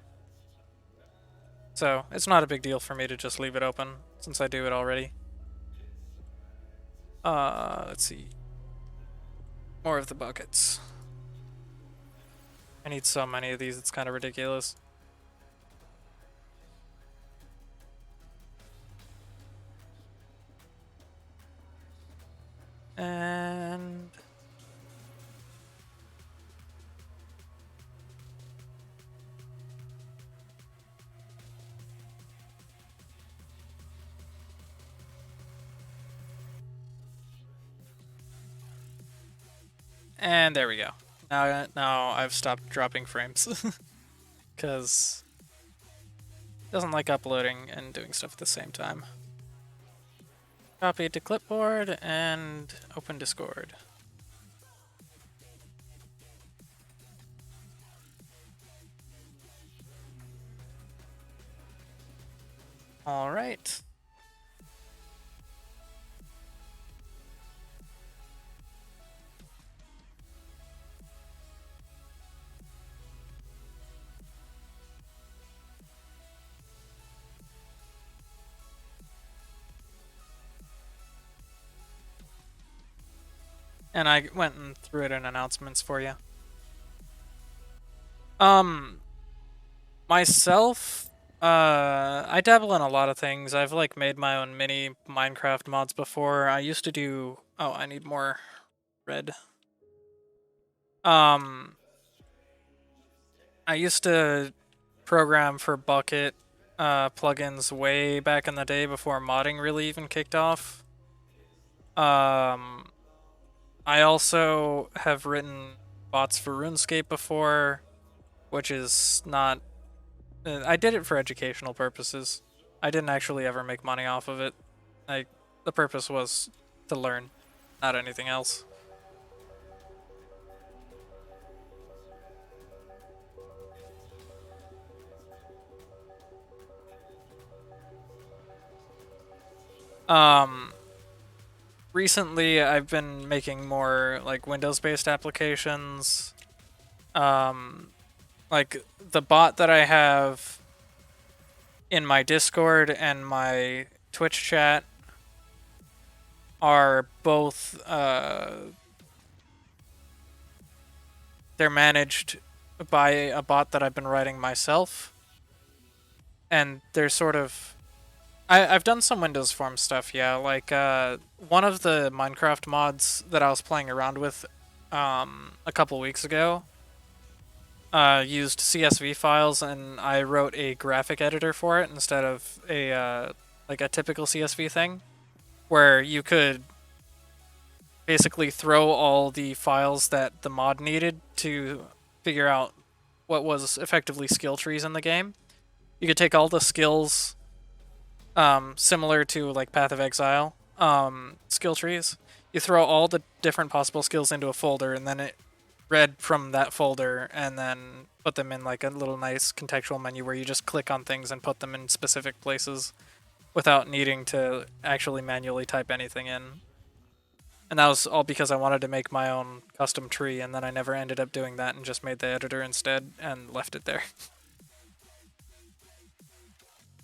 So, it's not a big deal for me to just leave it open, since I do it already. Let's see. More of the buckets. I need so many of these, it's kind of ridiculous. And... And there we go. Now I've stopped dropping frames. Because it doesn't like uploading and doing stuff at the same time. Copy it to clipboard and open Discord. All right. And I went and threw it in announcements for you. Myself, I dabble in a lot of things. I've like made my own mini Minecraft mods before. I used to do... Oh, I need more red. I used to program for Bucket plugins way back in the day before modding really even kicked off. I also have written bots for RuneScape before, which is not... I did it for educational purposes. I didn't actually ever make money off of it. The purpose was to learn, not anything else. Recently I've been making more like Windows-based applications. Like the bot that I have in my Discord and my Twitch chat are both they're managed by a bot that I've been writing myself, and they're sort of... I've done some Windows Form stuff, yeah. Like, one of the Minecraft mods that I was playing around with a couple weeks ago used CSV files, and I wrote a graphic editor for it instead of a like a typical CSV thing, where you could basically throw all the files that the mod needed to figure out what was effectively skill trees in the game. You could take all the skills... similar to like Path of Exile skill trees. You throw all the different possible skills into a folder, and then it read from that folder and then put them in like a little nice contextual menu where you just click on things and put them in specific places without needing to actually manually type anything in. And that was all because I wanted to make my own custom tree, and then I never ended up doing that and just made the editor instead and left it there.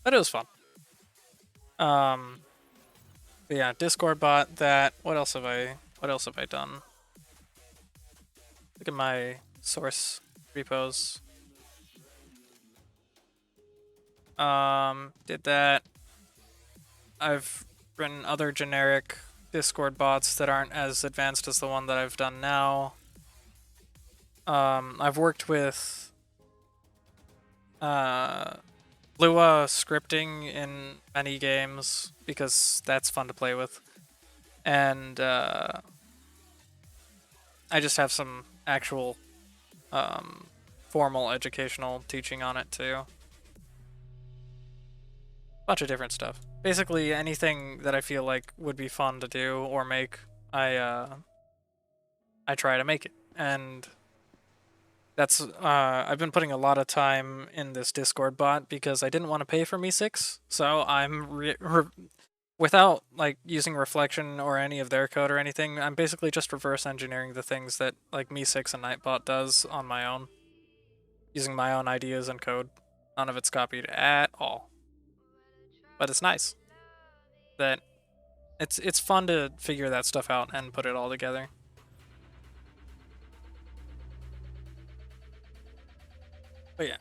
But it was fun. But yeah, Discord bot, that. What else have I done? Look at my source repos. Did that. I've written other generic Discord bots that aren't as advanced as the one that I've done now. I've worked with Lua scripting in many games because that's fun to play with. And I just have some actual formal educational teaching on it too. Bunch of different stuff. Basically anything that I feel like would be fun to do or make, I try to make it. And that's I've been putting a lot of time in this Discord bot because I didn't want to pay for Me6, so I'm without like using reflection or any of their code or anything, I'm basically just reverse engineering the things that like Me6 and Nightbot does on my own, using my own ideas and code. None of it's copied at all. But it's nice that it's fun to figure that stuff out and put it all together. But yeah,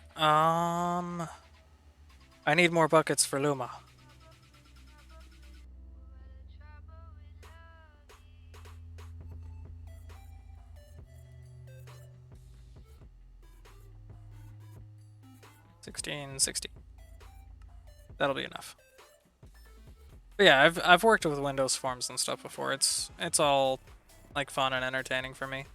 I need more buckets for Luma. $16.60. That'll be enough. But yeah, I've worked with Windows Forms and stuff before. It's all like fun and entertaining for me.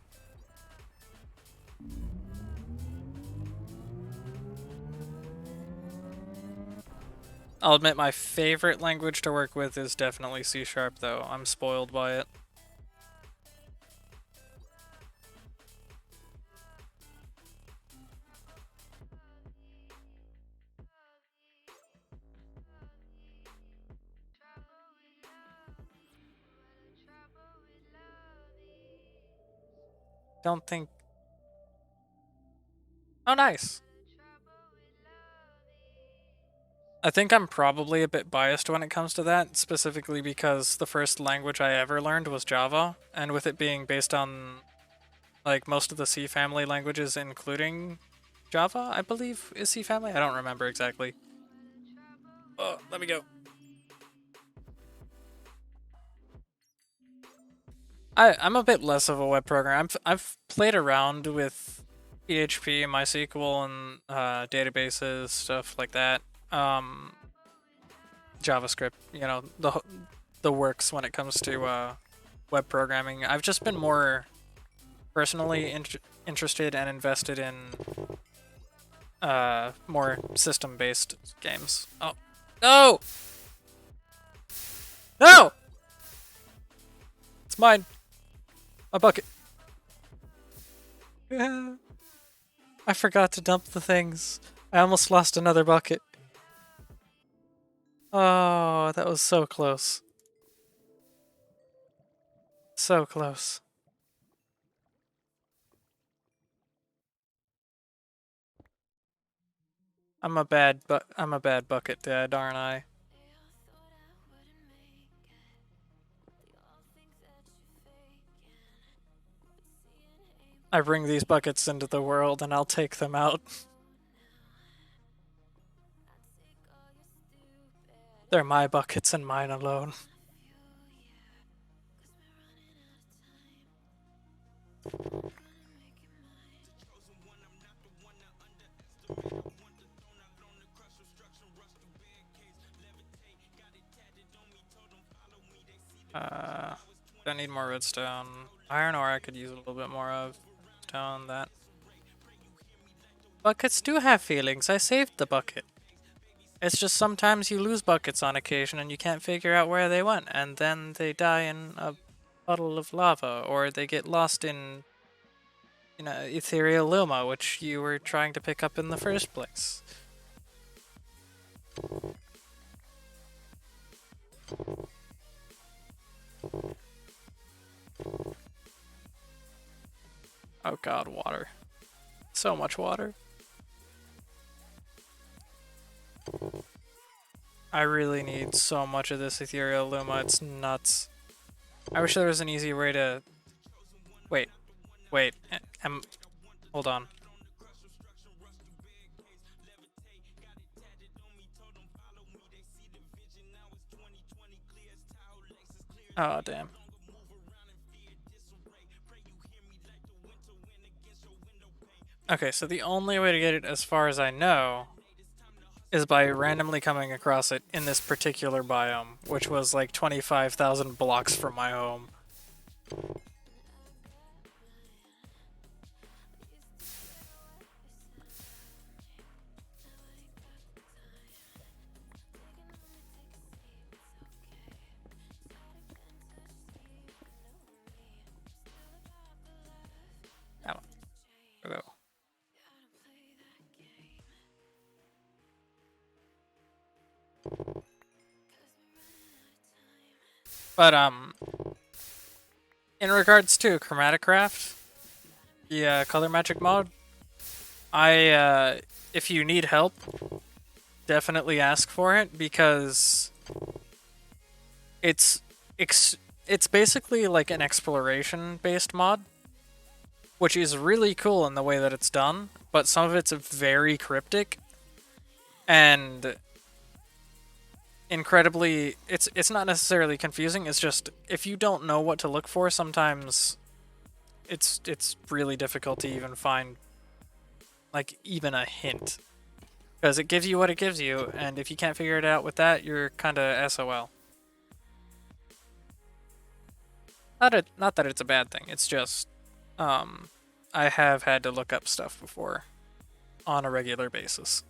I'll admit my favorite language to work with is definitely C# though. I'm spoiled by it. Don't think... Oh, nice. I think I'm probably a bit biased when it comes to that, specifically because the first language I ever learned was Java, and with it being based on like most of the C family languages, including Java, I believe is C family. I don't remember exactly. Oh, let me go. I'm a bit less of a web programmer. I've played around with PHP, MySQL, and databases, stuff like that. JavaScript, you know, the works when it comes to web programming. I've just been more personally interested and invested in more system-based games. Oh, no! No! It's mine. My bucket. I forgot to dump the things. I almost lost another bucket. Oh, that was so close. So close. I'm a bad bucket dad, aren't I? I bring these buckets into the world and I'll take them out. They're my buckets and mine alone. I need more redstone. Iron ore I could use a little bit more of. Stone, that. Buckets do have feelings. I saved the bucket. It's just sometimes you lose buckets on occasion and you can't figure out where they went, and then they die in a puddle of lava, or they get lost in, you know, Ethereal Luma, which you were trying to pick up in the first place. Oh god, water. So much water. I really need so much of this Ethereal Luma, it's nuts. I wish there was an easy way to... Wait. Hold on. Oh, damn. Okay, so the only way to get it, as far as I know, is by randomly coming across it in this particular biome, which was like 25,000 blocks from my home. But in regards to Chromaticraft, the color magic mod, if you need help, definitely ask for it, because it's basically like an exploration based mod, which is really cool in the way that it's done, but some of it's very cryptic and incredibly, it's not necessarily confusing, it's just if you don't know what to look for, sometimes it's really difficult to even find like even a hint, because it gives you what it gives you, and if you can't figure it out with that, you're kind of SOL. Not that it's a bad thing, it's just I have had to look up stuff before on a regular basis.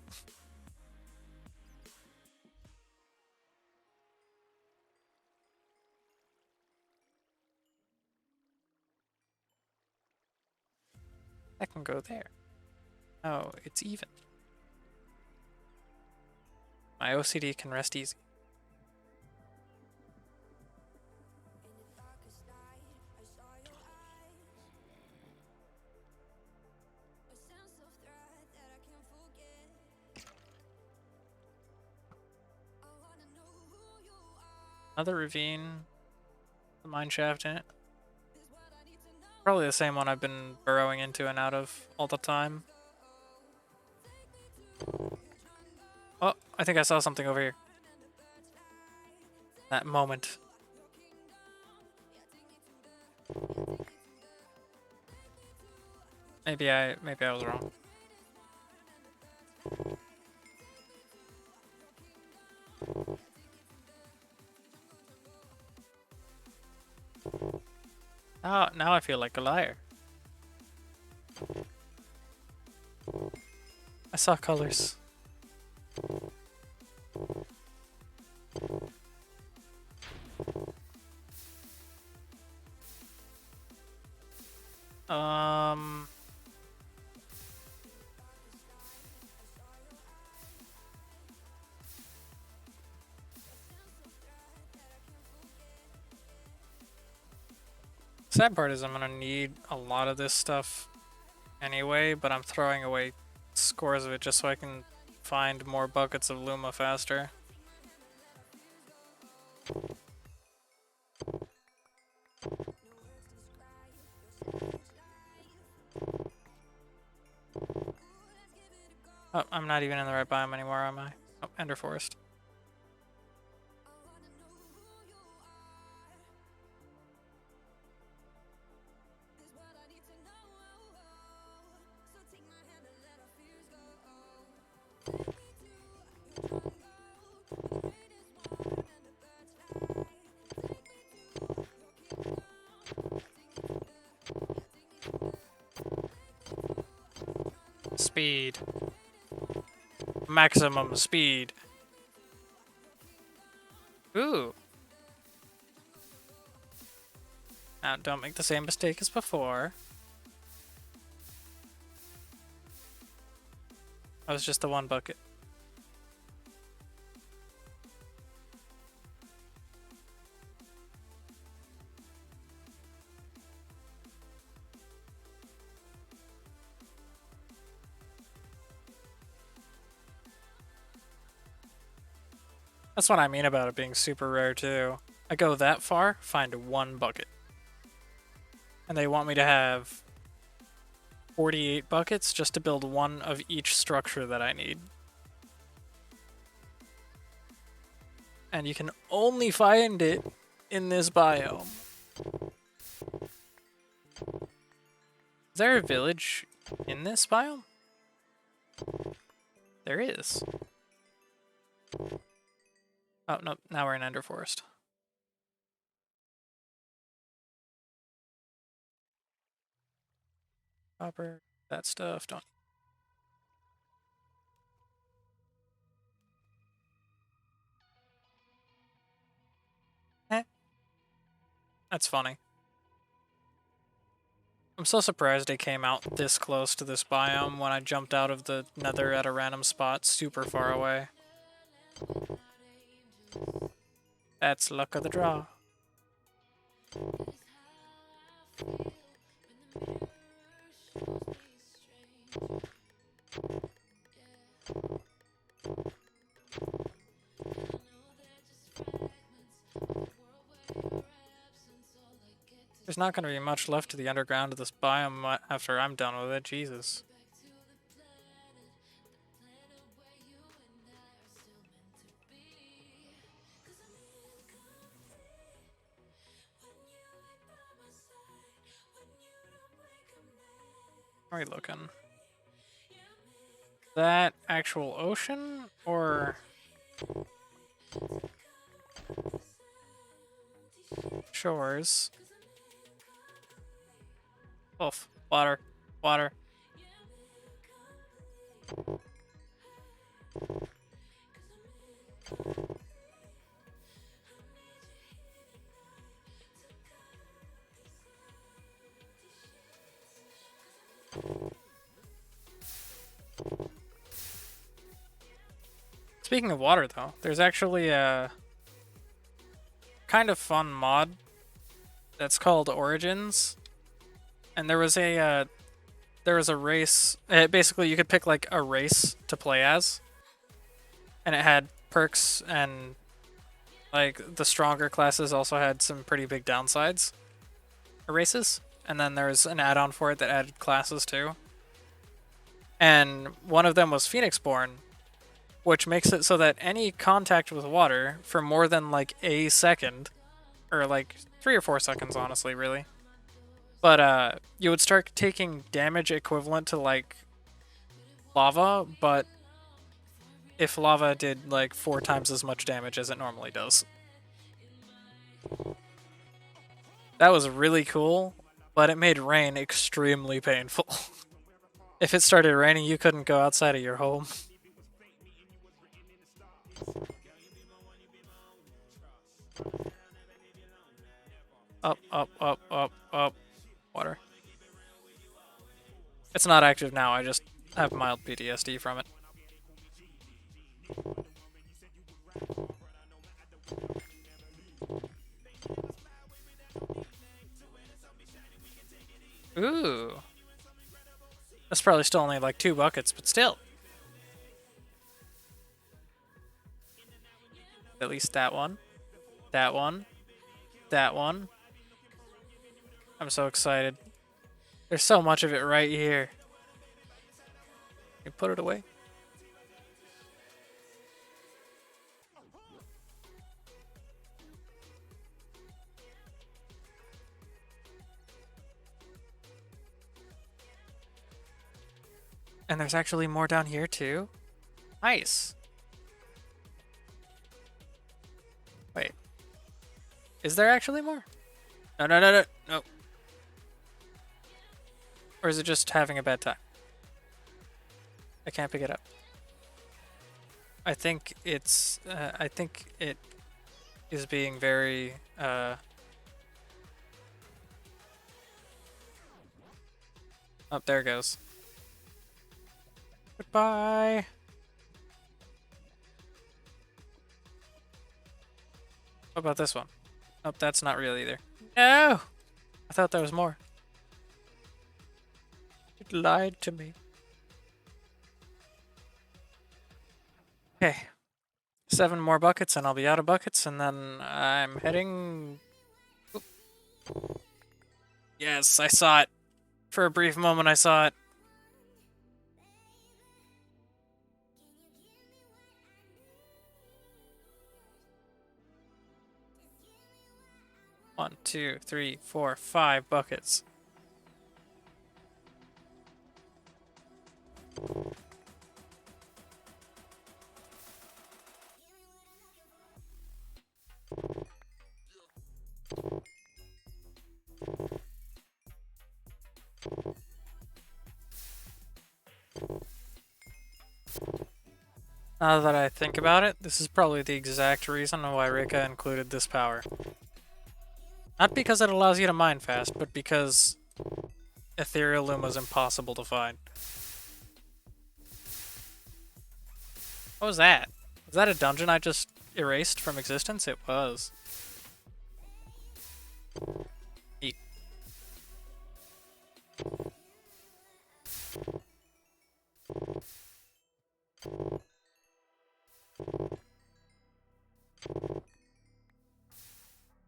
I can go there. Oh, it's even. My OCD can rest easy. Another ravine. The mine shaft in it. Probably the same one I've been burrowing into and out of all the time. Oh, I think I saw something over here. That moment. Maybe I was wrong. Oh, now I feel like a liar. I saw colors. Sad part is I'm gonna need a lot of this stuff anyway, but I'm throwing away scores of it just so I can find more buckets of Luma faster. Oh, I'm not even in the right biome anymore, am I? Oh, Ender Forest. Speed. Maximum speed. Ooh. Now, don't make the same mistake as before. That was just the one bucket. That's what I mean about it being super rare too. I go that far, find one bucket. And they want me to have 48 buckets just to build one of each structure that I need. And you can only find it in this biome. Is there a village in this biome? There is. Oh, no, now we're in Ender Forest. Copper, that stuff, don't. Eh. That's funny. I'm so surprised it came out this close to this biome when I jumped out of the nether at a random spot super far away. That's luck of the draw. There's not going to be much left to the underground of this biome after I'm done with it. Jesus. How are we looking? That actual ocean or shores? Oof. Water. Water. Speaking of water, though, there's actually a kind of fun mod that's called Origins, and there was a race. Basically, you could pick like a race to play as, and it had perks, and like the stronger classes also had some pretty big downsides. Races, and then there's an add-on for it that added classes too. And one of them was Phoenixborn, which makes it so that any contact with water for more than like a second, or like 3 or 4 seconds, honestly, really. But you would start taking damage equivalent to like lava, but if lava did like 4 times as much damage as it normally does. That was really cool, but it made rain extremely painful. If it started raining, you couldn't go outside of your home. Up, up, up, up, up. Water. It's not active now, I just have mild PTSD from it. Ooh. That's probably still only like 2 buckets, but still. At least that one. That one. That one. I'm so excited. There's so much of it right here. You put it away. And there's actually more down here too. Nice. Wait. Is there actually more? No, no, no, no, no. Or is it just having a bad time? I can't pick it up. I think it's, I think it is being very, Oh, there it goes. Goodbye. What about this one? Nope, that's not real either. No! I thought there was more. It lied to me. Okay. 7 more buckets and I'll be out of buckets, and then I'm heading... Oop. Yes, I saw it. For a brief moment I saw it. One, 2, 3, 4, 5 buckets. Now that I think about it, this is probably the exact reason why Rika included this power. Not because it allows you to mine fast, but because Ethereal Luma is impossible to find. What was that? Was that a dungeon I just erased from existence? It was. Eat.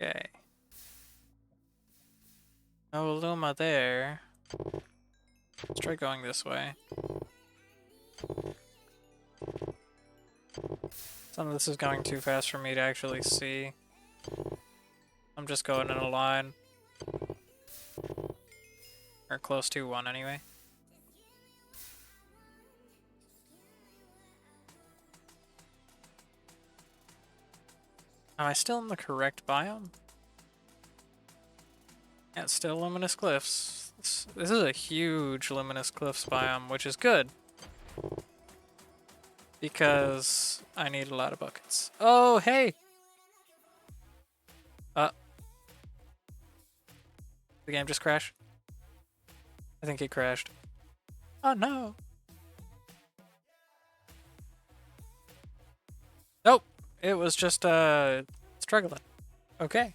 Okay. No Luma there. Let's try going this way. Some of this is going too fast for me to actually see. I'm just going in a line. Or close to one anyway. Am I still in the correct biome? Yeah, it's still Luminous Cliffs. This is a huge Luminous Cliffs biome, which is good. Because I need a lot of buckets. Oh, hey! The game just crashed? I think it crashed. Oh no! Nope! It was just, struggling. Okay.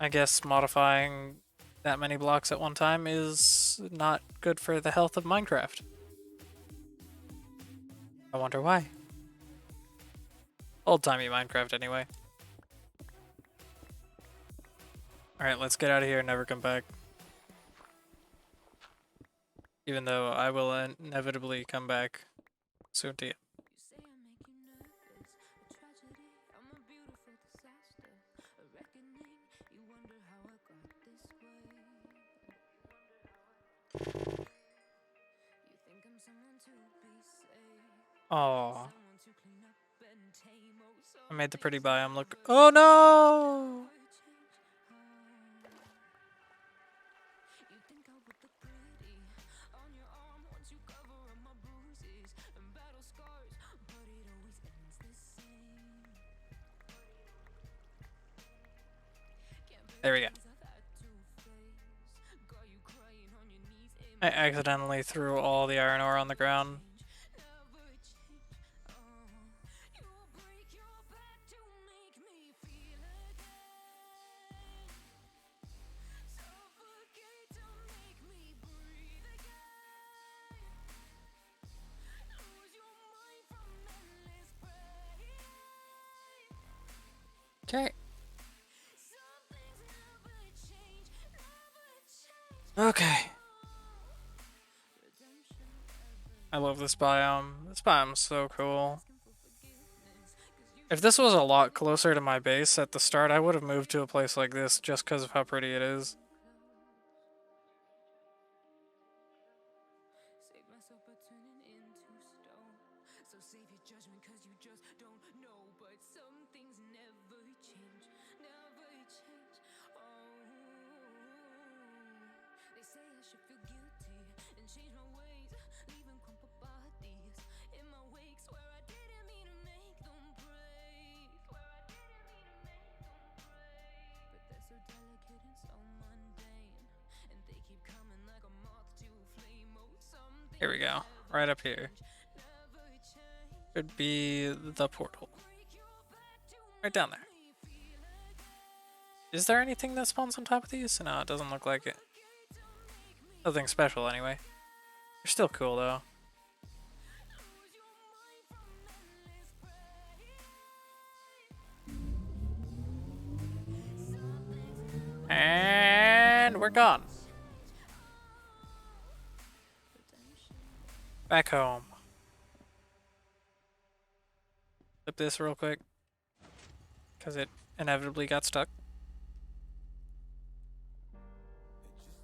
I guess modifying that many blocks at one time is not good for the health of Minecraft. I wonder why. Old-timey Minecraft, anyway. Alright, let's get out of here and never come back. Even though I will inevitably come back soon to you. Oh, I made the pretty biome look. Oh no! There we go. I accidentally threw all the iron ore on the ground. Okay. Okay. I love this biome. This biome's so cool. If this was a lot closer to my base at the start, I would have moved to a place like this just because of how pretty it is. Here we go. Right up here. Should be the portal. Right down there. Is there anything that spawns on top of these? No, it doesn't look like it. Nothing special anyway. They're still cool though. And we're gone. Back home. Flip this real quick. Because it inevitably got stuck.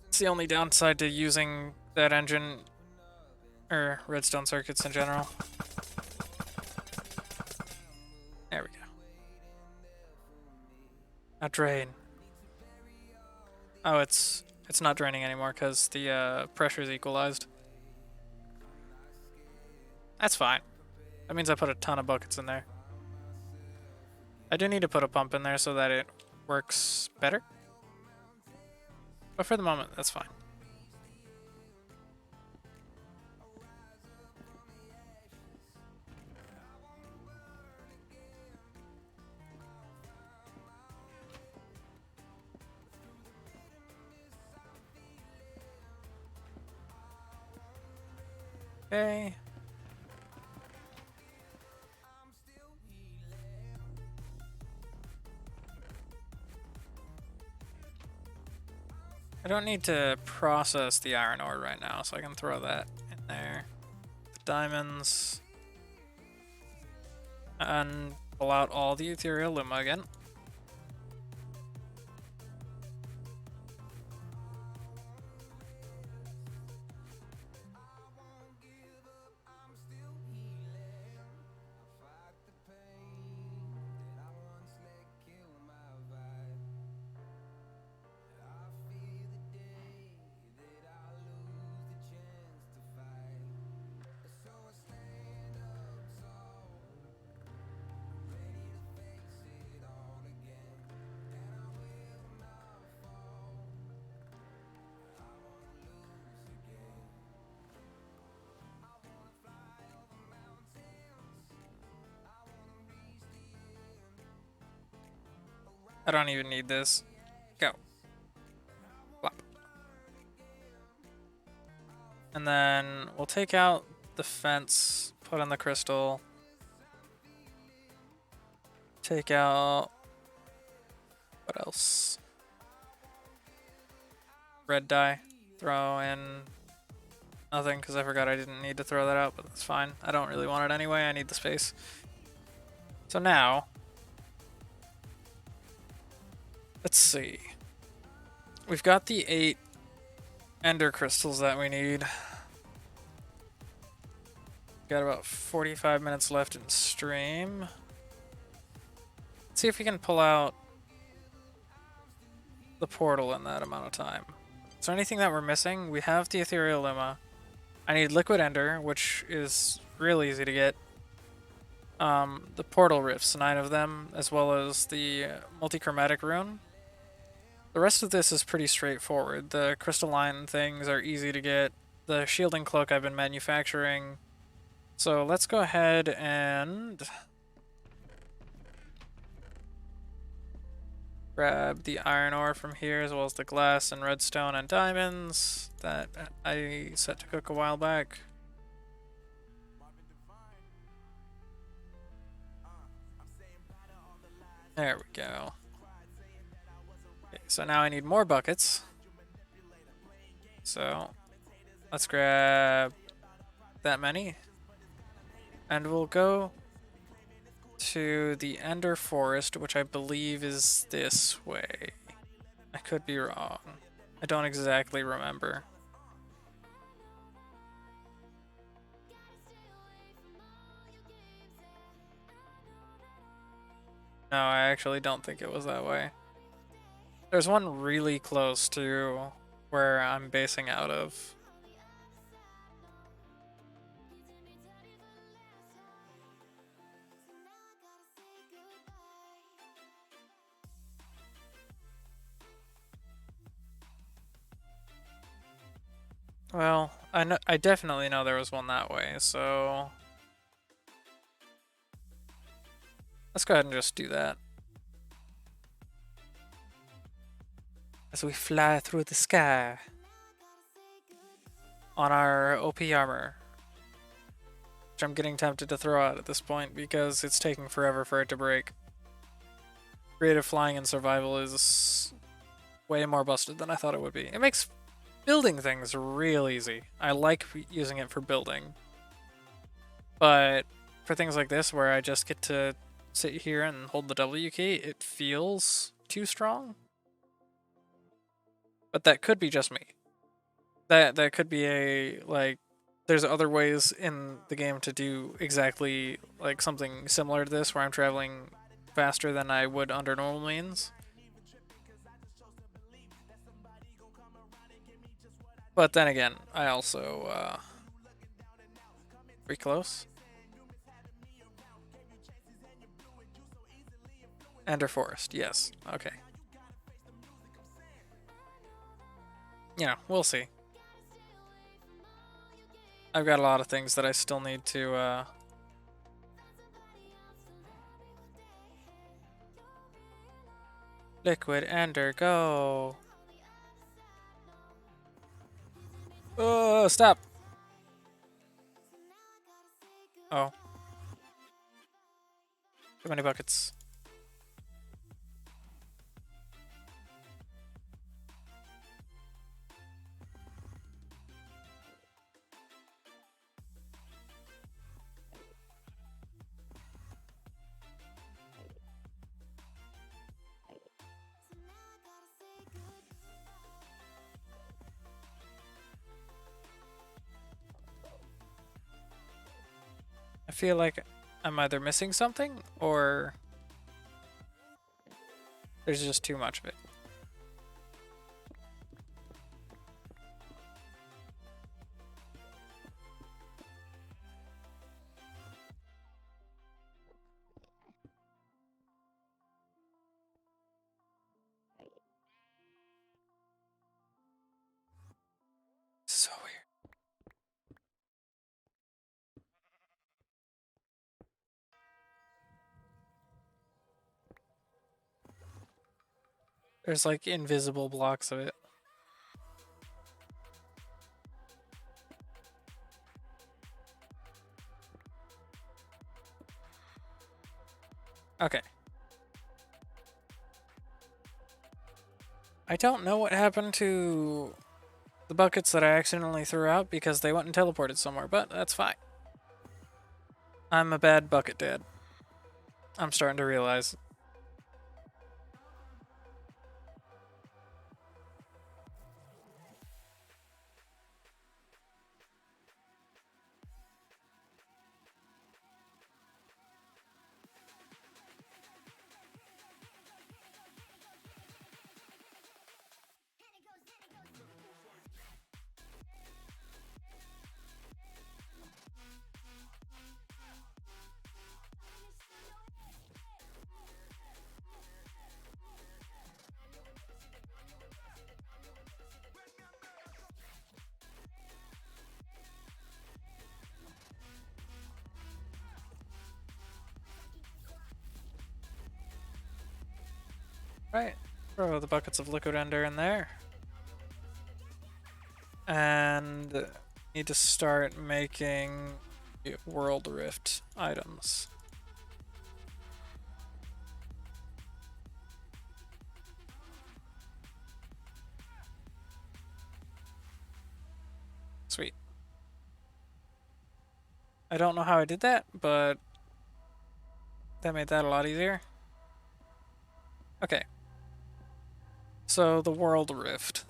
It's the only downside to using that engine, or redstone circuits in general. There we go. Now drain. Oh, it's not draining anymore because the pressure is equalized. That's fine. That means I put a ton of buckets in there. I do need to put a pump in there so that it works better. But for the moment, that's fine. Okay. I don't need to process the iron ore right now, so I can throw that in there. The diamonds. And pull out all the Ethereal Luma again. I don't even need this. Go. Flop. And then we'll take out the fence, put in the crystal. Take out... what else? Red dye. Throw in... nothing, because I forgot I didn't need to throw that out, but that's fine. I don't really want it anyway, I need the space. So now... let's see. We've got the 8 ender crystals that we need. Got about 45 minutes left in stream. Let's see if we can pull out the portal in that amount of time. Is there anything that we're missing? We have the Ethereal Luma. I need liquid ender, which is real easy to get. The portal rifts, 9 of them, as well as the multi-chromatic rune. The rest of this is pretty straightforward. The crystalline things are easy to get. The shielding cloak I've been manufacturing. So let's go ahead and grab the iron ore from here, as well as the glass and redstone and diamonds that I set to cook a while back. There we go. Okay, so now I need more buckets. So let's grab that many. And we'll go to the Ender Forest, which I believe is this way. I could be wrong. I don't exactly remember. No, I actually don't think it was that way. There's one really close to where I'm basing out of. Well, I definitely know there was one that way, so let's go ahead and just do that. As we fly through the sky on our OP armor, which I'm getting tempted to throw out at this point because it's taking forever for it to break. Creative flying in survival is way more busted than I thought it would be. It makes building things real easy. I like using it for building. But for things like this where I just get to sit here and hold the W key, it feels too strong. But that could be just me. That could be a, like, there's other ways in the game to do exactly like something similar to this where I'm traveling faster than I would under normal means. But then again, I also, pretty close. Ender Forest, yes, okay. You know, we'll see. I've got a lot of things that I still need to, Liquid Ender, go! Oh, stop! Too many buckets. I feel like I'm either missing something or there's just too much of it. So weird. There's like invisible blocks of it. Okay. I don't know what happened to the buckets that I accidentally threw out because they went and teleported somewhere, but that's fine. I'm a bad bucket dad. I'm starting to realize. Right. Throw the buckets of liquid ender in there. And need to start making World Rift items. Sweet. I don't know how I did that, but that made that a lot easier. Okay. So the World Rift.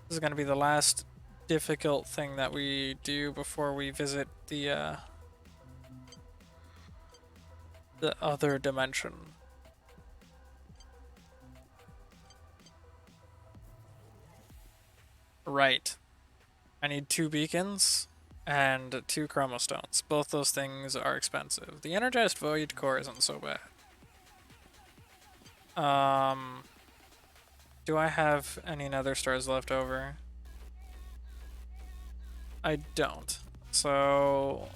This is going to be the last difficult thing that we do before we visit the other dimension. Right. I need 2 beacons and 2 chromostones. Both those things are expensive. The energized void core isn't so bad. Do I have any nether stars left over? I don't. So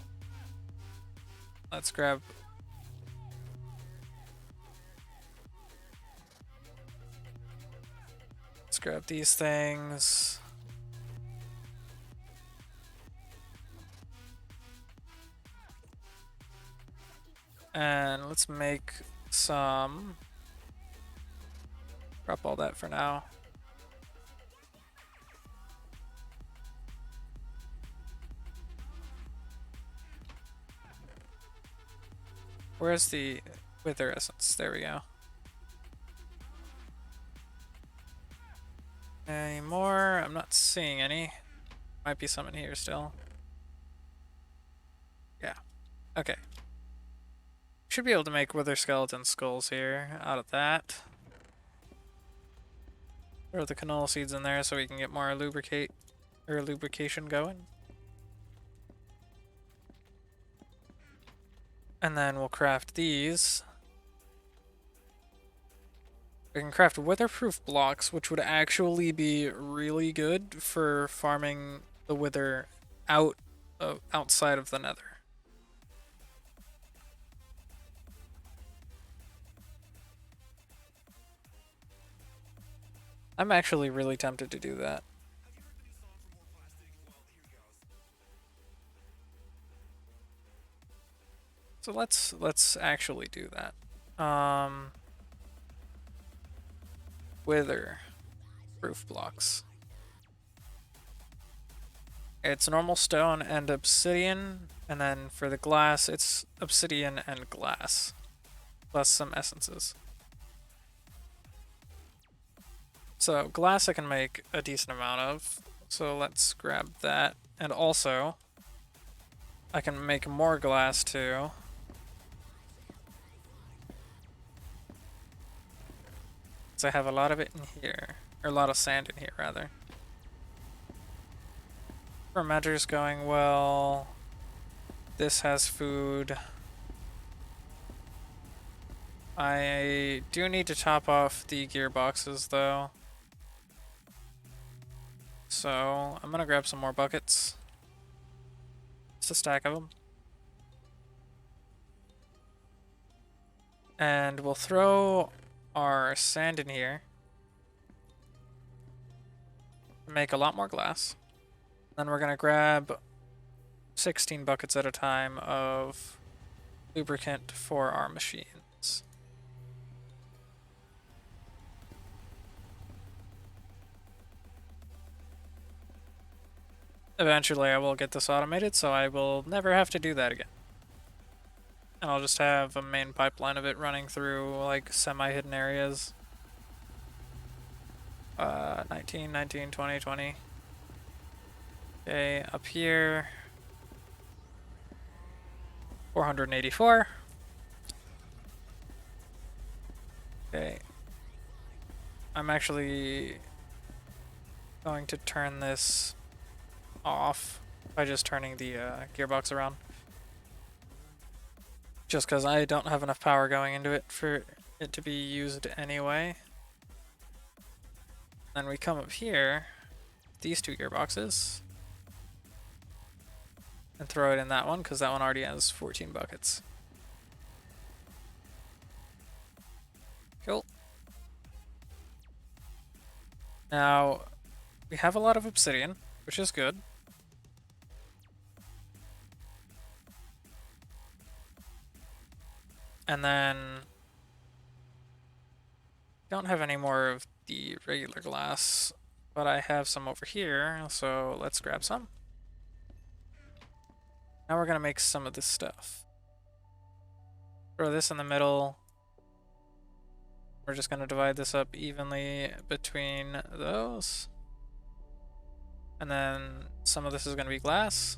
let's grab these things. And let's make some. Drop all that for now. Where's the wither essence? There we go. Any more? I'm not seeing any. Might be some in here still. Yeah. Okay. Should be able to make wither skeleton skulls here out of that. Throw the canola seeds in there so we can get more lubrication going. And then we'll craft these. We can craft witherproof blocks, which would actually be really good for farming the wither outside of the nether. I'm actually really tempted to do that. So let's actually do that. Wither roof blocks. It's normal stone and obsidian, and then for the glass, it's obsidian and glass, plus some essences. So glass I can make a decent amount of, so let's grab that. And also, I can make more glass too. So I have a lot of it in here, or a lot of sand in here rather. Fermenter's going well. This has food. I do need to top off the gearboxes though. So I'm gonna grab some more buckets. Just a stack of them. And we'll throw our sand in here. Make a lot more glass. Then we're gonna grab 16 buckets at a time of lubricant for our machines. Eventually I will get this automated, so I will never have to do that again. And I'll just have a main pipeline of it running through like semi-hidden areas. 19, 19, 20, 20. Okay, up here. 484. Okay. I'm actually going to turn this off by just turning the gearbox around. Just because I don't have enough power going into it for it to be used anyway. Then we come up here, these two gearboxes, and throw it in that one because that one already has 14 buckets. Cool. Now, we have a lot of obsidian, which is good. And then don't have any more of the regular glass, but I have some over here, so let's grab some. Now we're gonna make some of this stuff. Throw this in the middle. We're just gonna divide this up evenly between those. And then some of this is gonna be glass.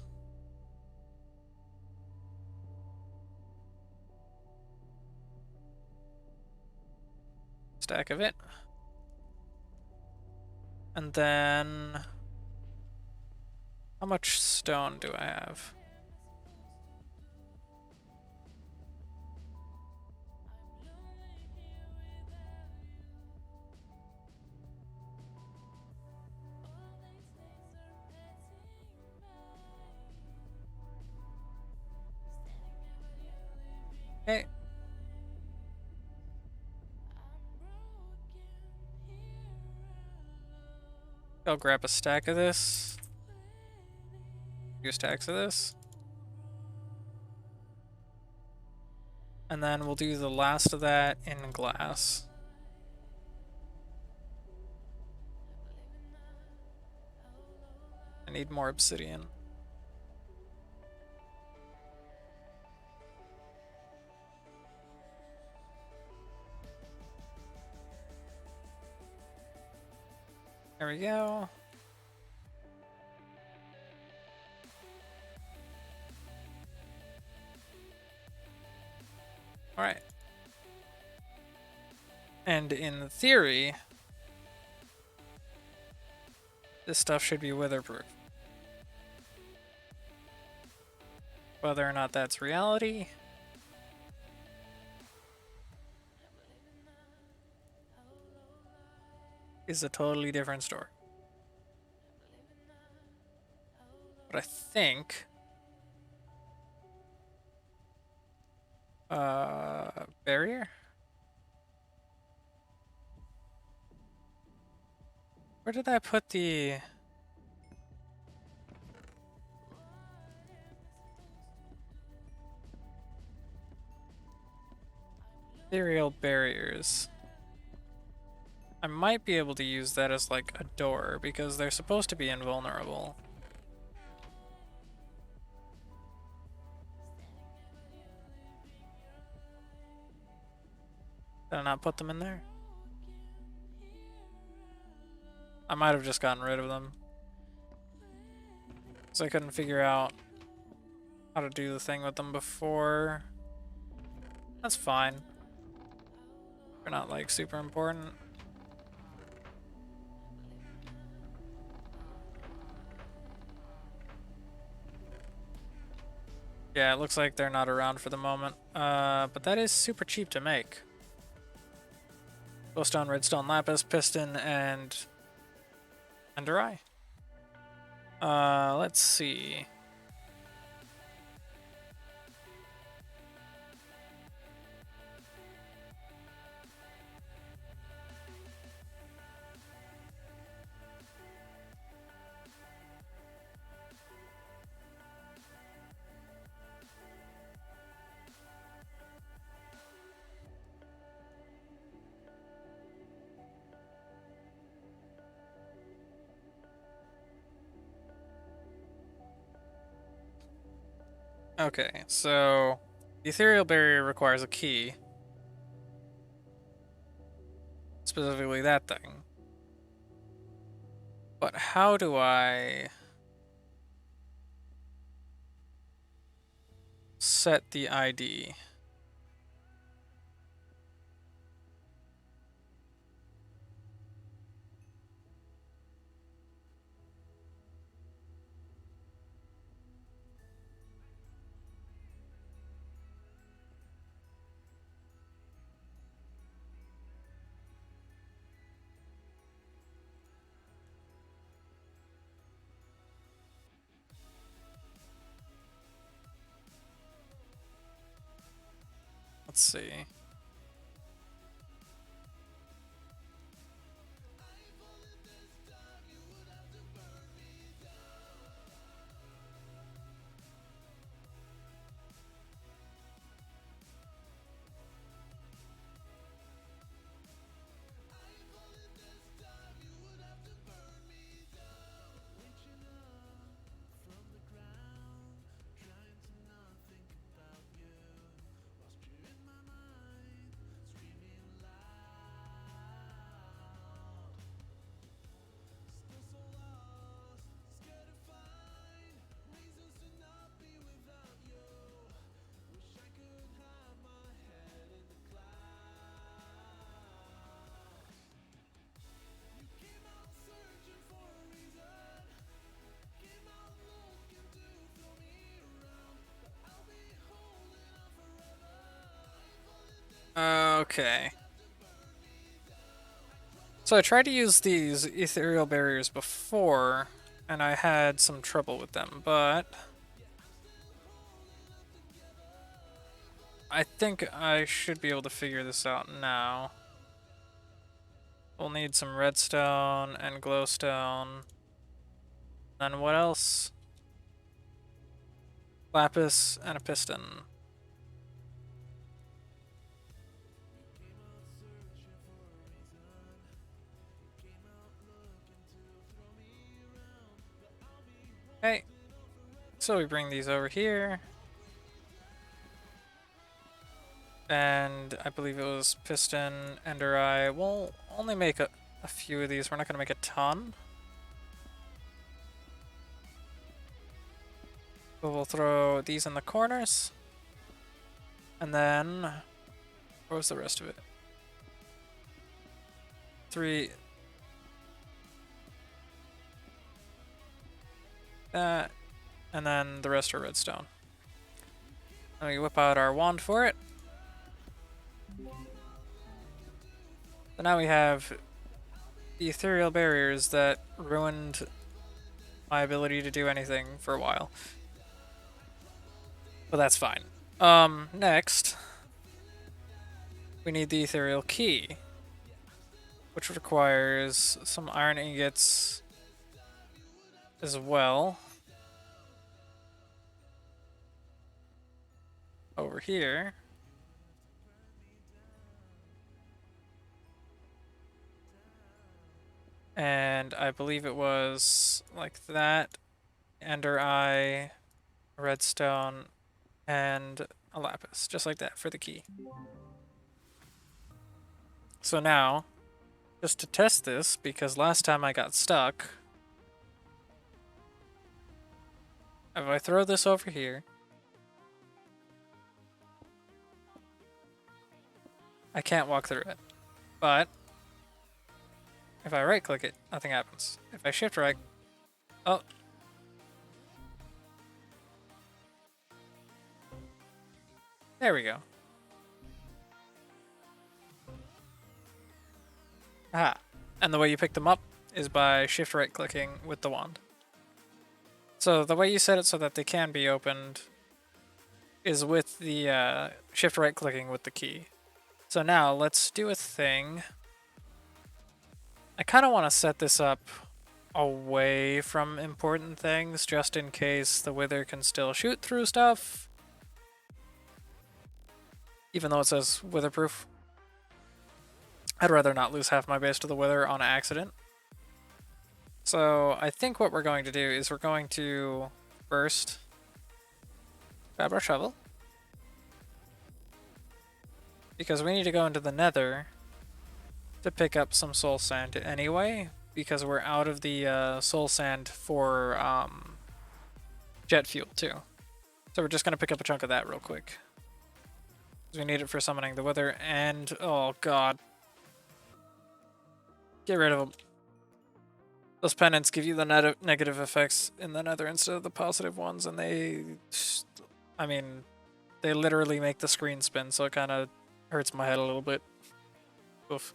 Stack of it. And then how much stone do I have? Okay. I'll grab a stack of this. 2 stacks of this. And then we'll do the last of that in glass. I need more obsidian. There we go. All right. And in theory, this stuff should be weatherproof. Whether or not that's reality is a totally different story. But I think barrier? Where did I put the Ethereal Barriers. I might be able to use that as like a door because they're supposed to be invulnerable. Did I not put them in there? I might have just gotten rid of them. Because I couldn't figure out how to do the thing with them before. That's fine. They're not like super important. Yeah, it looks like they're not around for the moment. But that is super cheap to make. Glowstone, redstone, lapis, piston, and endereye. Let's see. Okay, so the Ethereal Barrier requires a key. Specifically that thing. But how do I set the ID? Let's see. Okay. So I tried to use these ethereal barriers before, and I had some trouble with them, but I think I should be able to figure this out now. We'll need some redstone and glowstone. Then what else? Lapis and a piston. Okay, so we bring these over here. And I believe it was piston, endereye. We'll only make a few of these. We're not going to make a ton. But we'll throw these in the corners. And then, what was the rest of it? 3. That. And then the rest are redstone. And we whip out our wand for it. So now we have the ethereal barriers that ruined my ability to do anything for a while. But that's fine. Next, we need the Ethereal Key, which requires some iron ingots as well. Over here. And I believe it was like that, Ender Eye, redstone, and a lapis, just like that for the key. So now, just to test this, because last time I got stuck, if I throw this over here, I can't walk through it. But if I right click it, nothing happens. If I shift right, oh. There we go. Aha. And the way you pick them up is by shift right clicking with the wand. So the way you set it so that they can be opened is with the shift right clicking with the key. So now let's do a thing. I kind of want to set this up away from important things just in case the wither can still shoot through stuff. Even though it says witherproof. I'd rather not lose half my base to the wither on accident. So I think what we're going to do is we're going to first grab our shovel. Because we need to go into the nether to pick up some soul sand anyway. Because we're out of the soul sand for jet fuel too. So we're just going to pick up a chunk of that real quick. We need it for summoning the wither and... oh god. Get rid of them. Those pendants give you the negative effects in the nether instead of the positive ones, and they... I mean, they literally make the screen spin, so it kind of hurts my head a little bit. Oof.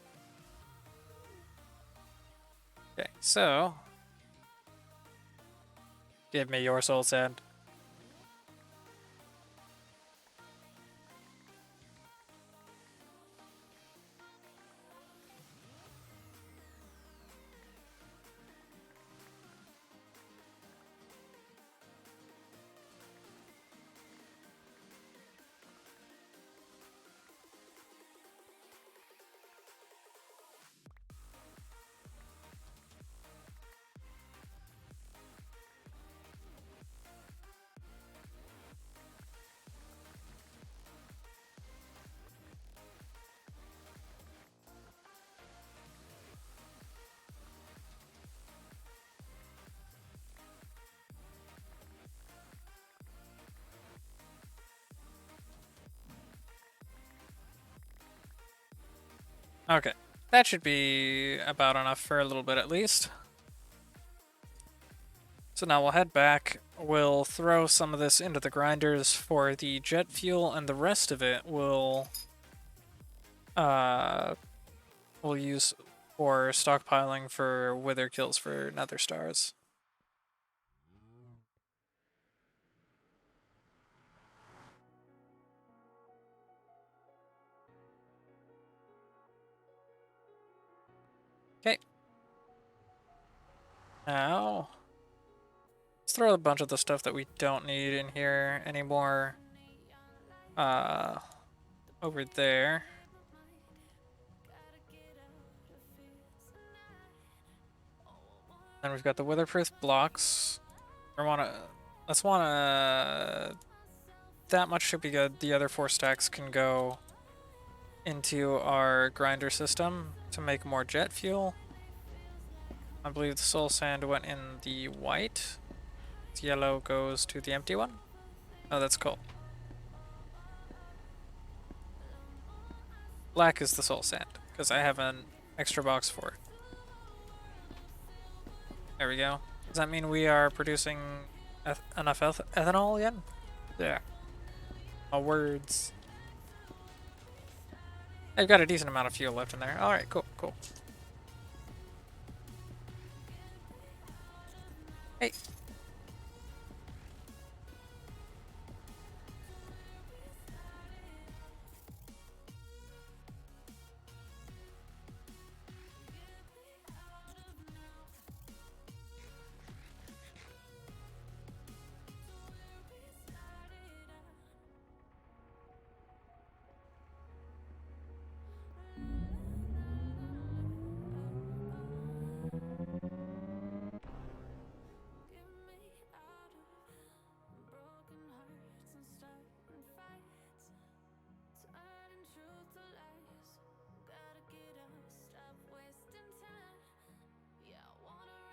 Okay, so... give me your soul sand. Okay, that should be about enough for a little bit at least. So now we'll head back, we'll throw some of this into the grinders for the jet fuel, and the rest of it we'll use for stockpiling for wither kills for nether stars. Okay. Now, let's throw a bunch of the stuff that we don't need in here anymore over there. Then we've got the witherproof blocks. Let's wanna that much should be good. The other 4 stacks can go into our grinder system to make more jet fuel. I believe the soul sand went in the white. The yellow goes to the empty one. Oh, that's cool. Black is the soul sand, because I have an extra box for it. There we go. Does that mean we are producing enough ethanol yet? Yeah. My words. I've got a decent amount of fuel left in there. Alright, cool, cool. Hey.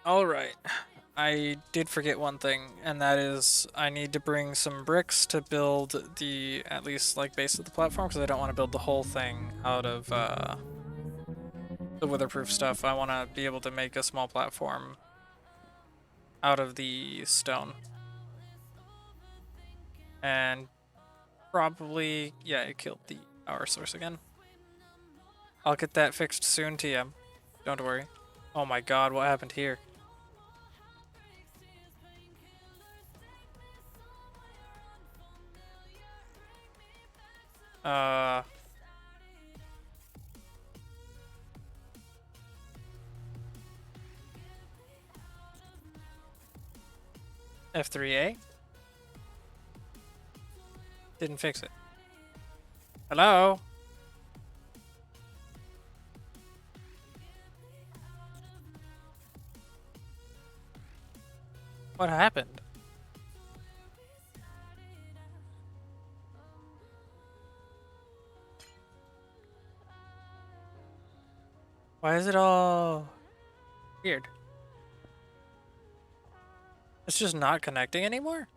Alright. I did forget one thing, and that is I need to bring some bricks to build the, at least, like, base of the platform, because I don't want to build the whole thing out of, the weatherproof stuff. I want to be able to make a small platform out of the stone. And probably, yeah, it killed the power source again. I'll get that fixed soon, TM. Don't worry. Oh my god, what happened here? Uh... F3A? Didn't fix it. Hello? What happened? Why is it all weird? It's just not connecting anymore?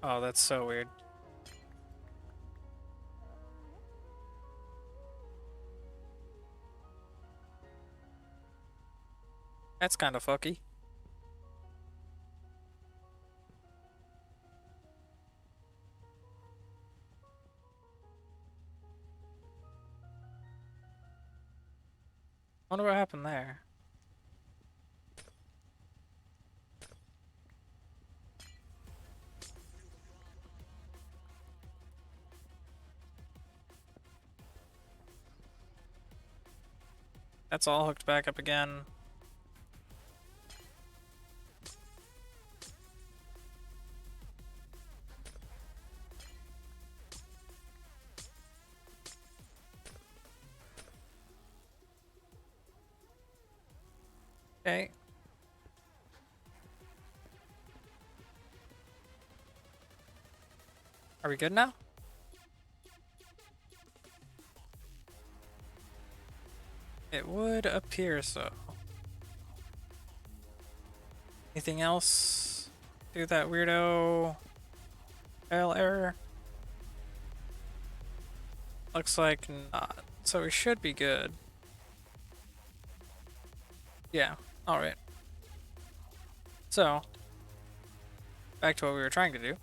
Oh, that's so weird. That's kind of fucky. Wonder what happened there. That's all hooked back up again. Okay. Are we good now? It would appear so. Anything else? Do that weirdo file error? Looks like not. So we should be good. Yeah, alright. So, back to what we were trying to do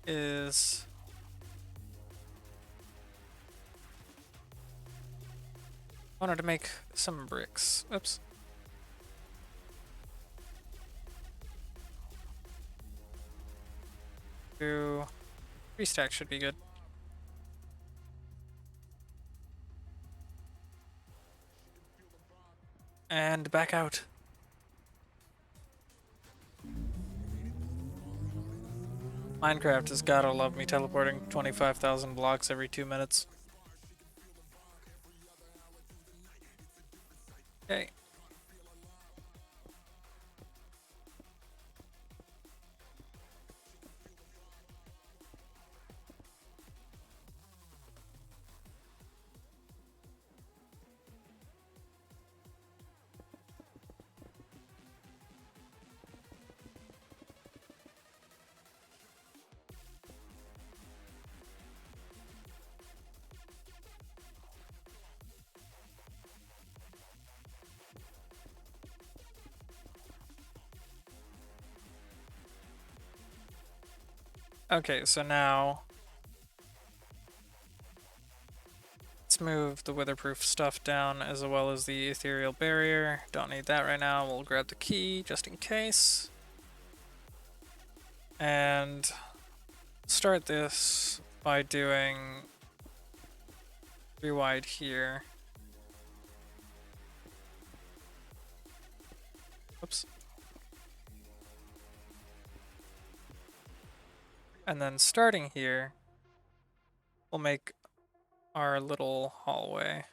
is I wanted to make some bricks. Oops. Do 3 stacks should be good. And back out. Minecraft has gotta love me teleporting 25,000 blocks every 2 minutes. Okay. Okay, so now let's move the weatherproof stuff down as well as the Ethereal Barrier. Don't need that right now. We'll grab the key just in case. And start this by doing 3 wide here. Oops. And then starting here, we'll make our little hallway.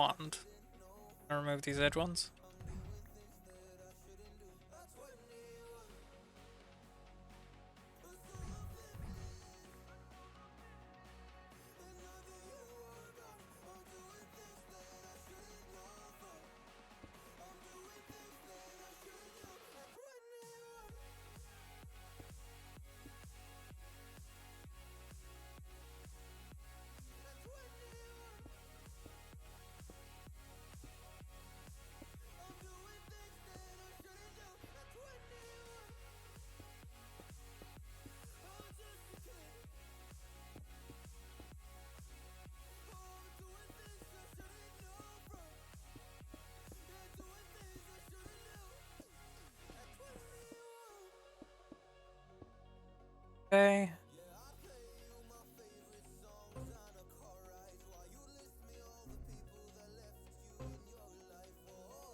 wand. I'll remove these edge ones. Okay.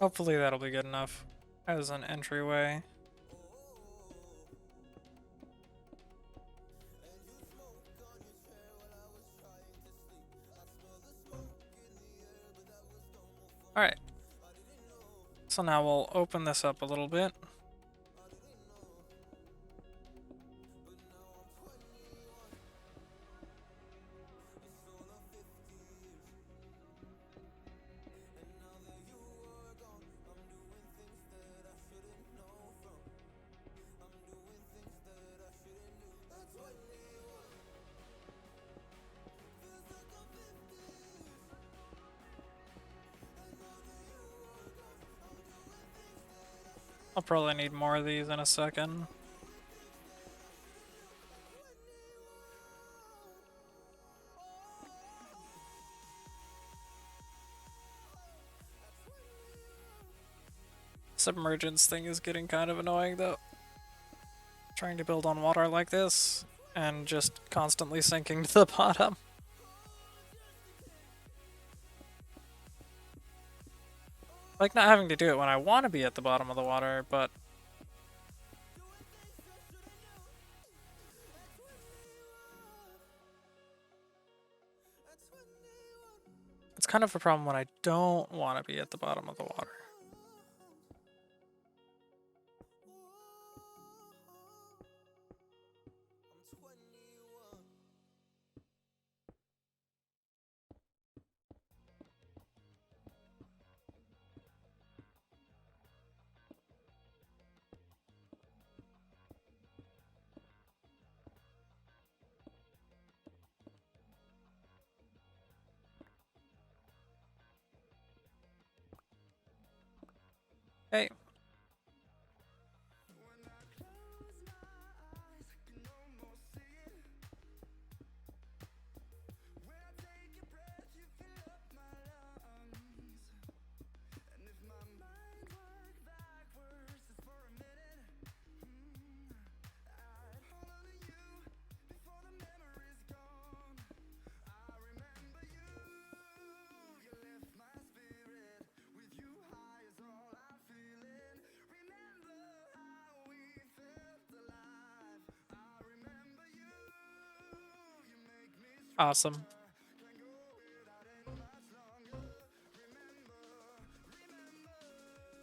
Hopefully that'll be good enough as an entryway. Alright. So now we'll open this up a little bit. I'll probably need more of these in a second. Submergence thing is getting kind of annoying though. Trying to build on water like this and just constantly sinking to the bottom. Like not having to do it when I want to be at the bottom of the water, but it's kind of a problem when I don't want to be at the bottom of the water. Hey. Awesome.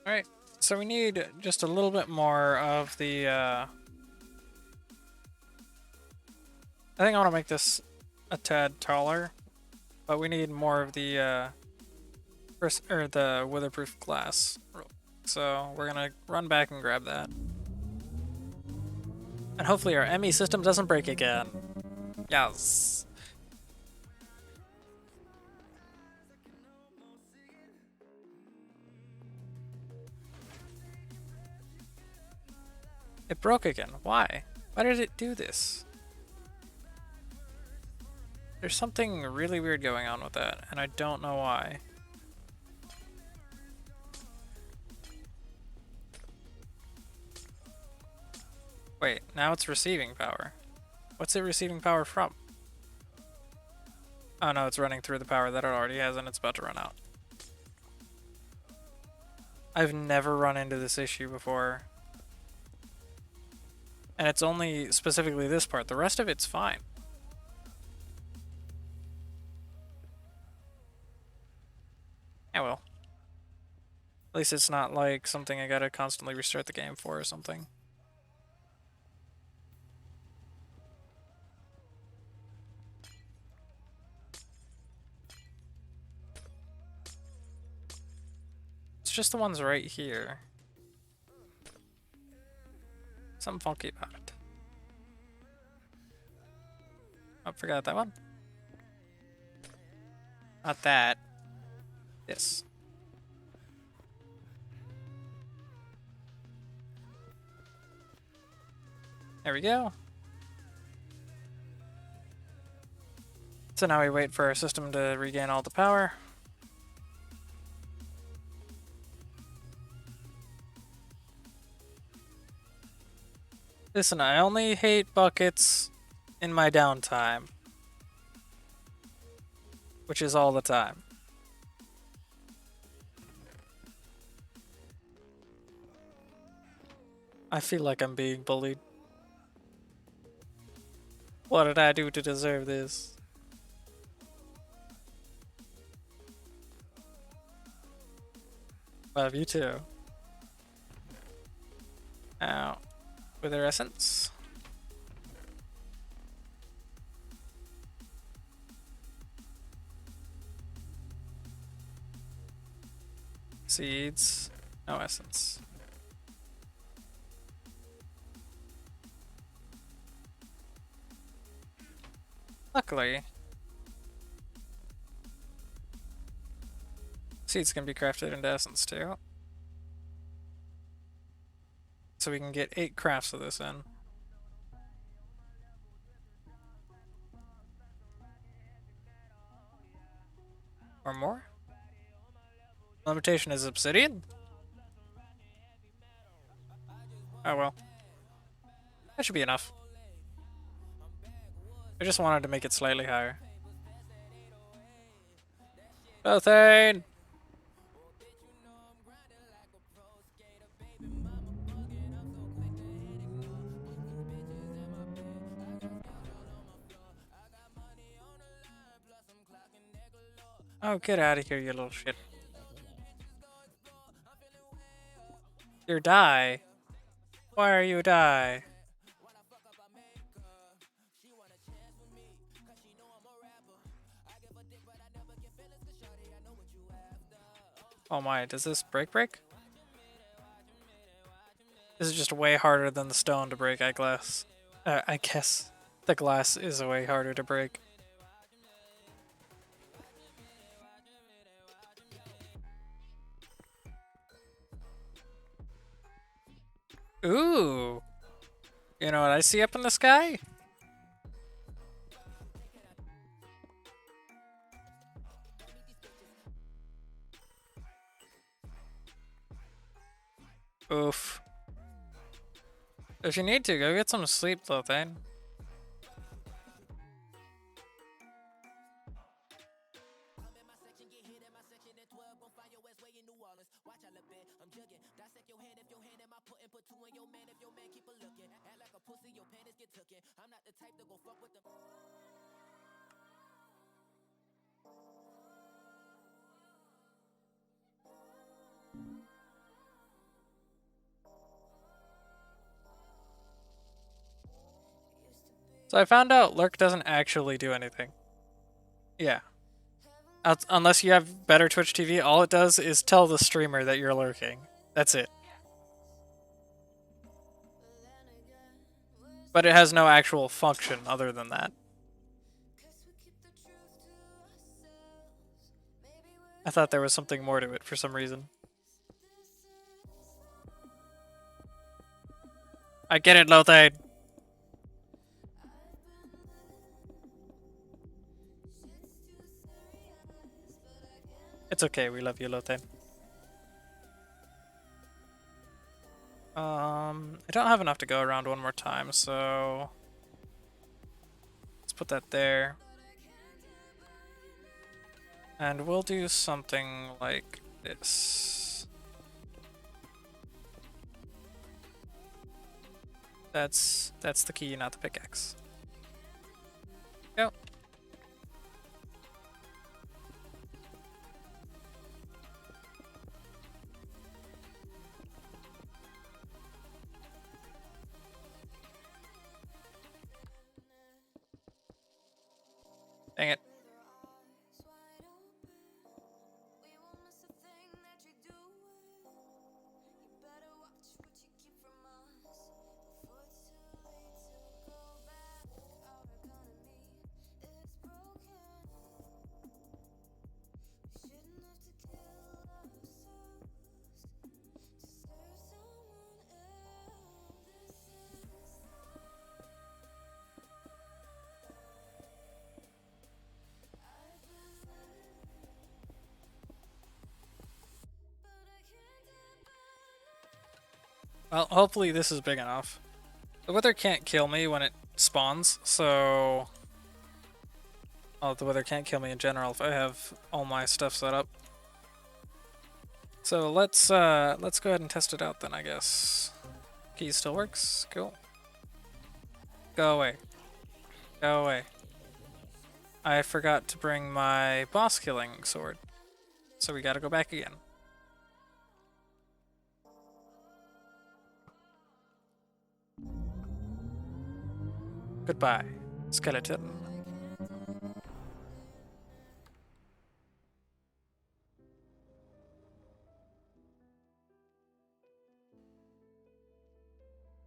Alright, so we need just a little bit more of the, I think I want to make this a tad taller, but we need more of the, the weatherproof glass. So we're gonna run back and grab that. And hopefully our ME system doesn't break again. Yes. It broke again. Why? Why did it do this? There's something really weird going on with that, and I don't know why. Wait, now it's receiving power. What's it receiving power from? Oh no, it's running through the power that it already has and it's about to run out. I've never run into this issue before. And it's only specifically this part. The rest of it's fine. least it's not like something I gotta constantly restart the game for or something. It's just the ones right here. Something funky about it. Oh, forgot that one. Not that. This. There we go. So now we wait for our system to regain all the power. Listen, I only hate buckets in my downtime, which is all the time. I feel like I'm being bullied. What did I do to deserve this? Love you too. Now, wither essence. Seeds. No essence. Luckily, seeds can be crafted into essence too. So we can get 8 crafts of this in. Or more? Limitation is obsidian? Oh well. That should be enough. I just wanted to make it slightly higher. Nothing! Oh, get out of here, you little shit. You're die. Why are you die? Oh my, does this break? This is just way harder than the stone to break, I guess. I guess the glass is way harder to break. Ooh! You know what I see up in the sky? Oof. If you need to, go get some sleep, though, Thane. So I found out Lurk doesn't actually do anything. Yeah. Unless you have better Twitch TV, all it does is tell the streamer that you're lurking. That's it. But it has no actual function other than that. I thought there was something more to it for some reason. I get it, Lothade. It's okay, we love you, Lothane. I don't have enough to go around one more time, so let's put that there. And we'll do something like this. That's the key, not the pickaxe. Go. Dang it. Well, hopefully this is big enough. The wither can't kill me when it spawns, so... Oh, the wither can't kill me in general if I have all my stuff set up. So let's go ahead and test it out then, I guess. Key still works. Cool. Go away. Go away. I forgot to bring my boss killing sword, so we gotta go back again. Goodbye, skeleton.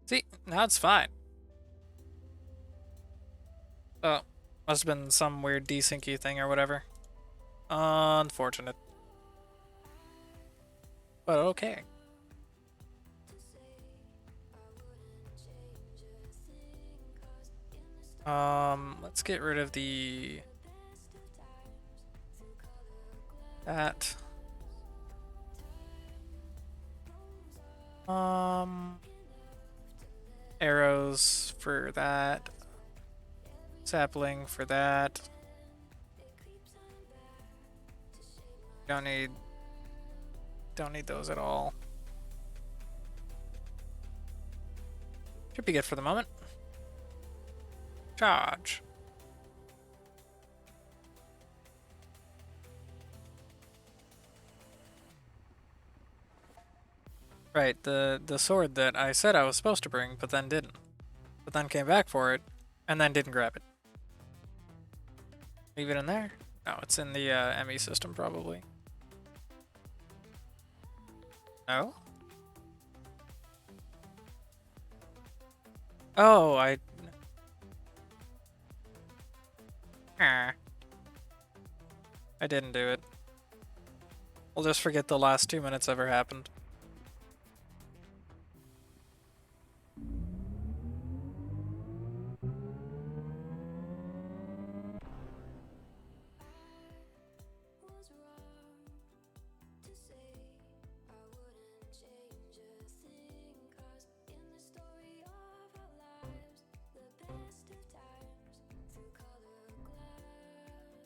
See, now it's fine. Oh, must have been some weird desyncy thing or whatever. Unfortunate. But okay. Let's get rid of that. Arrows for that. Sapling for that. Don't need those at all. Should be good for the moment. Charge. Right, the sword that I said I was supposed to bring, but then didn't. But then came back for it, and then didn't grab it. Leave it in there? No, it's in the ME system probably. No? Oh, I didn't do it. We'll just forget the last 2 minutes ever happened.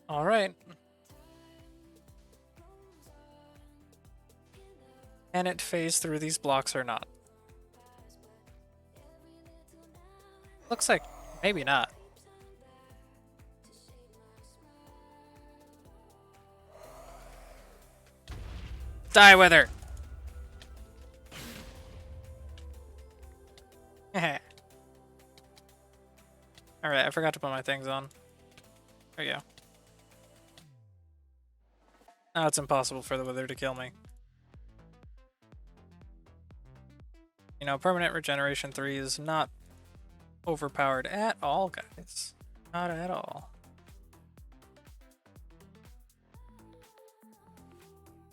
All right. Can it phase through these blocks or not? Looks like maybe not. Die with her! Alright, I forgot to put my things on. There we go. Now it's impossible for the wither to kill me. You know, permanent regeneration 3 is not overpowered at all, guys. Not at all.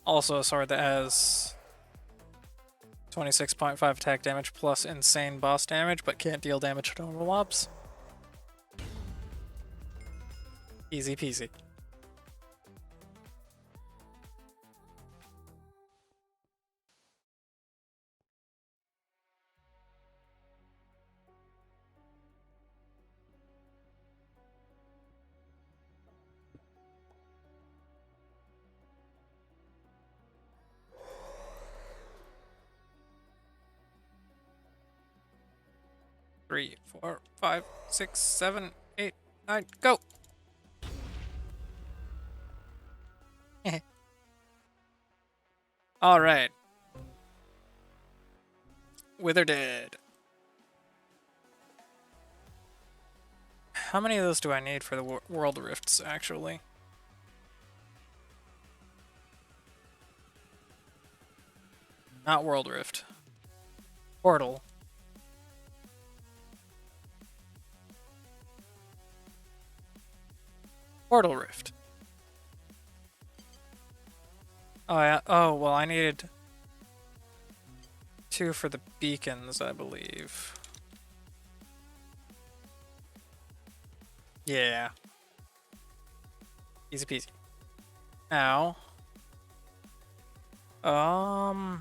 Also a sword that has 26.5 attack damage plus insane boss damage, but can't deal damage to normal mobs. Easy peasy. Three, 4, 5, 6, 7, 8, 9, go! Alright. Wither dead. How many of those do I need for the world rifts, actually? Not world rift. Portal. Portal rift. Oh, yeah. Oh, well, I needed 2 for the beacons, I believe. Yeah. Easy peasy. Now. I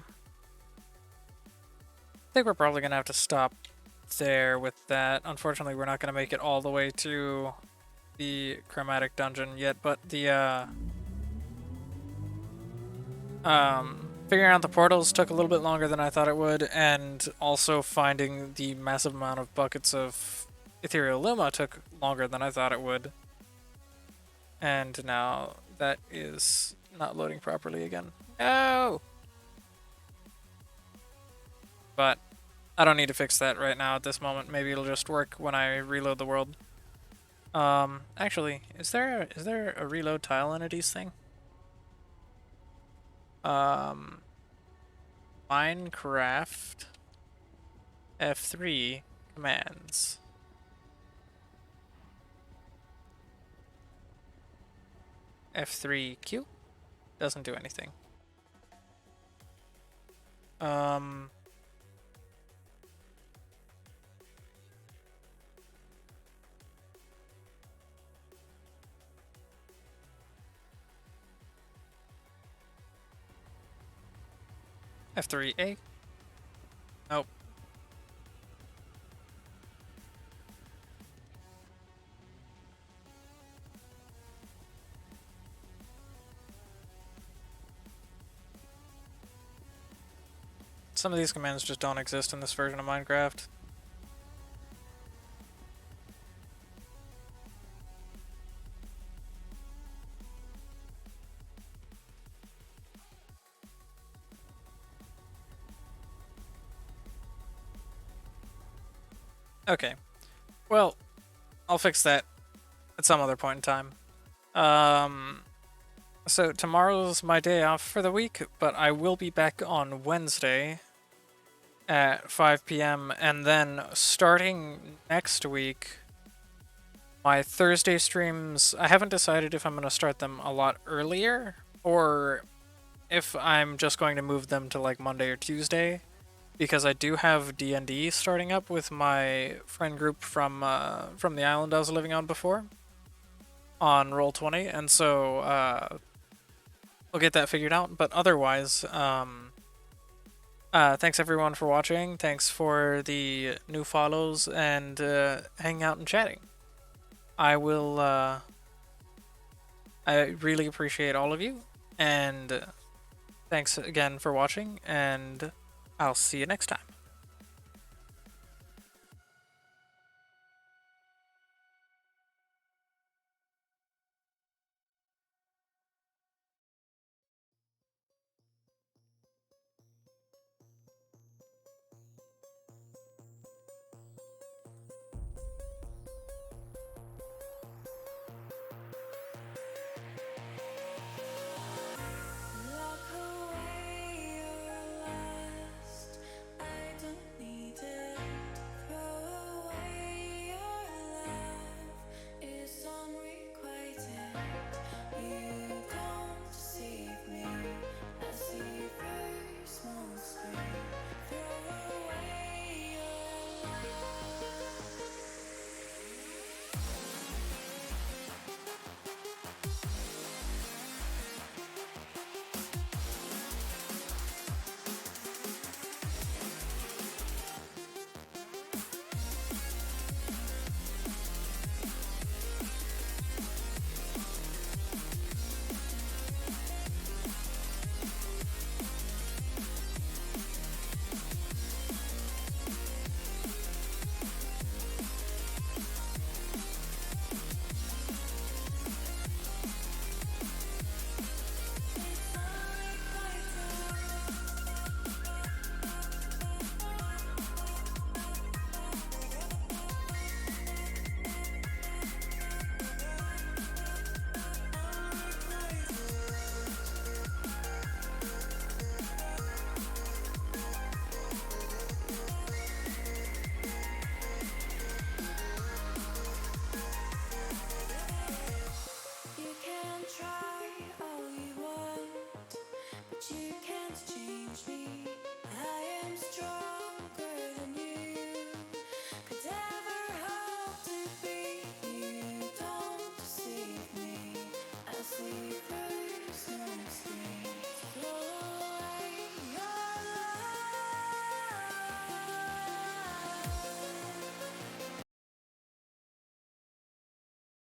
think we're probably gonna have to stop there with that. Unfortunately, we're not gonna make it all the way to the chromatic dungeon yet, but the figuring out the portals took a little bit longer than I thought it would, and also finding the massive amount of buckets of Ethereal Luma took longer than I thought it would. And now that is not loading properly again. No! But I don't need to fix that right now at this moment. Maybe it'll just work when I reload the world. Actually, is there a reload tile entities thing? Minecraft F3 commands. F3Q doesn't do anything. F3A. Nope. Some of these commands just don't exist in this version of Minecraft. Okay. Well, I'll fix that at some other point in time. So tomorrow's my day off for the week, but I will be back on Wednesday at 5 p.m. and then starting next week, my Thursday streams, I haven't decided if I'm going to start them a lot earlier or if I'm just going to move them to like Monday or Tuesday, because I do have D&D starting up with my friend group from the island I was living on before on Roll20, and so we'll get that figured out. But otherwise, thanks everyone for watching. Thanks for the new follows and hanging out and chatting. I will. I really appreciate all of you, and thanks again for watching. And I'll see you next time.